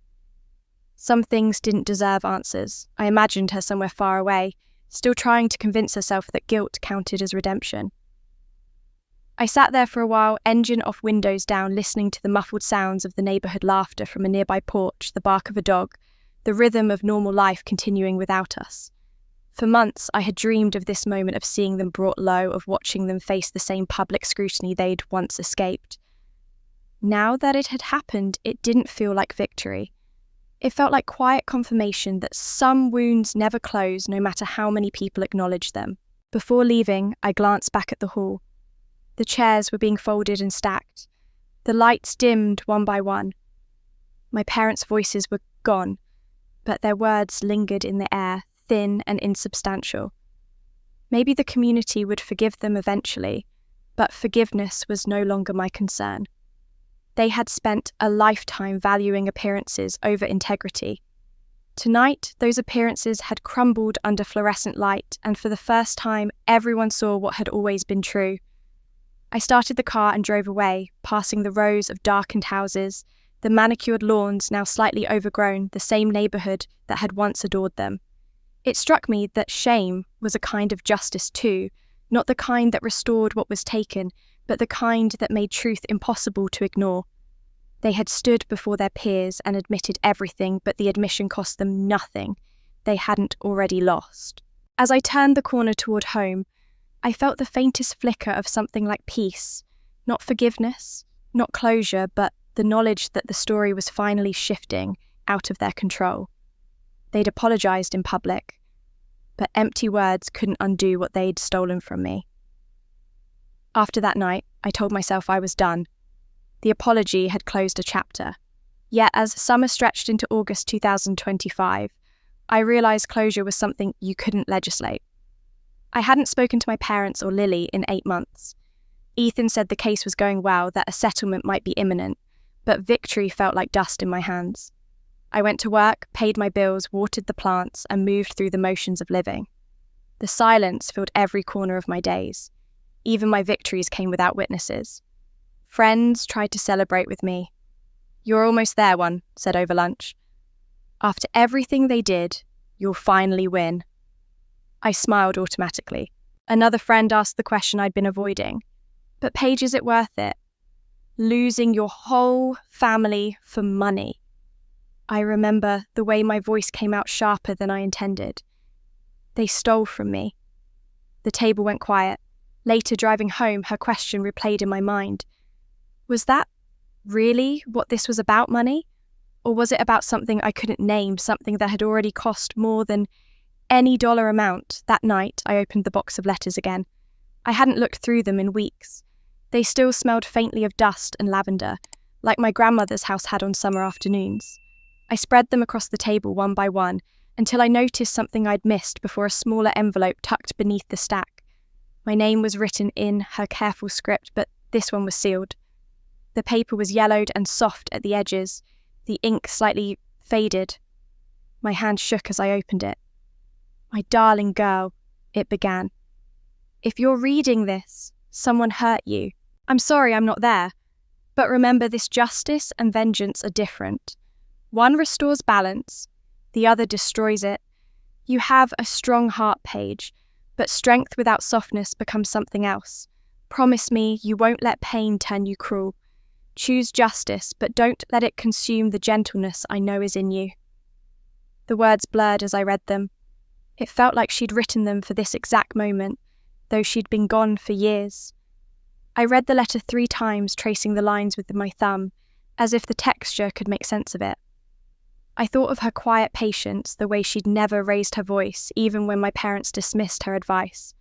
Some things didn't deserve answers. I imagined her somewhere far away, still trying to convince herself that guilt counted as redemption. I sat there for a while, engine off, windows down, listening to the muffled sounds of the neighbourhood laughter from a nearby porch, the bark of a dog, the rhythm of normal life continuing without us. For months, I had dreamed of this moment, of seeing them brought low, of watching them face the same public scrutiny they'd once escaped. Now that it had happened, it didn't feel like victory. It felt like quiet confirmation that some wounds never close, no matter how many people acknowledge them. Before leaving, I glanced back at the hall. The chairs were being folded and stacked. The lights dimmed one by one. My parents' voices were gone, but their words lingered in the air, thin and insubstantial. Maybe the community would forgive them eventually, but forgiveness was no longer my concern. They had spent a lifetime valuing appearances over integrity. Tonight, those appearances had crumbled under fluorescent light, and for the first time, everyone saw what had always been true. I started the car and drove away, passing the rows of darkened houses, the manicured lawns now slightly overgrown, the same neighbourhood that had once adored them. It struck me that shame was a kind of justice too, not the kind that restored what was taken, but the kind that made truth impossible to ignore. They had stood before their peers and admitted everything, but the admission cost them nothing they hadn't already lost. As I turned the corner toward home, I felt the faintest flicker of something like peace, not forgiveness, not closure, but the knowledge that the story was finally shifting out of their control. They'd apologised in public, but empty words couldn't undo what they'd stolen from me. After that night, I told myself I was done. The apology had closed a chapter. Yet as summer stretched into August 2025, I realised closure was something you couldn't legislate. I hadn't spoken to my parents or Lily in 8 months. Ethan said the case was going well, that a settlement might be imminent, but victory felt like dust in my hands. I went to work, paid my bills, watered the plants, and moved through the motions of living. The silence filled every corner of my days. Even my victories came without witnesses. Friends tried to celebrate with me. "You're almost there, one," said over lunch. "After everything they did, you'll finally win." I smiled automatically. Another friend asked the question I'd been avoiding. "But Paige, is it worth it? Losing your whole family for money?" I remember the way my voice came out sharper than I intended. They stole from me. The table went quiet. Later, driving home, her question replayed in my mind. Was that really what this was about, money? Or was it about something I couldn't name, something that had already cost more than any dollar amount? That night, I opened the box of letters again. I hadn't looked through them in weeks. They still smelled faintly of dust and lavender, like my grandmother's house had on summer afternoons. I spread them across the table one by one, until I noticed something I'd missed before a smaller envelope tucked beneath the stack. My name was written in her careful script, but this one was sealed. The paper was yellowed and soft at the edges, the ink slightly faded. My hand shook as I opened it. "My darling girl," it began. "If you're reading this, someone hurt you. I'm sorry I'm not there. But remember, this justice and vengeance are different. One restores balance, the other destroys it. You have a strong heart, Paige, but strength without softness becomes something else. Promise me you won't let pain turn you cruel. Choose justice, but don't let it consume the gentleness I know is in you." The words blurred as I read them. It felt like she'd written them for this exact moment, though she'd been gone for years. I read the letter 3 times, tracing the lines with my thumb, as if the texture could make sense of it. I thought of her quiet patience, the way she'd never raised her voice, even when my parents dismissed her advice.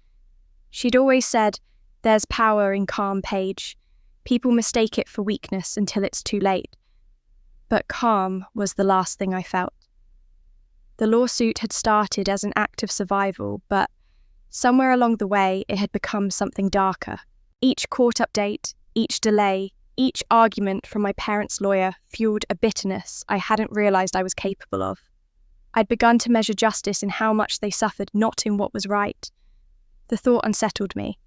She'd always said, "There's power in calm, Paige. People mistake it for weakness until it's too late." But calm was the last thing I felt. The lawsuit had started as an act of survival, but somewhere along the way it had become something darker. Each court update, each delay, each argument from my parents' lawyer fueled a bitterness I hadn't realised I was capable of. I'd begun to measure justice in how much they suffered, not in what was right. The thought unsettled me.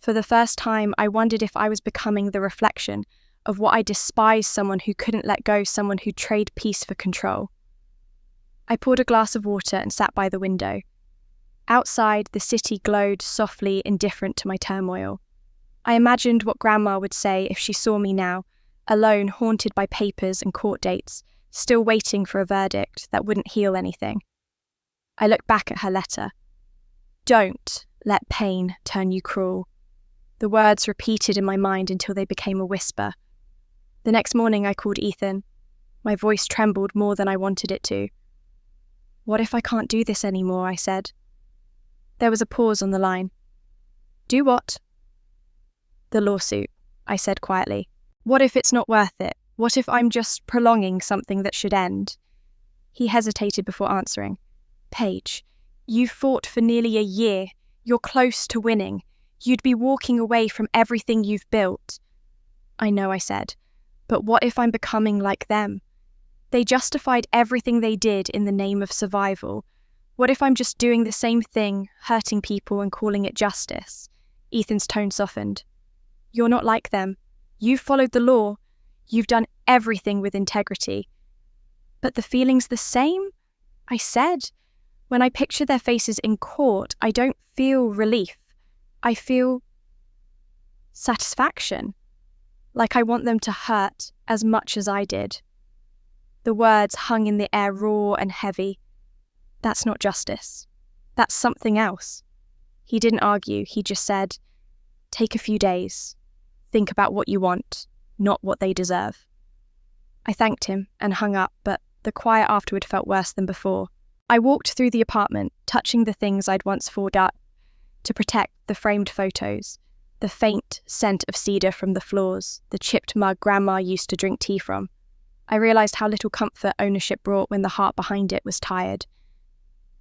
For the first time, I wondered if I was becoming the reflection of what I despised: someone who couldn't let go, someone who'd trade peace for control. I poured a glass of water and sat by the window. Outside, the city glowed softly, indifferent to my turmoil. I imagined what Grandma would say if she saw me now, alone, haunted by papers and court dates, still waiting for a verdict that wouldn't heal anything. I looked back at her letter. "Don't let pain turn you cruel." The words repeated in my mind until they became a whisper. The next morning I called Ethan. My voice trembled more than I wanted it to. "What if I can't do this anymore?" I said. There was a pause on the line. "Do what?" "The lawsuit," I said quietly. "What if it's not worth it? What if I'm just prolonging something that should end?" He hesitated before answering. "Paige, you've fought for nearly a year. You're close to winning. You'd be walking away from everything you've built." "I know," I said, "but what if I'm becoming like them? They justified everything they did in the name of survival. What if I'm just doing the same thing, hurting people and calling it justice?" Ethan's tone softened. "You're not like them. You've followed the law. You've done everything with integrity." "But the feeling's the same?" I said. "When I picture their faces in court, I don't feel relief. I feel satisfaction. Like I want them to hurt as much as I did." The words hung in the air, raw and heavy. "That's not justice. That's something else." He didn't argue. He just said, "Take a few days. Think about what you want, not what they deserve." I thanked him and hung up, but the quiet afterward felt worse than before. I walked through the apartment, touching the things I'd once fought up to protect: the framed photos, the faint scent of cedar from the floors, the chipped mug Grandma used to drink tea from. I realised how little comfort ownership brought when the heart behind it was tired.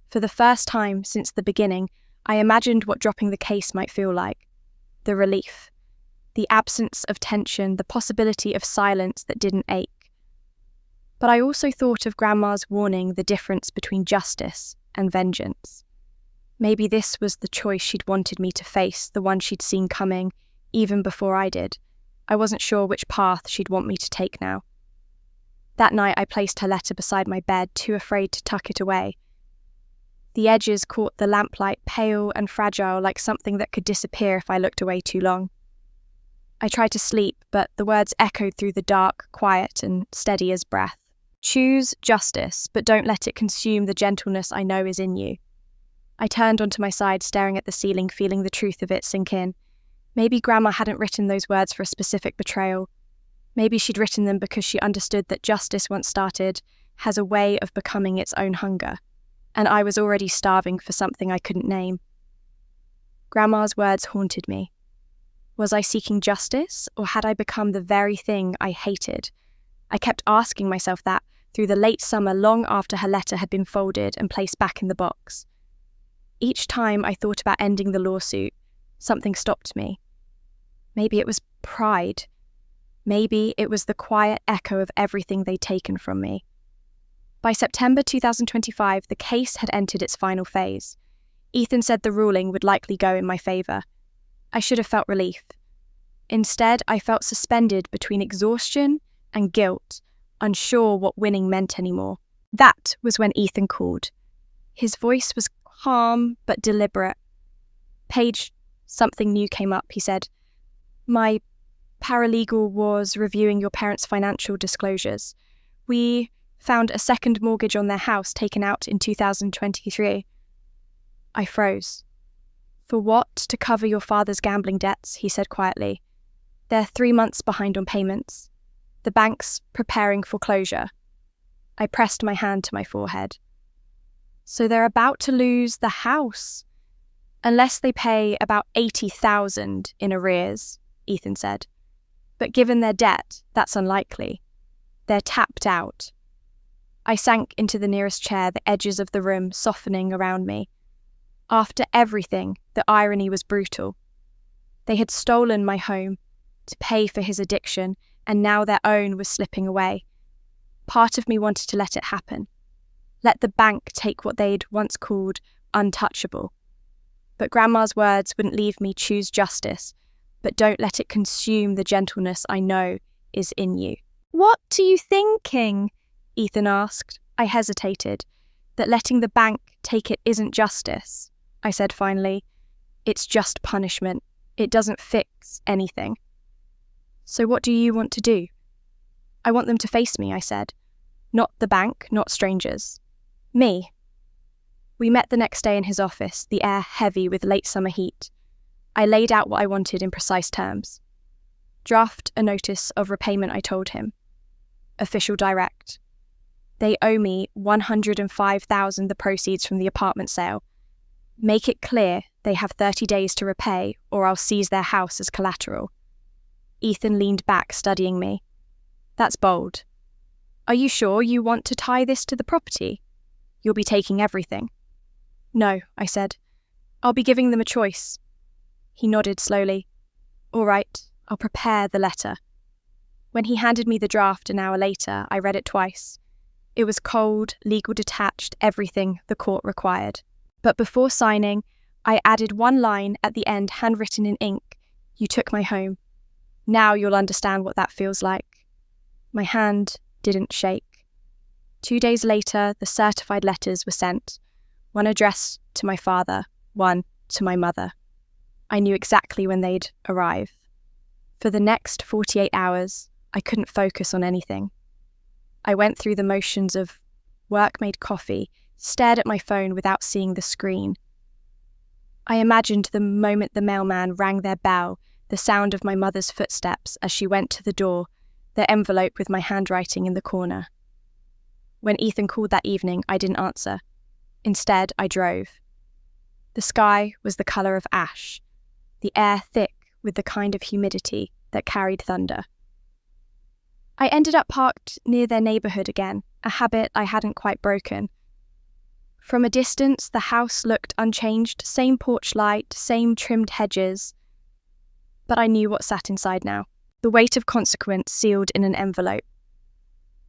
For the first time since the beginning, I imagined what dropping the case might feel like. The relief. The absence of tension, the possibility of silence that didn't ache. But I also thought of Grandma's warning: the difference between justice and vengeance. Maybe this was the choice she'd wanted me to face, the one she'd seen coming, even before I did. I wasn't sure which path she'd want me to take now. That night I placed her letter beside my bed, too afraid to tuck it away. The edges caught the lamplight, pale and fragile, like something that could disappear if I looked away too long. I tried to sleep, but the words echoed through the dark, quiet and steady as breath. "Choose justice, but don't let it consume the gentleness I know is in you." I turned onto my side, staring at the ceiling, feeling the truth of it sink in. Maybe Grandma hadn't written those words for a specific betrayal. Maybe she'd written them because she understood that justice, once started, has a way of becoming its own hunger. And I was already starving for something I couldn't name. Grandma's words haunted me. Was I seeking justice, or had I become the very thing I hated? I kept asking myself that through the late summer, long after her letter had been folded and placed back in the box. Each time I thought about ending the lawsuit, something stopped me. Maybe it was pride. Maybe it was the quiet echo of everything they'd taken from me. By September 2025, the case had entered its final phase. Ethan said the ruling would likely go in my favour. I should have felt relief. Instead, I felt suspended between exhaustion and guilt, unsure what winning meant anymore. That was when Ethan called. His voice was calm but deliberate. "Paige," something new came up, he said. "My paralegal was reviewing your parents' financial disclosures. We found a second mortgage on their house taken out in 2023. I froze. "For what? To cover your father's gambling debts," he said quietly. "They're 3 months behind on payments. The bank's preparing foreclosure." I pressed my hand to my forehead. So they're about to lose the house. Unless they pay about $80,000 in arrears, Ethan said. But given their debt, that's unlikely. They're tapped out. I sank into the nearest chair, the edges of the room softening around me. After everything, the irony was brutal. They had stolen my home to pay for his addiction, and now their own was slipping away. Part of me wanted to let it happen. Let the bank take what they'd once called untouchable. But Grandma's words wouldn't leave me choose justice, but don't let it consume the gentleness I know is in you. What are you thinking? Ethan asked. I hesitated. That letting the bank take it isn't justice, I said finally. It's just punishment. It doesn't fix anything. So what do you want to do? I want them to face me, I said. Not the bank, not strangers. Me. We met the next day in his office, the air heavy with late summer heat. I laid out what I wanted in precise terms. Draft a notice of repayment, I told him. Official direct. They owe me $105,000, the proceeds from the apartment sale. Make it clear they have 30 days to repay, or I'll seize their house as collateral. Ethan leaned back, studying me. That's bold. Are you sure you want to tie this to the property? You'll be taking everything. No, I said. I'll be giving them a choice. He nodded slowly. All right, I'll prepare the letter. When he handed me the draft an hour later, I read it twice. It was cold, legal detached, everything the court required. But before signing, I added one line at the end, handwritten in ink. You took my home. Now you'll understand what that feels like. My hand didn't shake. 2 days later, the certified letters were sent. One addressed to my father, one to my mother. I knew exactly when they'd arrive. For the next 48 hours, I couldn't focus on anything. I went through the motions of work-made coffee, stared at my phone without seeing the screen. I imagined the moment the mailman rang their bell, the sound of my mother's footsteps as she went to the door, the envelope with my handwriting in the corner. When Ethan called that evening, I didn't answer. Instead, I drove. The sky was the colour of ash, the air thick with the kind of humidity that carried thunder. I ended up parked near their neighbourhood again, a habit I hadn't quite broken. From a distance, the house looked unchanged, same porch light, same trimmed hedges. But I knew what sat inside now, the weight of consequence sealed in an envelope.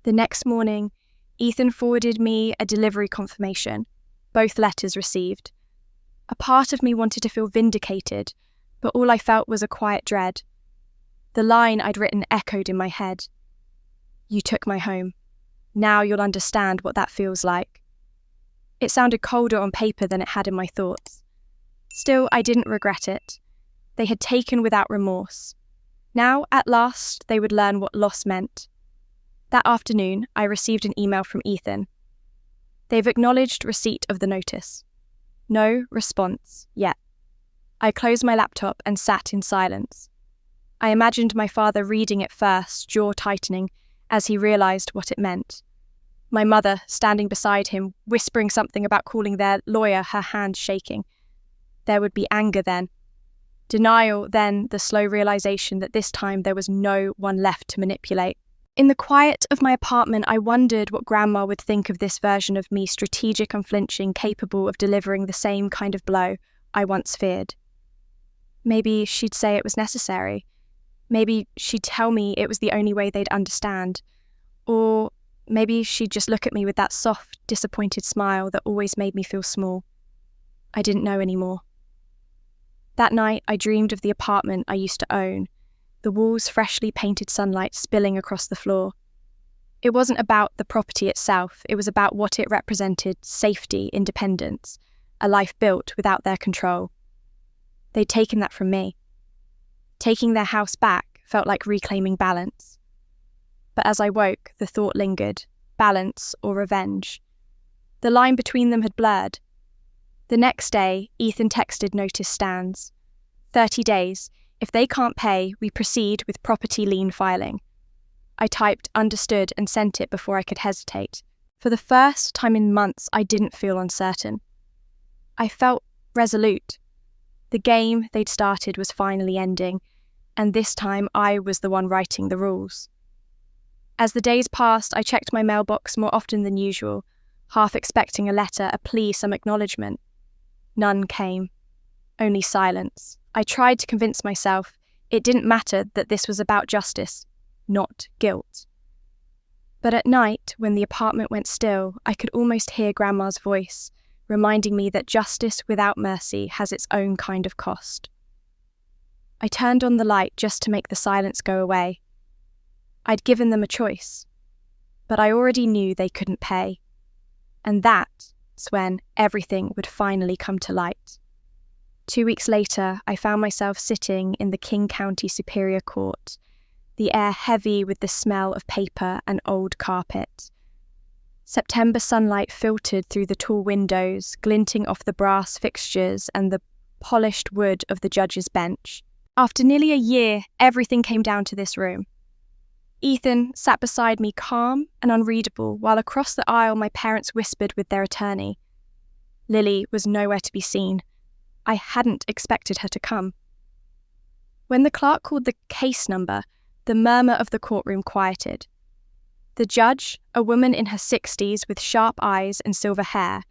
The next morning, Ethan forwarded me a delivery confirmation, both letters received. A part of me wanted to feel vindicated, but all I felt was a quiet dread. The line I'd written echoed in my head. You took my home. Now you'll understand what that feels like. It sounded colder on paper than it had in my thoughts. Still, I didn't regret it. They had taken without remorse. Now, at last, they would learn what loss meant. That afternoon, I received an email from Ethan. They've acknowledged receipt of the notice. No response yet. I closed my laptop and sat in silence. I imagined my father reading it first, jaw tightening, as he realised what it meant. My mother, standing beside him, whispering something about calling their lawyer, her hand shaking. There would be anger then. Denial, then the slow realisation that this time there was no one left to manipulate. In the quiet of my apartment, I wondered what Grandma would think of this version of me, strategic, unflinching, capable of delivering the same kind of blow I once feared. Maybe she'd say it was necessary. Maybe she'd tell me it was the only way they'd understand. Or maybe she'd just look at me with that soft, disappointed smile that always made me feel small. I didn't know anymore. That night, I dreamed of the apartment I used to own, the walls' freshly painted sunlight spilling across the floor. It wasn't about the property itself, it was about what it represented: safety, independence, a life built without their control. They'd taken that from me. Taking their house back felt like reclaiming balance. But as I woke, the thought lingered: balance or revenge. The line between them had blurred. The next day, Ethan texted notice stands. 30 days. If they can't pay, we proceed with property lien filing. I typed understood and sent it before I could hesitate. For the first time in months, I didn't feel uncertain. I felt resolute. The game they'd started was finally ending, and this time I was the one writing the rules. As the days passed, I checked my mailbox more often than usual, half expecting a letter, a plea, some acknowledgement. None came. Only silence. I tried to convince myself it didn't matter that this was about justice, not guilt. But at night, when the apartment went still, I could almost hear Grandma's voice, reminding me that justice without mercy has its own kind of cost. I turned on the light just to make the silence go away. I'd given them a choice, but I already knew they couldn't pay. And that's when everything would finally come to light. 2 weeks later, I found myself sitting in the King County Superior Court, the air heavy with the smell of paper and old carpet. September sunlight filtered through the tall windows, glinting off the brass fixtures and the polished wood of the judge's bench. After nearly a year, everything came down to this room. Ethan sat beside me, calm and unreadable, while across the aisle my parents whispered with their attorney. Lily was nowhere to be seen. I hadn't expected her to come. When the clerk called the case number, the murmur of the courtroom quieted. The judge, a woman in her 60s with sharp eyes and silver hair,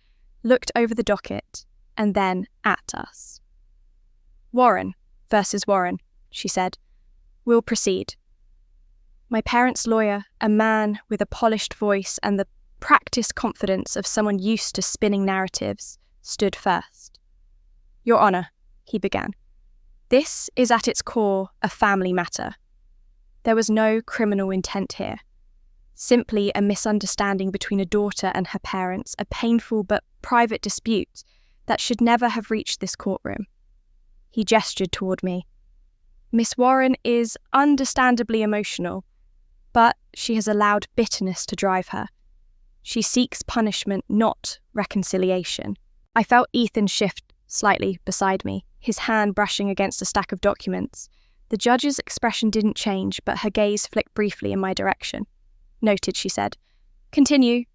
looked over the docket and then at us. "Warren versus Warren," she said. "We'll proceed." My parents' lawyer, a man with a polished voice and the practiced confidence of someone used to spinning narratives, stood first. "Your Honour," he began, "this is at its core a family matter. There was no criminal intent here. Simply a misunderstanding between a daughter and her parents, a painful but private dispute that should never have reached this courtroom." He gestured toward me. "Miss Warren is understandably emotional, but she has allowed bitterness to drive her. She seeks punishment, not reconciliation." I felt Ethan shift slightly beside me, his hand brushing against a stack of documents. The judge's expression didn't change, but her gaze flicked briefly in my direction. "Noted," she said. "Continue."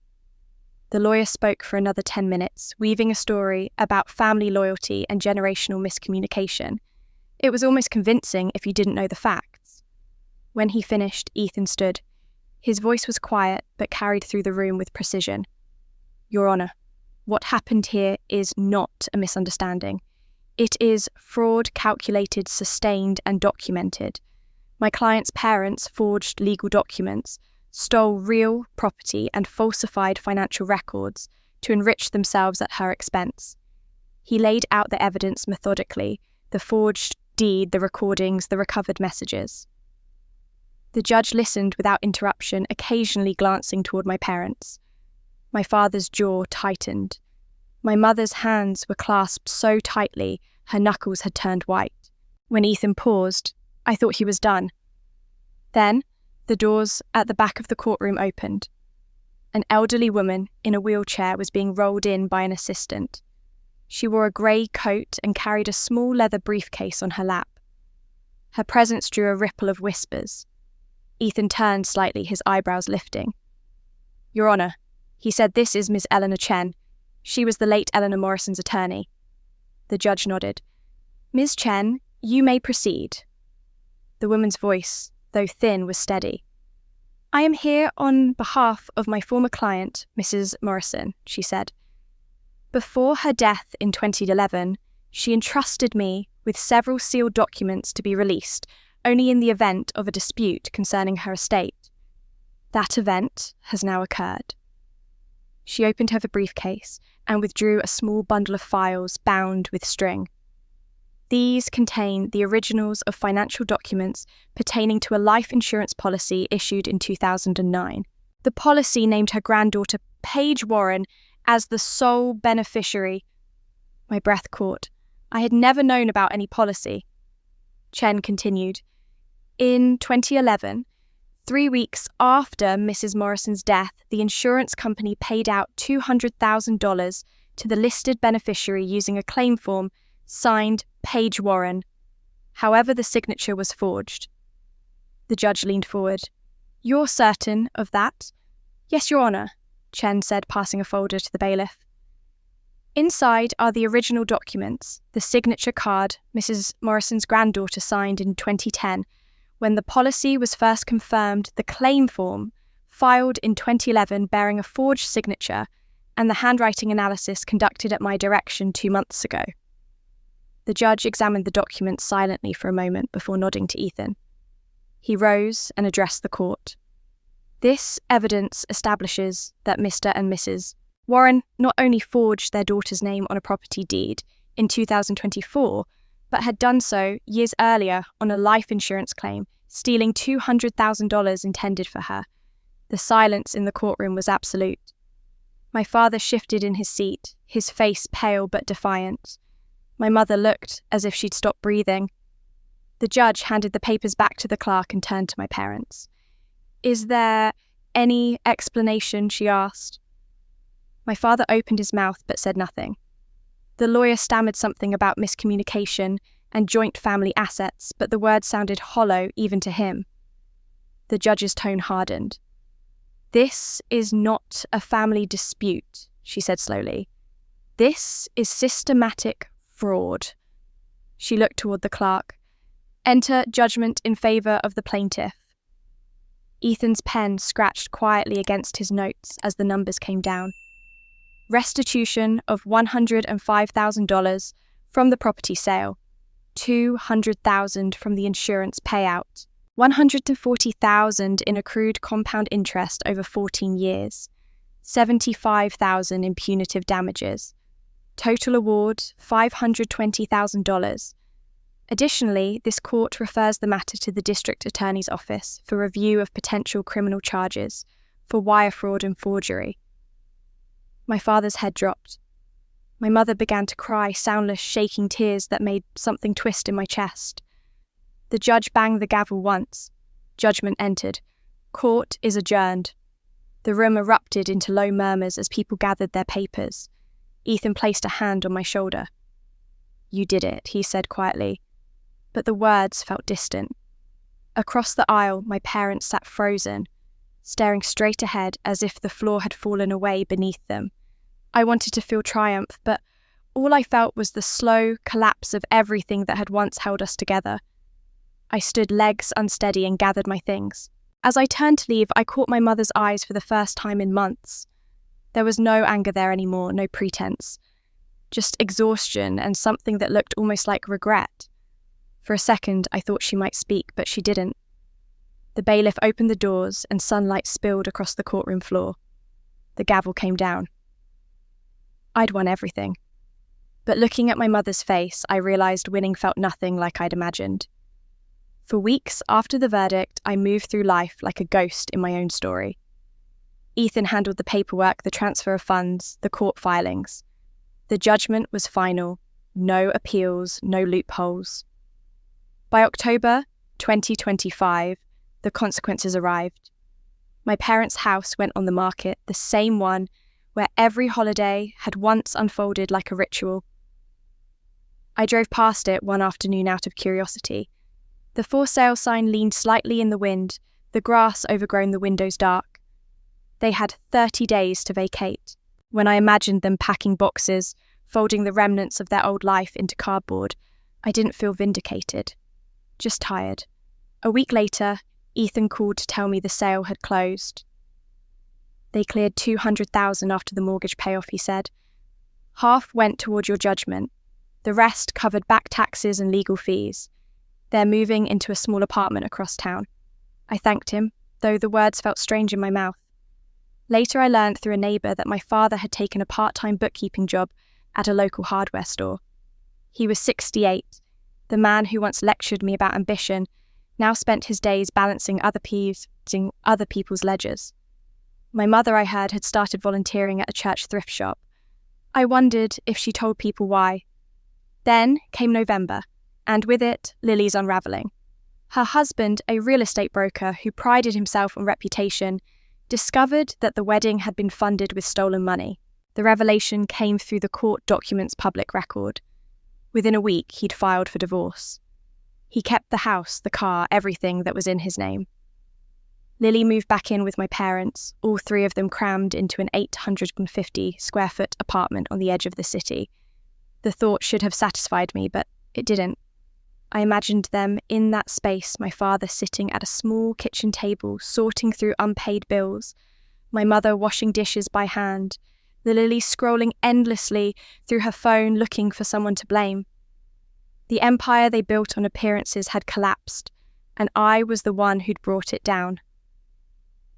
The lawyer spoke for another 10 minutes, weaving a story about family loyalty and generational miscommunication. It was almost convincing if you didn't know the facts. When he finished, Ethan stood. His voice was quiet, but carried through the room with precision. "Your Honour, what happened here is not a misunderstanding. It is fraud calculated, sustained, and documented. My client's parents forged legal documents, stole real property, and falsified financial records to enrich themselves at her expense. He laid out the evidence methodically, the forged deed, the recordings, the recovered messages." The judge listened without interruption, occasionally glancing toward my parents. My father's jaw tightened. My mother's hands were clasped so tightly, her knuckles had turned white. When Ethan paused, I thought he was done. Then, the doors at the back of the courtroom opened. An elderly woman in a wheelchair was being rolled in by an assistant. She wore a grey coat and carried a small leather briefcase on her lap. Her presence drew a ripple of whispers. Ethan turned slightly, his eyebrows lifting. "Your Honour," he said, "this is Miss Eleanor Chen. She was the late Eleanor Morrison's attorney." The judge nodded. "Ms. Chen, you may proceed." The woman's voice, though thin, was steady. "I am here on behalf of my former client, Mrs. Morrison," she said. "Before her death in 2011, she entrusted me with several sealed documents to be released only in the event of a dispute concerning her estate. That event has now occurred." She opened her briefcase and withdrew a small bundle of files bound with string. These contain the originals of financial documents pertaining to a life insurance policy issued in 2009. The policy named her granddaughter Paige Warren as the sole beneficiary. My breath caught. I had never known about any policy. Chen continued. "In 2011, 3 weeks after Mrs. Morrison's death, the insurance company paid out $200,000 to the listed beneficiary using a claim form signed Paige Warren. However, the signature was forged." The judge leaned forward. "You're certain of that?" "Yes, Your Honour." Chen said, passing a folder to the bailiff. Inside are the original documents, the signature card Mrs. Morrison's granddaughter signed in 2010, when the policy was first confirmed, the claim form filed in 2011 bearing a forged signature, and the handwriting analysis conducted at my direction 2 months ago. The judge examined the documents silently for a moment before nodding to Ethan. He rose and addressed the court. This evidence establishes that Mr. and Mrs. Warren not only forged their daughter's name on a property deed in 2024, but had done so years earlier on a life insurance claim, stealing $200,000 intended for her. The silence in the courtroom was absolute. My father shifted in his seat, his face pale but defiant. My mother looked as if she'd stopped breathing. The judge handed the papers back to the clerk and turned to my parents. "Is there any explanation?" she asked. My father opened his mouth but said nothing. The lawyer stammered something about miscommunication and joint family assets, but the words sounded hollow even to him. The judge's tone hardened. "This is not a family dispute," she said slowly. "This is systematic fraud." She looked toward the clerk. "Enter judgment in favour of the plaintiff." Ethan's pen scratched quietly against his notes as the numbers came down. Restitution of $105,000 from the property sale, $200,000 from the insurance payout, $140,000 in accrued compound interest over 14 years, $75,000 in punitive damages. Total award, $520,000. Additionally, this court refers the matter to the District Attorney's Office for review of potential criminal charges for wire fraud and forgery. My father's head dropped. My mother began to cry, soundless, shaking tears that made something twist in my chest. The judge banged the gavel once. Judgment entered. Court is adjourned. The room erupted into low murmurs as people gathered their papers. Ethan placed a hand on my shoulder. "You did it," he said quietly, but the words felt distant. Across the aisle, my parents sat frozen, staring straight ahead as if the floor had fallen away beneath them. I wanted to feel triumph, but all I felt was the slow collapse of everything that had once held us together. I stood legs unsteady and gathered my things. As I turned to leave, I caught my mother's eyes for the first time in months. There was no anger there anymore, no pretense. Just exhaustion and something that looked almost like regret. For a second, I thought she might speak, but she didn't. The bailiff opened the doors and sunlight spilled across the courtroom floor. The gavel came down. I'd won everything. But looking at my mother's face, I realised winning felt nothing like I'd imagined. For weeks after the verdict, I moved through life like a ghost in my own story. Ethan handled the paperwork, the transfer of funds, the court filings. The judgment was final. No appeals, no loopholes. By October 2025, the consequences arrived. My parents' house went on the market, the same one where every holiday had once unfolded like a ritual. I drove past it one afternoon out of curiosity. The for sale sign leaned slightly in the wind, the grass overgrown the windows dark. They had 30 days to vacate. When I imagined them packing boxes, folding the remnants of their old life into cardboard, I didn't feel vindicated, just tired. A week later, Ethan called to tell me the sale had closed. They cleared $200,000 after the mortgage payoff, he said. Half went toward your judgment. The rest covered back taxes and legal fees. They're moving into a small apartment across town. I thanked him, though the words felt strange in my mouth. Later I learned through a neighbour that my father had taken a part-time bookkeeping job at a local hardware store. He was 68. The man who once lectured me about ambition now spent his days balancing other people's ledgers. My mother, I heard, had started volunteering at a church thrift shop. I wondered if she told people why. Then came November, and with it, Lily's unravelling. Her husband, a real estate broker who prided himself on reputation, discovered that the wedding had been funded with stolen money. The revelation came through the court documents' public record. Within a week, he'd filed for divorce. He kept the house, the car, everything that was in his name. Lily moved back in with my parents, all three of them crammed into an 850-square-foot apartment on the edge of the city. The thought should have satisfied me, but it didn't. I imagined them in that space, my father sitting at a small kitchen table, sorting through unpaid bills, my mother washing dishes by hand, the Lily scrolling endlessly through her phone looking for someone to blame. The empire they built on appearances had collapsed, and I was the one who'd brought it down.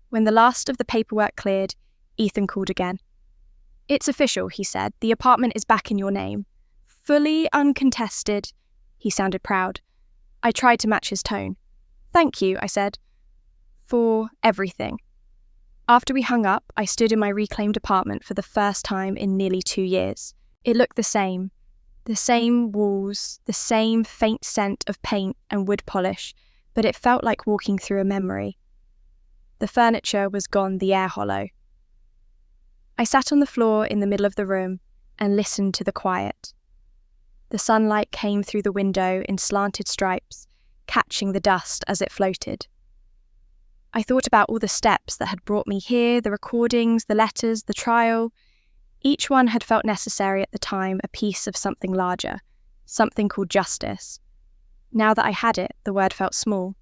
When the last of the paperwork cleared, Ethan called again. "It's official," he said. "The apartment is back in your name. Fully uncontested." He sounded proud. I tried to match his tone. "Thank you," I said, "for everything." After we hung up, I stood in my reclaimed apartment for the first time in nearly 2 years. It looked the same walls, the same faint scent of paint and wood polish, but it felt like walking through a memory. The furniture was gone, the air hollow. I sat on the floor in the middle of the room and listened to the quiet. The sunlight came through the window in slanted stripes, catching the dust as it floated. I thought about all the steps that had brought me here, the recordings, the letters, the trial. Each one had felt necessary at the time, a piece of something larger, something called justice. Now that I had it, the word felt small.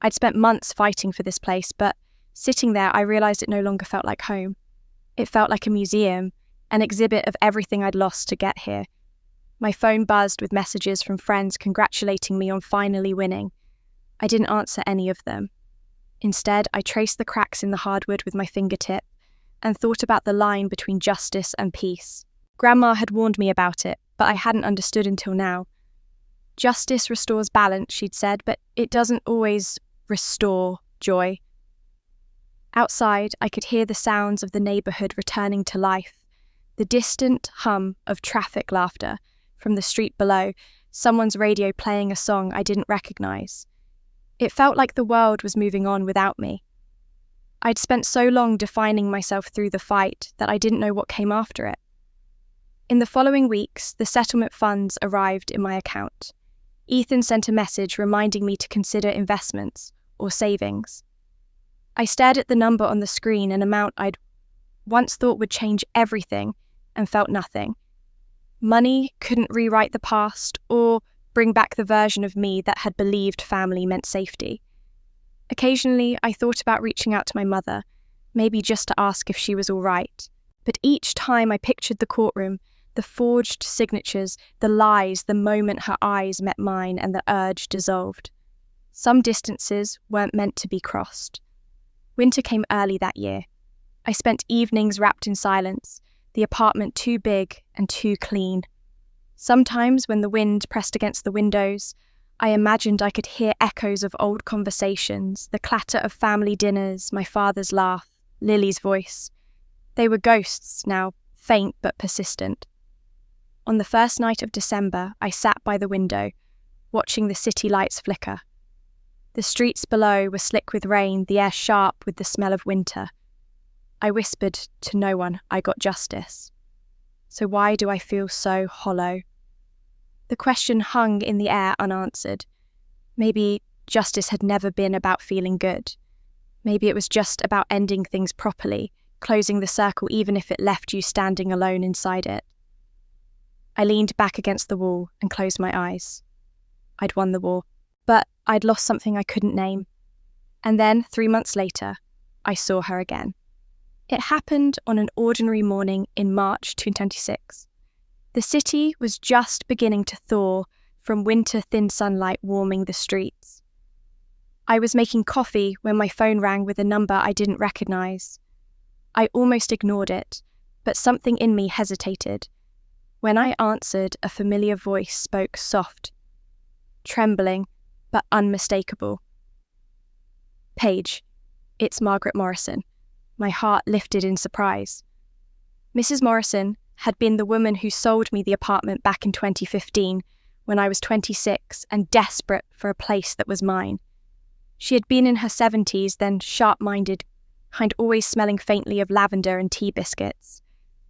I'd spent months fighting for this place, but sitting there, I realised it no longer felt like home. It felt like a museum, an exhibit of everything I'd lost to get here. My phone buzzed with messages from friends congratulating me on finally winning. I didn't answer any of them. Instead, I traced the cracks in the hardwood with my fingertip and thought about the line between justice and peace. Grandma had warned me about it, but I hadn't understood until now. Justice restores balance, she'd said, but it doesn't always restore joy. Outside, I could hear the sounds of the neighbourhood returning to life, the distant hum of traffic laughter from the street below, someone's radio playing a song I didn't recognise. It felt like the world was moving on without me. I'd spent so long defining myself through the fight that I didn't know what came after it. In the following weeks, the settlement funds arrived in my account. Ethan sent a message reminding me to consider investments or savings. I stared at the number on the screen, an amount I'd once thought would change everything, and felt nothing. Money couldn't rewrite the past or bring back the version of me that had believed family meant safety. Occasionally, I thought about reaching out to my mother, maybe just to ask if she was all right. But each time I pictured the courtroom, the forged signatures, the lies, the moment her eyes met mine and the urge dissolved. Some distances weren't meant to be crossed. Winter came early that year. I spent evenings wrapped in silence, the apartment too big and too clean. Sometimes, when the wind pressed against the windows, I imagined I could hear echoes of old conversations, the clatter of family dinners, my father's laugh, Lily's voice. They were ghosts now, faint but persistent. On the first night of December, I sat by the window, watching the city lights flicker. The streets below were slick with rain, the air sharp with the smell of winter. I whispered to no one I got justice. So why do I feel so hollow? The question hung in the air unanswered. Maybe justice had never been about feeling good. Maybe it was just about ending things properly, closing the circle even if it left you standing alone inside it. I leaned back against the wall and closed my eyes. I'd won the war, but I'd lost something I couldn't name. And then, 3 months later, I saw her again. It happened on an ordinary morning in March 2026. The city was just beginning to thaw from winter-thin sunlight warming the streets. I was making coffee when my phone rang with a number I didn't recognise. I almost ignored it, but something in me hesitated. When I answered, a familiar voice spoke soft, trembling, but unmistakable. "Paige, it's Margaret Morrison." My heart lifted in surprise. Mrs. Morrison had been the woman who sold me the apartment back in 2015, when I was 26 and desperate for a place that was mine. She had been in her 70s, then sharp-minded, kind always smelling faintly of lavender and tea biscuits.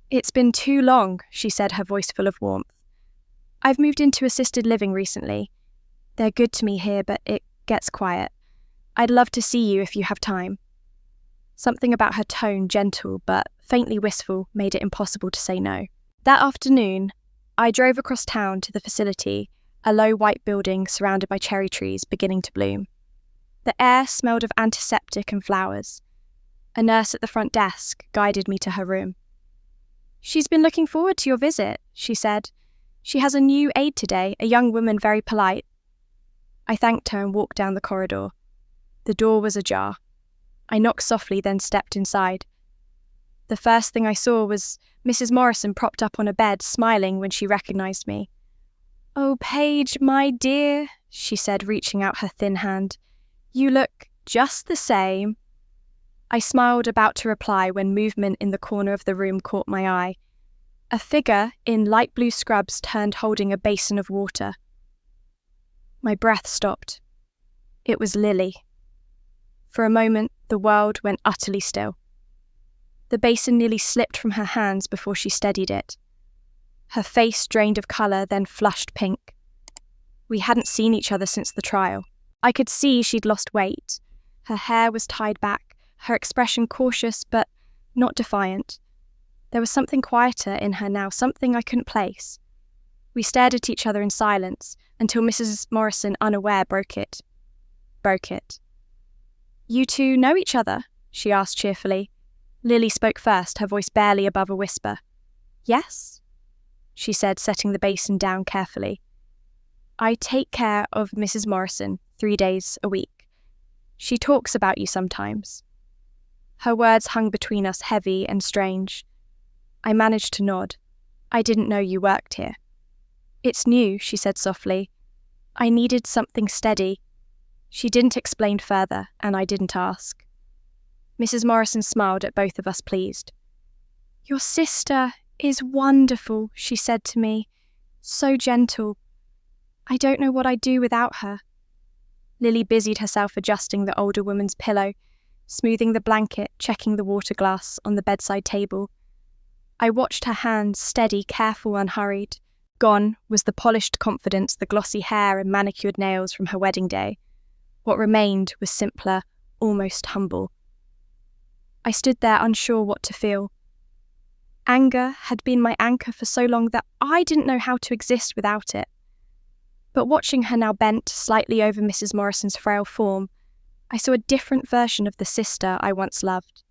"It's been too long," she said, her voice full of warmth. "I've moved into assisted living recently. They're good to me here, but it gets quiet. I'd love to see you if you have time." Something about her tone, gentle but faintly wistful, made it impossible to say no. That afternoon, I drove across town to the facility, a low white building surrounded by cherry trees beginning to bloom. The air smelled of antiseptic and flowers. A nurse at the front desk guided me to her room. "She's been looking forward to your visit," she said. "She has a new aide today, a young woman very polite." I thanked her and walked down the corridor. The door was ajar. I knocked softly, then stepped inside. The first thing I saw was Mrs. Morrison propped up on a bed, smiling when she recognised me. "Oh, Paige, my dear," she said, reaching out her thin hand. "You look just the same." I smiled, about to reply, when movement in the corner of the room caught my eye. A figure in light blue scrubs turned, holding a basin of water. My breath stopped. It was Lily. For a moment, the world went utterly still. The basin nearly slipped from her hands before she steadied it. Her face drained of colour, then flushed pink. We hadn't seen each other since the trial. I could see she'd lost weight. Her hair was tied back, her expression cautious but not defiant. There was something quieter in her now, something I couldn't place. We stared at each other in silence until Mrs. Morrison, unaware, broke it. "You two know each other?" she asked cheerfully. Lily spoke first, her voice barely above a whisper. "Yes," she said, setting the basin down carefully. "I take care of Mrs. Morrison 3 days a week. She talks about you sometimes." Her words hung between us, heavy and strange. I managed to nod. "I didn't know you worked here." "It's new," she said softly. "I needed something steady." She didn't explain further, and I didn't ask. Mrs. Morrison smiled at both of us, pleased. "Your sister is wonderful," she said to me. "So gentle. I don't know what I'd do without her." Lily busied herself adjusting the older woman's pillow, smoothing the blanket, checking the water glass on the bedside table. I watched her hands, steady, careful, unhurried. Gone was the polished confidence, the glossy hair and manicured nails from her wedding day. What remained was simpler, almost humble. I stood there, unsure what to feel. Anger had been my anchor for so long that I didn't know how to exist without it. But watching her now bent slightly over Mrs. Morrison's frail form, I saw a different version of the sister I once loved.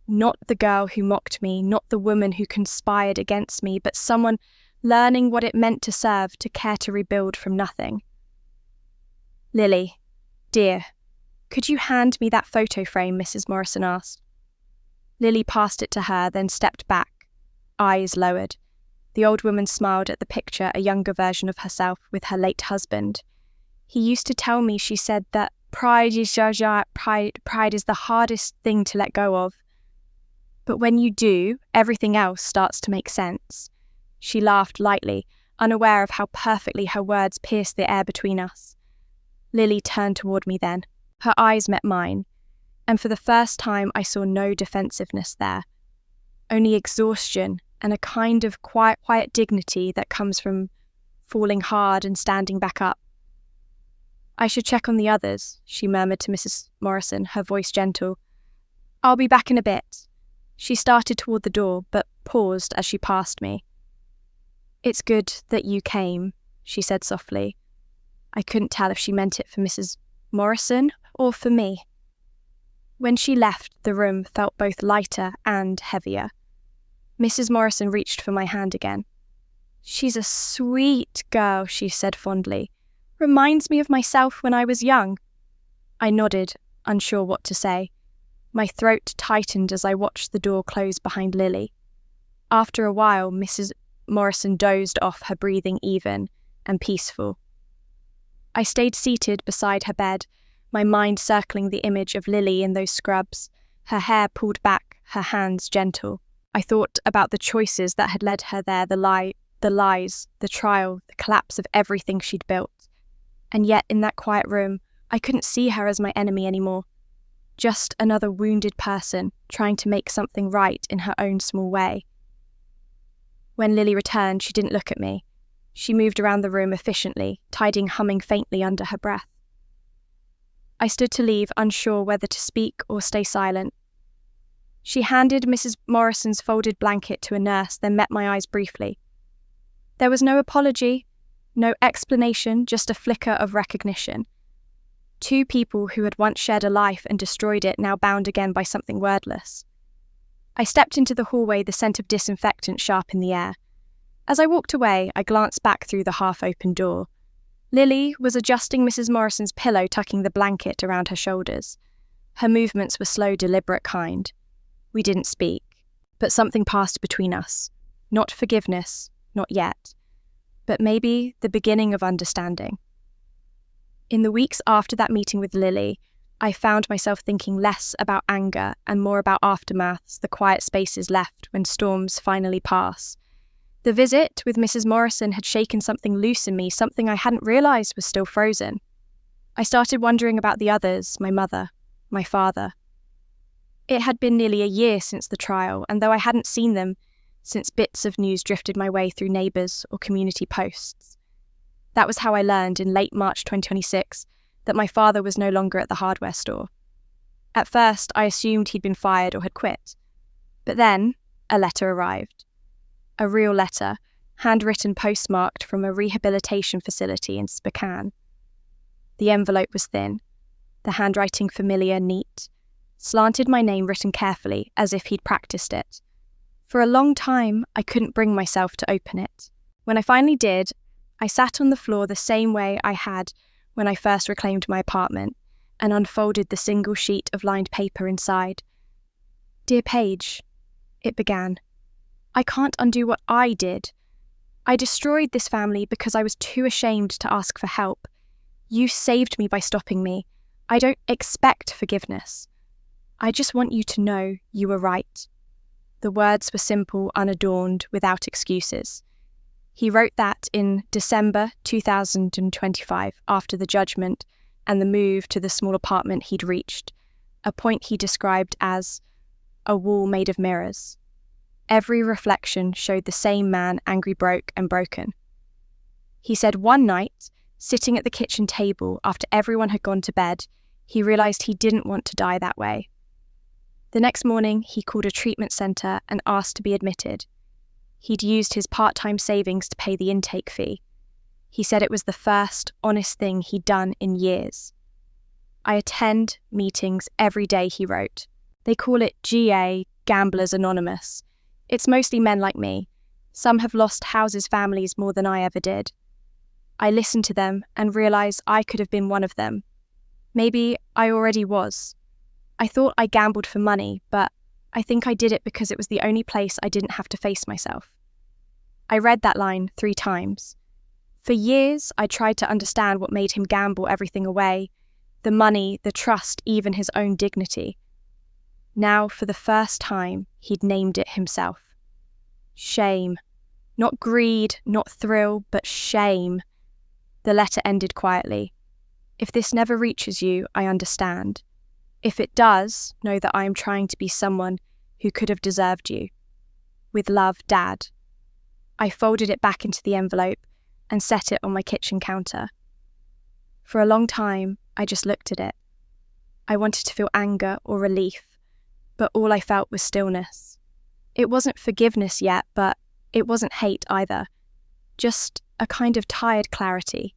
Not the girl who mocked me, not the woman who conspired against me, but someone learning what it meant to serve, to care, to rebuild from nothing. "Lily, dear, could you hand me that photo frame?" Mrs. Morrison asked. Lily passed it to her, then stepped back, eyes lowered. The old woman smiled at the picture, a younger version of herself with her late husband. "He used to tell me," she said, "that pride is the hardest thing to let go of. But when you do, everything else starts to make sense." She laughed lightly, unaware of how perfectly her words pierced the air between us. Lily turned toward me then. Her eyes met mine, and for the first time I saw no defensiveness there, only exhaustion and a kind of quiet dignity that comes from falling hard and standing back up. "I should check on the others," she murmured to Mrs. Morrison, her voice gentle. "I'll be back in a bit." She started toward the door, but paused as she passed me. "It's good that you came," she said softly. I couldn't tell if she meant it for Mrs. Morrison or for me. When she left, the room felt both lighter and heavier. Mrs. Morrison reached for my hand again. "She's a sweet girl," she said fondly. "Reminds me of myself when I was young." I nodded, unsure what to say. My throat tightened as I watched the door close behind Lily. After a while, Mrs. Morrison dozed off, her breathing even and peaceful. I stayed seated beside her bed, my mind circling the image of Lily in those scrubs, her hair pulled back, her hands gentle. I thought about the choices that had led her there, the lies, the trial, the collapse of everything she'd built. And yet, in that quiet room, I couldn't see her as my enemy anymore. Just another wounded person trying to make something right in her own small way. When Lily returned, she didn't look at me. She moved around the room efficiently, tidying, humming faintly under her breath. I stood to leave, unsure whether to speak or stay silent. She handed Mrs. Morrison's folded blanket to a nurse, then met my eyes briefly. There was no apology, no explanation, just a flicker of recognition. Two people who had once shared a life and destroyed it, now bound again by something wordless. I stepped into the hallway, the scent of disinfectant sharp in the air. As I walked away, I glanced back through the half-open door. Lily was adjusting Mrs. Morrison's pillow, tucking the blanket around her shoulders. Her movements were slow, deliberate kind. We didn't speak, but something passed between us. Not forgiveness, not yet, but maybe the beginning of understanding. In the weeks after that meeting with Lily, I found myself thinking less about anger and more about aftermaths, the quiet spaces left when storms finally pass. The visit with Mrs. Morrison had shaken something loose in me, something I hadn't realised was still frozen. I started wondering about the others, my mother, my father. It had been nearly a year since the trial, and though I hadn't seen them since, bits of news drifted my way through neighbours or community posts. That was how I learned in late March 2026 that my father was no longer at the hardware store. At first, I assumed he'd been fired or had quit. But then, a letter arrived. A real letter, handwritten, postmarked from a rehabilitation facility in Spokane. The envelope was thin, the handwriting familiar, neat, slanted my name written carefully as if he'd practiced it. For a long time, I couldn't bring myself to open it. When I finally did, I sat on the floor the same way I had when I first reclaimed my apartment and unfolded the single sheet of lined paper inside. "Dear Paige," it began, "I can't undo what I did. I destroyed this family because I was too ashamed to ask for help. You saved me by stopping me. I don't expect forgiveness. I just want you to know you were right." The words were simple, unadorned, without excuses. He wrote that in December 2025, after the judgment and the move to the small apartment he'd reached, a point he described as a wall made of mirrors. Every reflection showed the same man, angry, broke, and broken. He said one night, sitting at the kitchen table after everyone had gone to bed, he realised he didn't want to die that way. The next morning, he called a treatment centre and asked to be admitted. He'd used his part-time savings to pay the intake fee. He said it was the first honest thing he'd done in years. "I attend meetings every day," he wrote. "They call it GA, Gamblers Anonymous. It's mostly men like me. Some have lost houses, families more than I ever did. I listen to them and realise I could have been one of them. Maybe I already was. I thought I gambled for money, but I think I did it because it was the only place I didn't have to face myself." I read that line 3 times. For years, I tried to understand what made him gamble everything away, the money, the trust, even his own dignity. Now, for the first time, he'd named it himself. Shame. Not greed, not thrill, but shame. The letter ended quietly. "If this never reaches you, I understand. If it does, know that I am trying to be someone who could have deserved you. With love, Dad." I folded it back into the envelope and set it on my kitchen counter. For a long time, I just looked at it. I wanted to feel anger or relief, but all I felt was stillness. It wasn't forgiveness yet, but it wasn't hate either. Just a kind of tired clarity.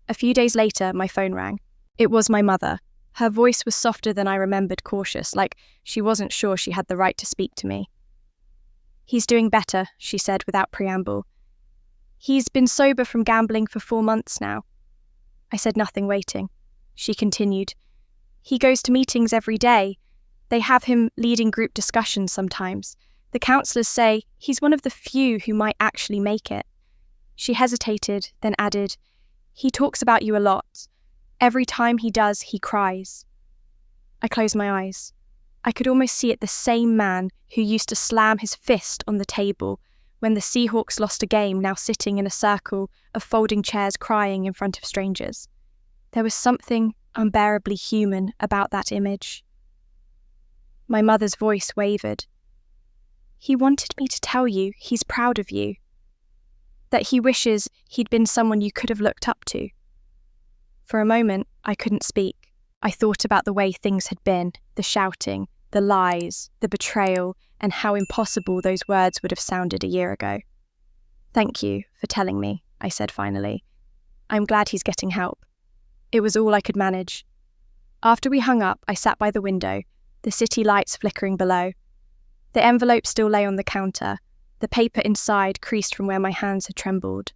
A few days later, my phone rang. It was my mother. Her voice was softer than I remembered, cautious, like she wasn't sure she had the right to speak to me. "He's doing better," she said without preamble. "He's been sober from gambling for 4 months now." I said nothing, waiting. She continued, "He goes to meetings every day. They have him leading group discussions sometimes. The counsellors say he's one of the few who might actually make it." She hesitated, then added, "He talks about you a lot. Every time he does, he cries." I closed my eyes. I could almost see it, the same man who used to slam his fist on the table when the Seahawks lost a game, now sitting in a circle of folding chairs crying in front of strangers. There was something unbearably human about that image. My mother's voice wavered. "He wanted me to tell you he's proud of you. That he wishes he'd been someone you could have looked up to." For a moment, I couldn't speak. I thought about the way things had been, the shouting, the lies, the betrayal, and how impossible those words would have sounded a year ago. "Thank you for telling me," I said finally. "I'm glad he's getting help." It was all I could manage. After we hung up, I sat by the window, the city lights flickering below. The envelope still lay on the counter, the paper inside creased from where my hands had trembled.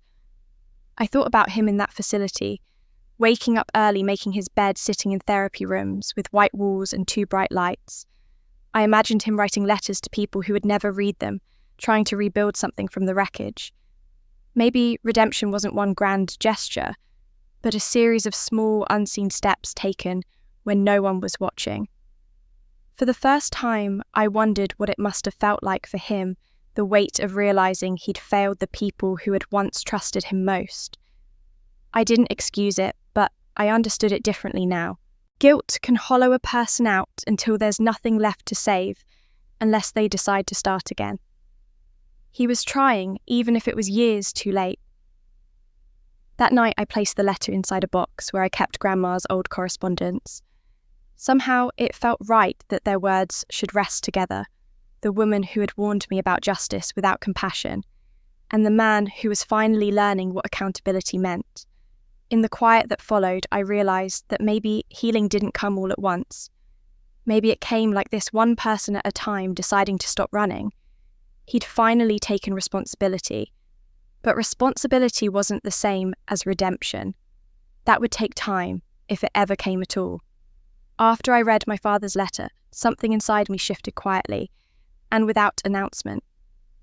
I thought about him in that facility, waking up early, making his bed, sitting in therapy rooms with white walls and 2 bright lights. I imagined him writing letters to people who would never read them, trying to rebuild something from the wreckage. Maybe redemption wasn't one grand gesture, but a series of small, unseen steps taken when no one was watching. For the first time, I wondered what it must have felt like for him, the weight of realizing he'd failed the people who had once trusted him most. I didn't excuse it, but I understood it differently now. Guilt can hollow a person out until there's nothing left to save, unless they decide to start again. He was trying, even if it was years too late. That night I placed the letter inside a box where I kept Grandma's old correspondence. Somehow it felt right that their words should rest together, the woman who had warned me about justice without compassion, and the man who was finally learning what accountability meant. In the quiet that followed, I realized that maybe healing didn't come all at once. Maybe it came like this, one person at a time deciding to stop running. He'd finally taken responsibility. But responsibility wasn't the same as redemption. That would take time, if it ever came at all. After I read my father's letter, something inside me shifted quietly, and without announcement.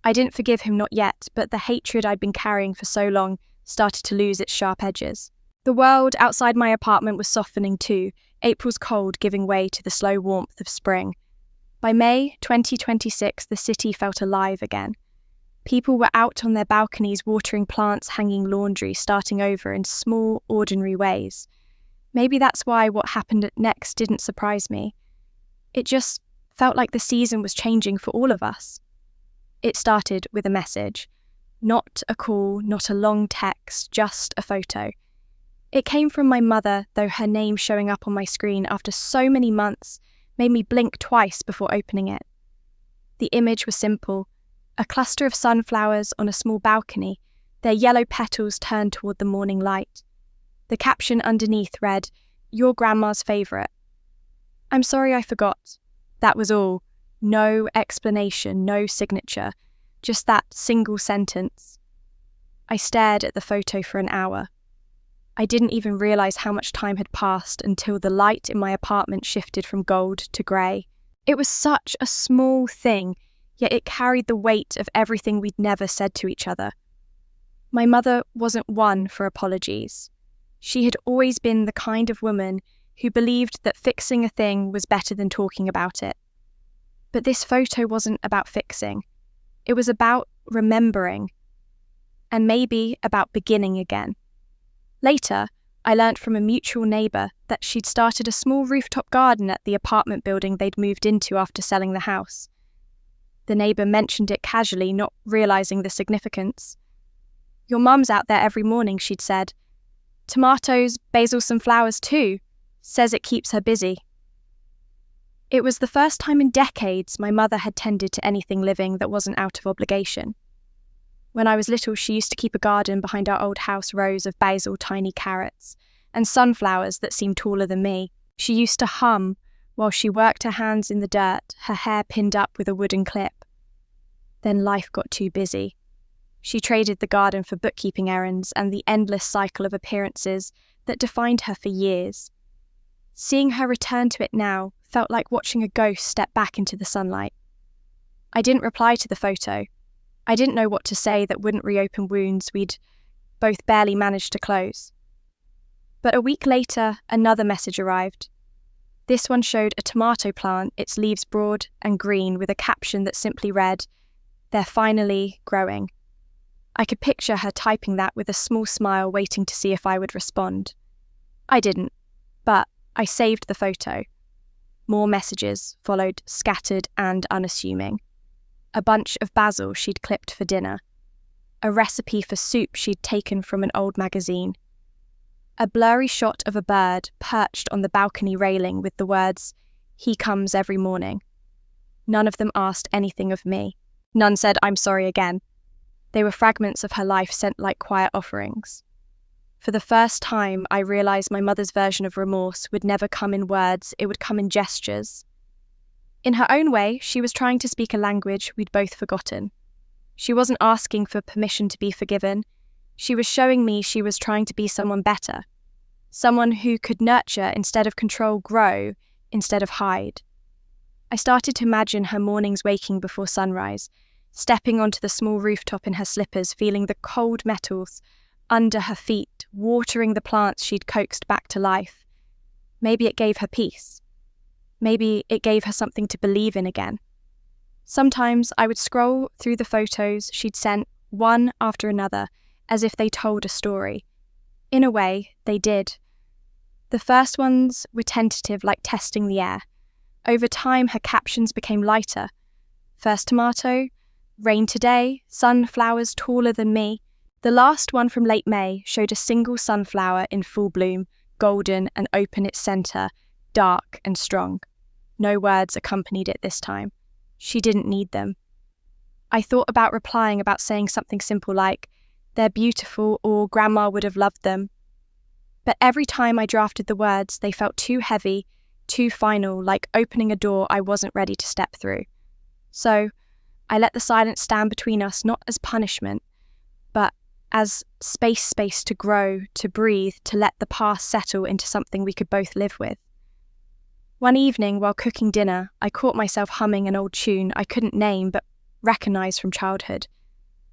I didn't forgive him, not yet, but the hatred I'd been carrying for so long started to lose its sharp edges. The world outside my apartment was softening too, April's cold giving way to the slow warmth of spring. By May 2026, the city felt alive again. People were out on their balconies watering plants, hanging laundry, starting over in small, ordinary ways. Maybe that's why what happened next didn't surprise me. It just felt like the season was changing for all of us. It started with a message. Not a call, not a long text, just a photo. It came from my mother, though her name showing up on my screen after so many months made me blink twice before opening it. The image was simple. A cluster of sunflowers on a small balcony, their yellow petals turned toward the morning light. The caption underneath read, "Your grandma's favourite." "I'm sorry I forgot." That was all. No explanation, no signature, just that single sentence. I stared at the photo for an hour. I didn't even realise how much time had passed until the light in my apartment shifted from gold to grey. It was such a small thing, yet it carried the weight of everything we'd never said to each other. My mother wasn't one for apologies. She had always been the kind of woman who believed that fixing a thing was better than talking about it. But this photo wasn't about fixing. It was about remembering, and maybe about beginning again. Later, I learnt from a mutual neighbour that she'd started a small rooftop garden at the apartment building they'd moved into after selling the house. The neighbour mentioned it casually, not realising the significance. "Your mum's out there every morning," she'd said. "Tomatoes, basil, some flowers too. Says it keeps her busy." It was the first time in decades my mother had tended to anything living that wasn't out of obligation. When I was little, she used to keep a garden behind our old house, rows of basil, tiny carrots, and sunflowers that seemed taller than me. She used to hum while she worked her hands in the dirt, her hair pinned up with a wooden clip. Then life got too busy. She traded the garden for bookkeeping errands and the endless cycle of appearances that defined her for years. Seeing her return to it now felt like watching a ghost step back into the sunlight. I didn't reply to the photo. I didn't know what to say that wouldn't reopen wounds we'd both barely managed to close. But a week later, another message arrived. This one showed a tomato plant, its leaves broad and green, with a caption that simply read, "They're finally growing." I could picture her typing that with a small smile, waiting to see if I would respond. I didn't, but I saved the photo. More messages followed, scattered and unassuming. A bunch of basil she'd clipped for dinner. A recipe for soup she'd taken from an old magazine. A blurry shot of a bird perched on the balcony railing with the words, "He comes every morning." None of them asked anything of me. None said, "I'm sorry" again. They were fragments of her life sent like quiet offerings. For the first time, I realised my mother's version of remorse would never come in words, it would come in gestures. In her own way, she was trying to speak a language we'd both forgotten. She wasn't asking for permission to be forgiven. She was showing me she was trying to be someone better. Someone who could nurture instead of control, grow instead of hide. I started to imagine her mornings waking before sunrise, stepping onto the small rooftop in her slippers, feeling the cold metals under her feet, watering the plants she'd coaxed back to life. Maybe it gave her peace. Maybe it gave her something to believe in again. Sometimes I would scroll through the photos she'd sent, one after another, as if they told a story. In a way, they did. The first ones were tentative, like testing the air. Over time, her captions became lighter. First tomato, rain today, sunflowers taller than me. The last one from late May showed a single sunflower in full bloom, golden and open its centre, dark and strong. No words accompanied it this time. She didn't need them. I thought about replying, about saying something simple like, "They're beautiful," or "Grandma would have loved them." But every time I drafted the words, they felt too heavy, too final, like opening a door I wasn't ready to step through. So I let the silence stand between us, not as punishment, but as space to grow, to breathe, to let the past settle into something we could both live with. One evening, while cooking dinner, I caught myself humming an old tune I couldn't name but recognise from childhood.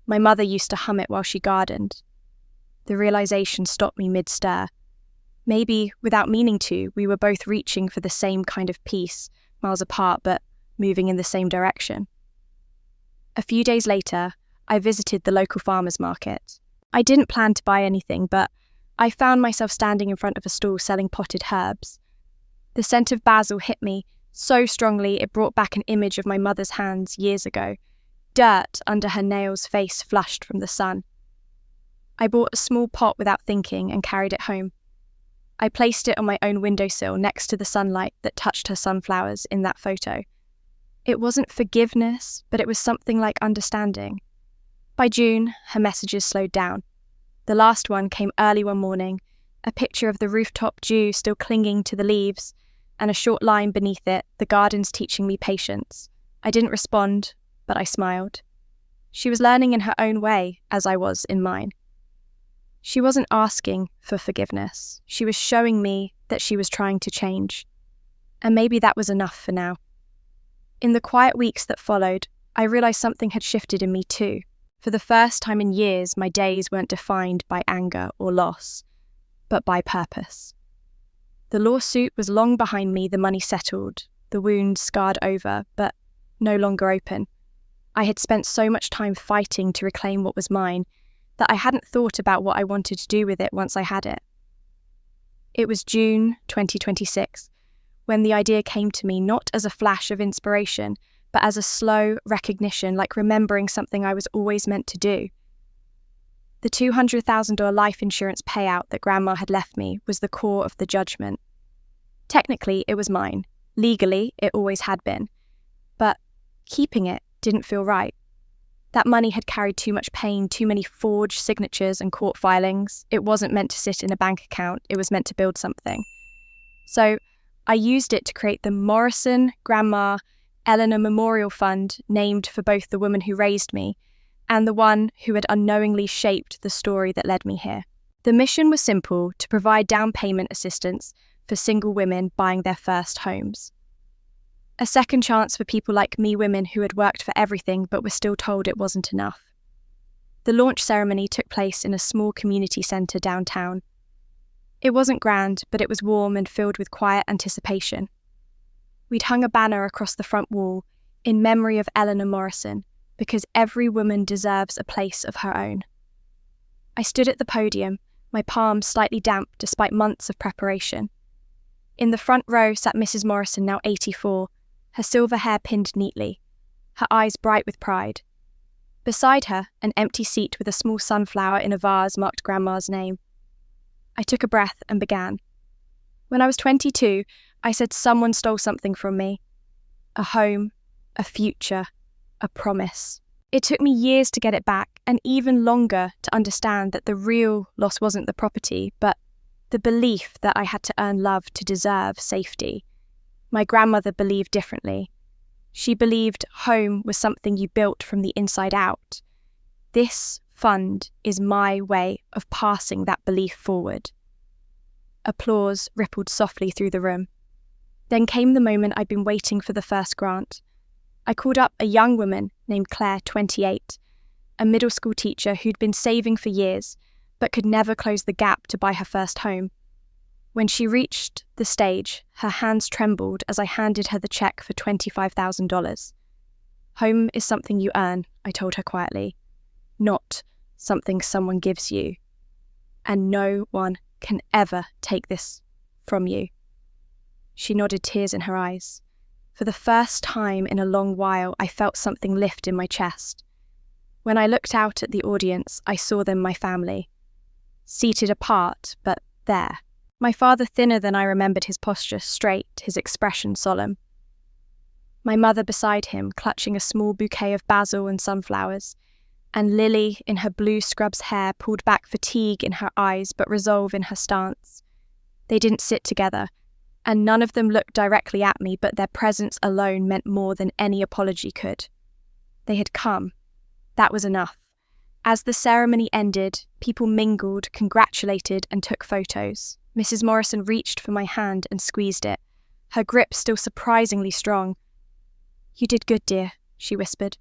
My mother used to hum it while she gardened. The realisation stopped me mid-stir. Maybe, without meaning to, we were both reaching for the same kind of peace, miles apart but moving in the same direction. A few days later, I visited the local farmers market. I didn't plan to buy anything, but I found myself standing in front of a stall selling potted herbs. The scent of basil hit me so strongly it brought back an image of my mother's hands years ago. Dirt under her nails, face flushed from the sun. I bought a small pot without thinking and carried it home. I placed it on my own windowsill next to the sunlight that touched her sunflowers in that photo. It wasn't forgiveness, but it was something like understanding. By June, her messages slowed down. The last one came early one morning, a picture of the rooftop dew still clinging to the leaves, and a short line beneath it, "The garden's teaching me patience." I didn't respond, but I smiled. She was learning in her own way, as I was in mine. She wasn't asking for forgiveness. She was showing me that she was trying to change. And maybe that was enough for now. In the quiet weeks that followed, I realised something had shifted in me too. For the first time in years, my days weren't defined by anger or loss, but by purpose. The lawsuit was long behind me, the money settled, the wound scarred over, but no longer open. I had spent so much time fighting to reclaim what was mine that I hadn't thought about what I wanted to do with it once I had it. It was June 2026 when the idea came to me, not as a flash of inspiration, but as a slow recognition, like remembering something I was always meant to do. The $200,000 life insurance payout that Grandma had left me was the core of the judgment. Technically, it was mine. Legally, it always had been. But keeping it didn't feel right. That money had carried too much pain, too many forged signatures and court filings. It wasn't meant to sit in a bank account. It was meant to build something. So I used it to create the Morrison, Grandma, Eleanor Memorial Fund, named for both the woman who raised me and the one who had unknowingly shaped the story that led me here. The mission was simple: to provide down payment assistance for single women buying their first homes. A second chance for people like me, women who had worked for everything but were still told it wasn't enough. The launch ceremony took place in a small community centre downtown. It wasn't grand, but it was warm and filled with quiet anticipation. We'd hung a banner across the front wall in memory of Eleanor Morrison, because every woman deserves a place of her own. I stood at the podium, my palms slightly damp despite months of preparation. In the front row sat Mrs. Morrison, now 84, her silver hair pinned neatly, her eyes bright with pride. Beside her, an empty seat with a small sunflower in a vase marked Grandma's name. I took a breath and began. When I was 22, I said someone stole something from me. A home, a future, a promise. It took me years to get it back, and even longer to understand that the real loss wasn't the property, but the belief that I had to earn love to deserve safety. My grandmother believed differently. She believed home was something you built from the inside out. This fund is my way of passing that belief forward. Applause rippled softly through the room. Then came the moment I'd been waiting for the first grant. I called up a young woman named Claire, 28, a middle school teacher who'd been saving for years, but could never close the gap to buy her first home. When she reached the stage, her hands trembled as I handed her the check for $25,000. Home is something you earn, I told her quietly, not something someone gives you. And no one can ever take this from you. She nodded, tears in her eyes. For the first time in a long while, I felt something lift in my chest. When I looked out at the audience, I saw them, my family. Seated apart, but there. My father thinner than I remembered, his posture straight, his expression solemn. My mother beside him, clutching a small bouquet of basil and sunflowers, and Lily in her blue scrubs hair, pulled back, fatigue in her eyes but resolve in her stance. They didn't sit together, and none of them looked directly at me, but their presence alone meant more than any apology could. They had come. That was enough. As the ceremony ended, people mingled, congratulated, and took photos. Mrs. Morrison reached for my hand and squeezed it, her grip still surprisingly strong. "You did good, dear," she whispered.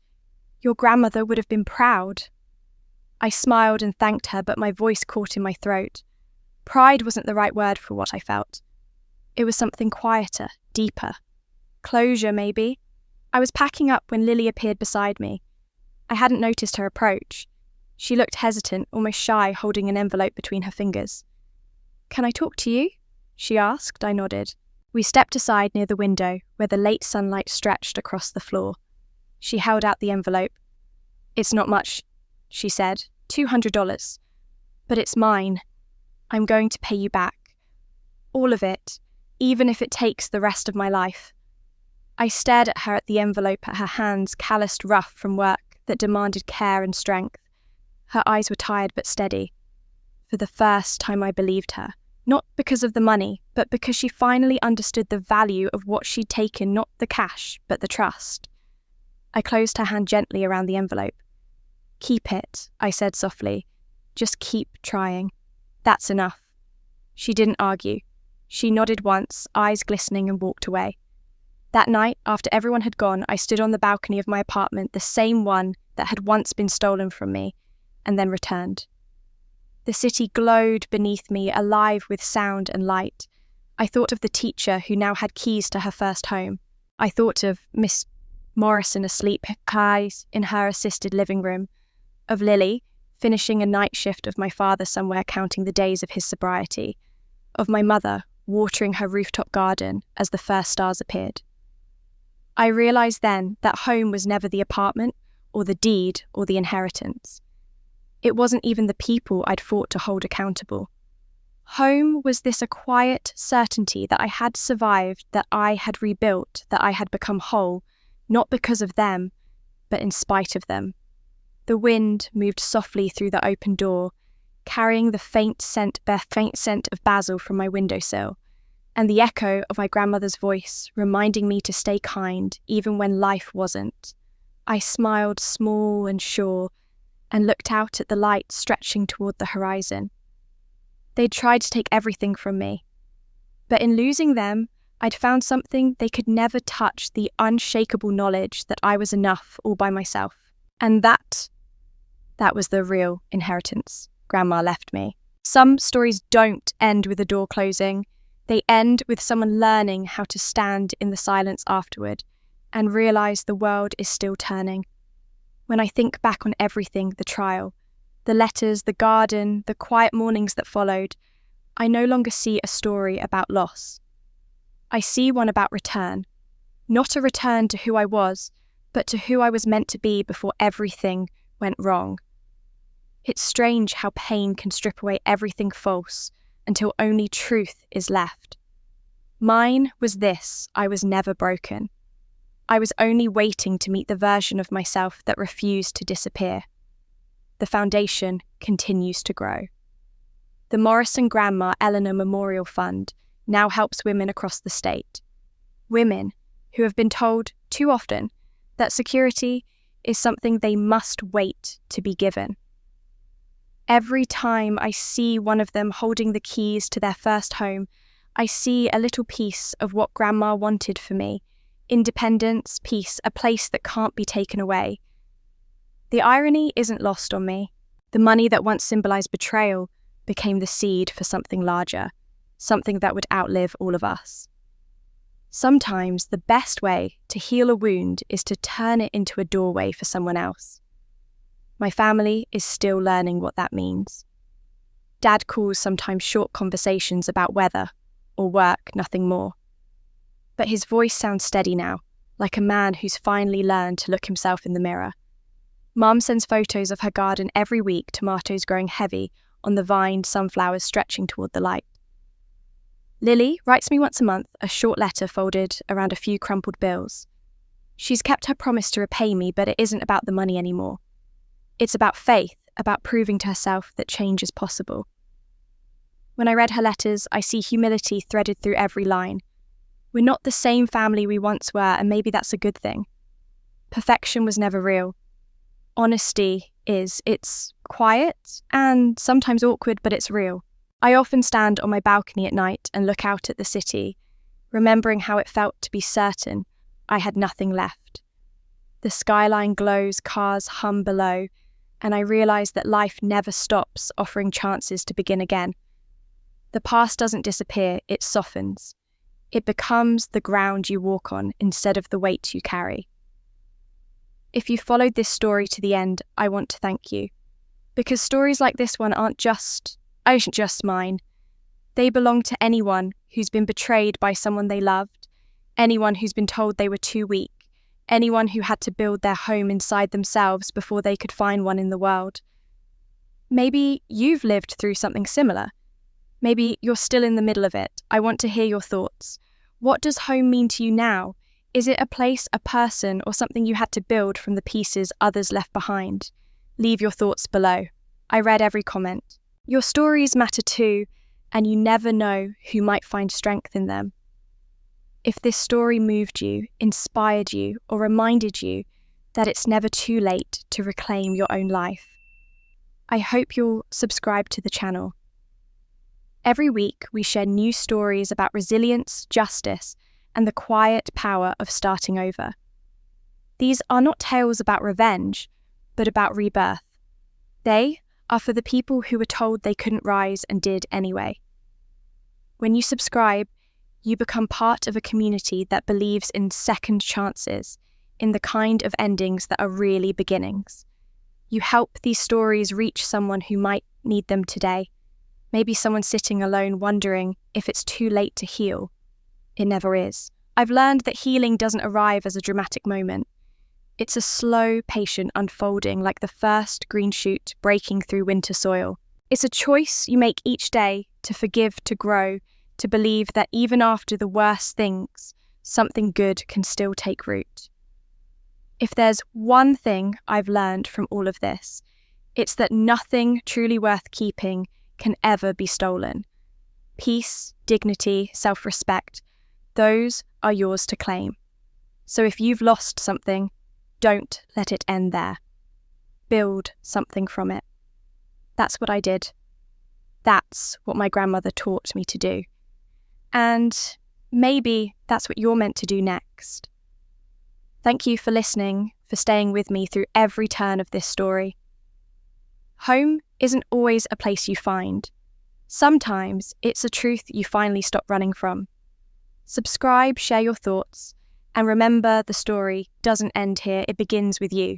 "Your grandmother would have been proud." I smiled and thanked her, but my voice caught in my throat. Pride wasn't the right word for what I felt. It was something quieter, deeper. Closure, maybe. I was packing up when Lily appeared beside me. I hadn't noticed her approach. She looked hesitant, almost shy, holding an envelope between her fingers. "Can I talk to you?" she asked. I nodded. We stepped aside near the window, where the late sunlight stretched across the floor. She held out the envelope. "It's not much," she said. $200. "But it's mine. I'm going to pay you back. All of it, even if it takes the rest of my life." I stared at her, at the envelope, at her hands, calloused, rough from work that demanded care and strength. Her eyes were tired but steady. For the first time I believed her. Not because of the money, but because she finally understood the value of what she'd taken, not the cash, but the trust. I closed her hand gently around the envelope. "Keep it," I said softly. "Just keep trying. That's enough." She didn't argue. She nodded once, eyes glistening, and walked away. That night, after everyone had gone, I stood on the balcony of my apartment, the same one that had once been stolen from me, and then returned. The city glowed beneath me, alive with sound and light. I thought of the teacher who now had keys to her first home. I thought of Miss Morrison asleep in her assisted living room, of Lily finishing a night shift, of my father somewhere counting the days of his sobriety, of my mother watering her rooftop garden as the first stars appeared. I realised then that home was never the apartment or the deed or the inheritance. It wasn't even the people I'd fought to hold accountable. Home was a quiet certainty that I had survived, that I had rebuilt, that I had become whole, not because of them, but in spite of them. The wind moved softly through the open door, carrying the faint scent of basil from my windowsill, and the echo of my grandmother's voice reminding me to stay kind even when life wasn't. I smiled, small and sure, and looked out at the light stretching toward the horizon. They'd tried to take everything from me, but in losing them, I'd found something they could never touch, the unshakable knowledge that I was enough all by myself. And that was the real inheritance Grandma left me. Some stories don't end with a door closing. They end with someone learning how to stand in the silence afterward and realise the world is still turning. When I think back on everything, the trial, the letters, the garden, the quiet mornings that followed, I no longer see a story about loss. I see one about return. Not a return to who I was, but to who I was meant to be before everything went wrong. It's strange how pain can strip away everything false until only truth is left. Mine was this: I was never broken. I was only waiting to meet the version of myself that refused to disappear. The foundation continues to grow. The Morrison Grandma Eleanor Memorial Fund now helps women across the state. Women who have been told too often that security is something they must wait to be given. Every time I see one of them holding the keys to their first home, I see a little piece of what Grandma wanted for me. Independence, peace, a place that can't be taken away. The irony isn't lost on me. The money that once symbolized betrayal became the seed for something larger, something that would outlive all of us. Sometimes the best way to heal a wound is to turn it into a doorway for someone else. My family is still learning what that means. Dad calls sometimes short conversations about weather or work, nothing more. But his voice sounds steady now, like a man who's finally learned to look himself in the mirror. Mum sends photos of her garden every week, tomatoes growing heavy on the vined sunflowers stretching toward the light. Lily writes me once a month a short letter folded around a few crumpled bills. She's kept her promise to repay me, but it isn't about the money anymore. It's about faith, about proving to herself that change is possible. When I read her letters, I see humility threaded through every line. We're not the same family we once were, and maybe that's a good thing. Perfection was never real. Honesty is. It's quiet and sometimes awkward, but it's real. I often stand on my balcony at night and look out at the city, remembering how it felt to be certain I had nothing left. The skyline glows, cars hum below, and I realize that life never stops offering chances to begin again. The past doesn't disappear, it softens. It becomes the ground you walk on instead of the weight you carry. If you followed this story to the end, I want to thank you. Because stories like this one aren't just mine. They belong to anyone who's been betrayed by someone they loved, anyone who's been told they were too weak, anyone who had to build their home inside themselves before they could find one in the world. Maybe you've lived through something similar. Maybe you're still in the middle of it. I want to hear your thoughts. What does home mean to you now? Is it a place, a person, or something you had to build from the pieces others left behind? Leave your thoughts below. I read every comment. Your stories matter too, and you never know who might find strength in them. If this story moved you, inspired you, or reminded you that it's never too late to reclaim your own life, I hope you'll subscribe to the channel. Every week, we share new stories about resilience, justice, and the quiet power of starting over. These are not tales about revenge, but about rebirth. They are for the people who were told they couldn't rise and did anyway. When you subscribe, you become part of a community that believes in second chances, in the kind of endings that are really beginnings. You help these stories reach someone who might need them today. Maybe someone sitting alone wondering if it's too late to heal. It never is. I've learned that healing doesn't arrive as a dramatic moment. It's a slow, patient unfolding, like the first green shoot breaking through winter soil. It's a choice you make each day to forgive, to grow, to believe that even after the worst things, something good can still take root. If there's one thing I've learned from all of this, it's that nothing truly worth keeping can ever be stolen. Peace, dignity, self-respect, those are yours to claim. So if you've lost something, don't let it end there. Build something from it. That's what I did. That's what my grandmother taught me to do. And maybe that's what you're meant to do next. Thank you for listening, for staying with me through every turn of this story. Home isn't always a place you find. Sometimes it's a truth you finally stop running from. Subscribe, share your thoughts, and remember the story doesn't end here, it begins with you.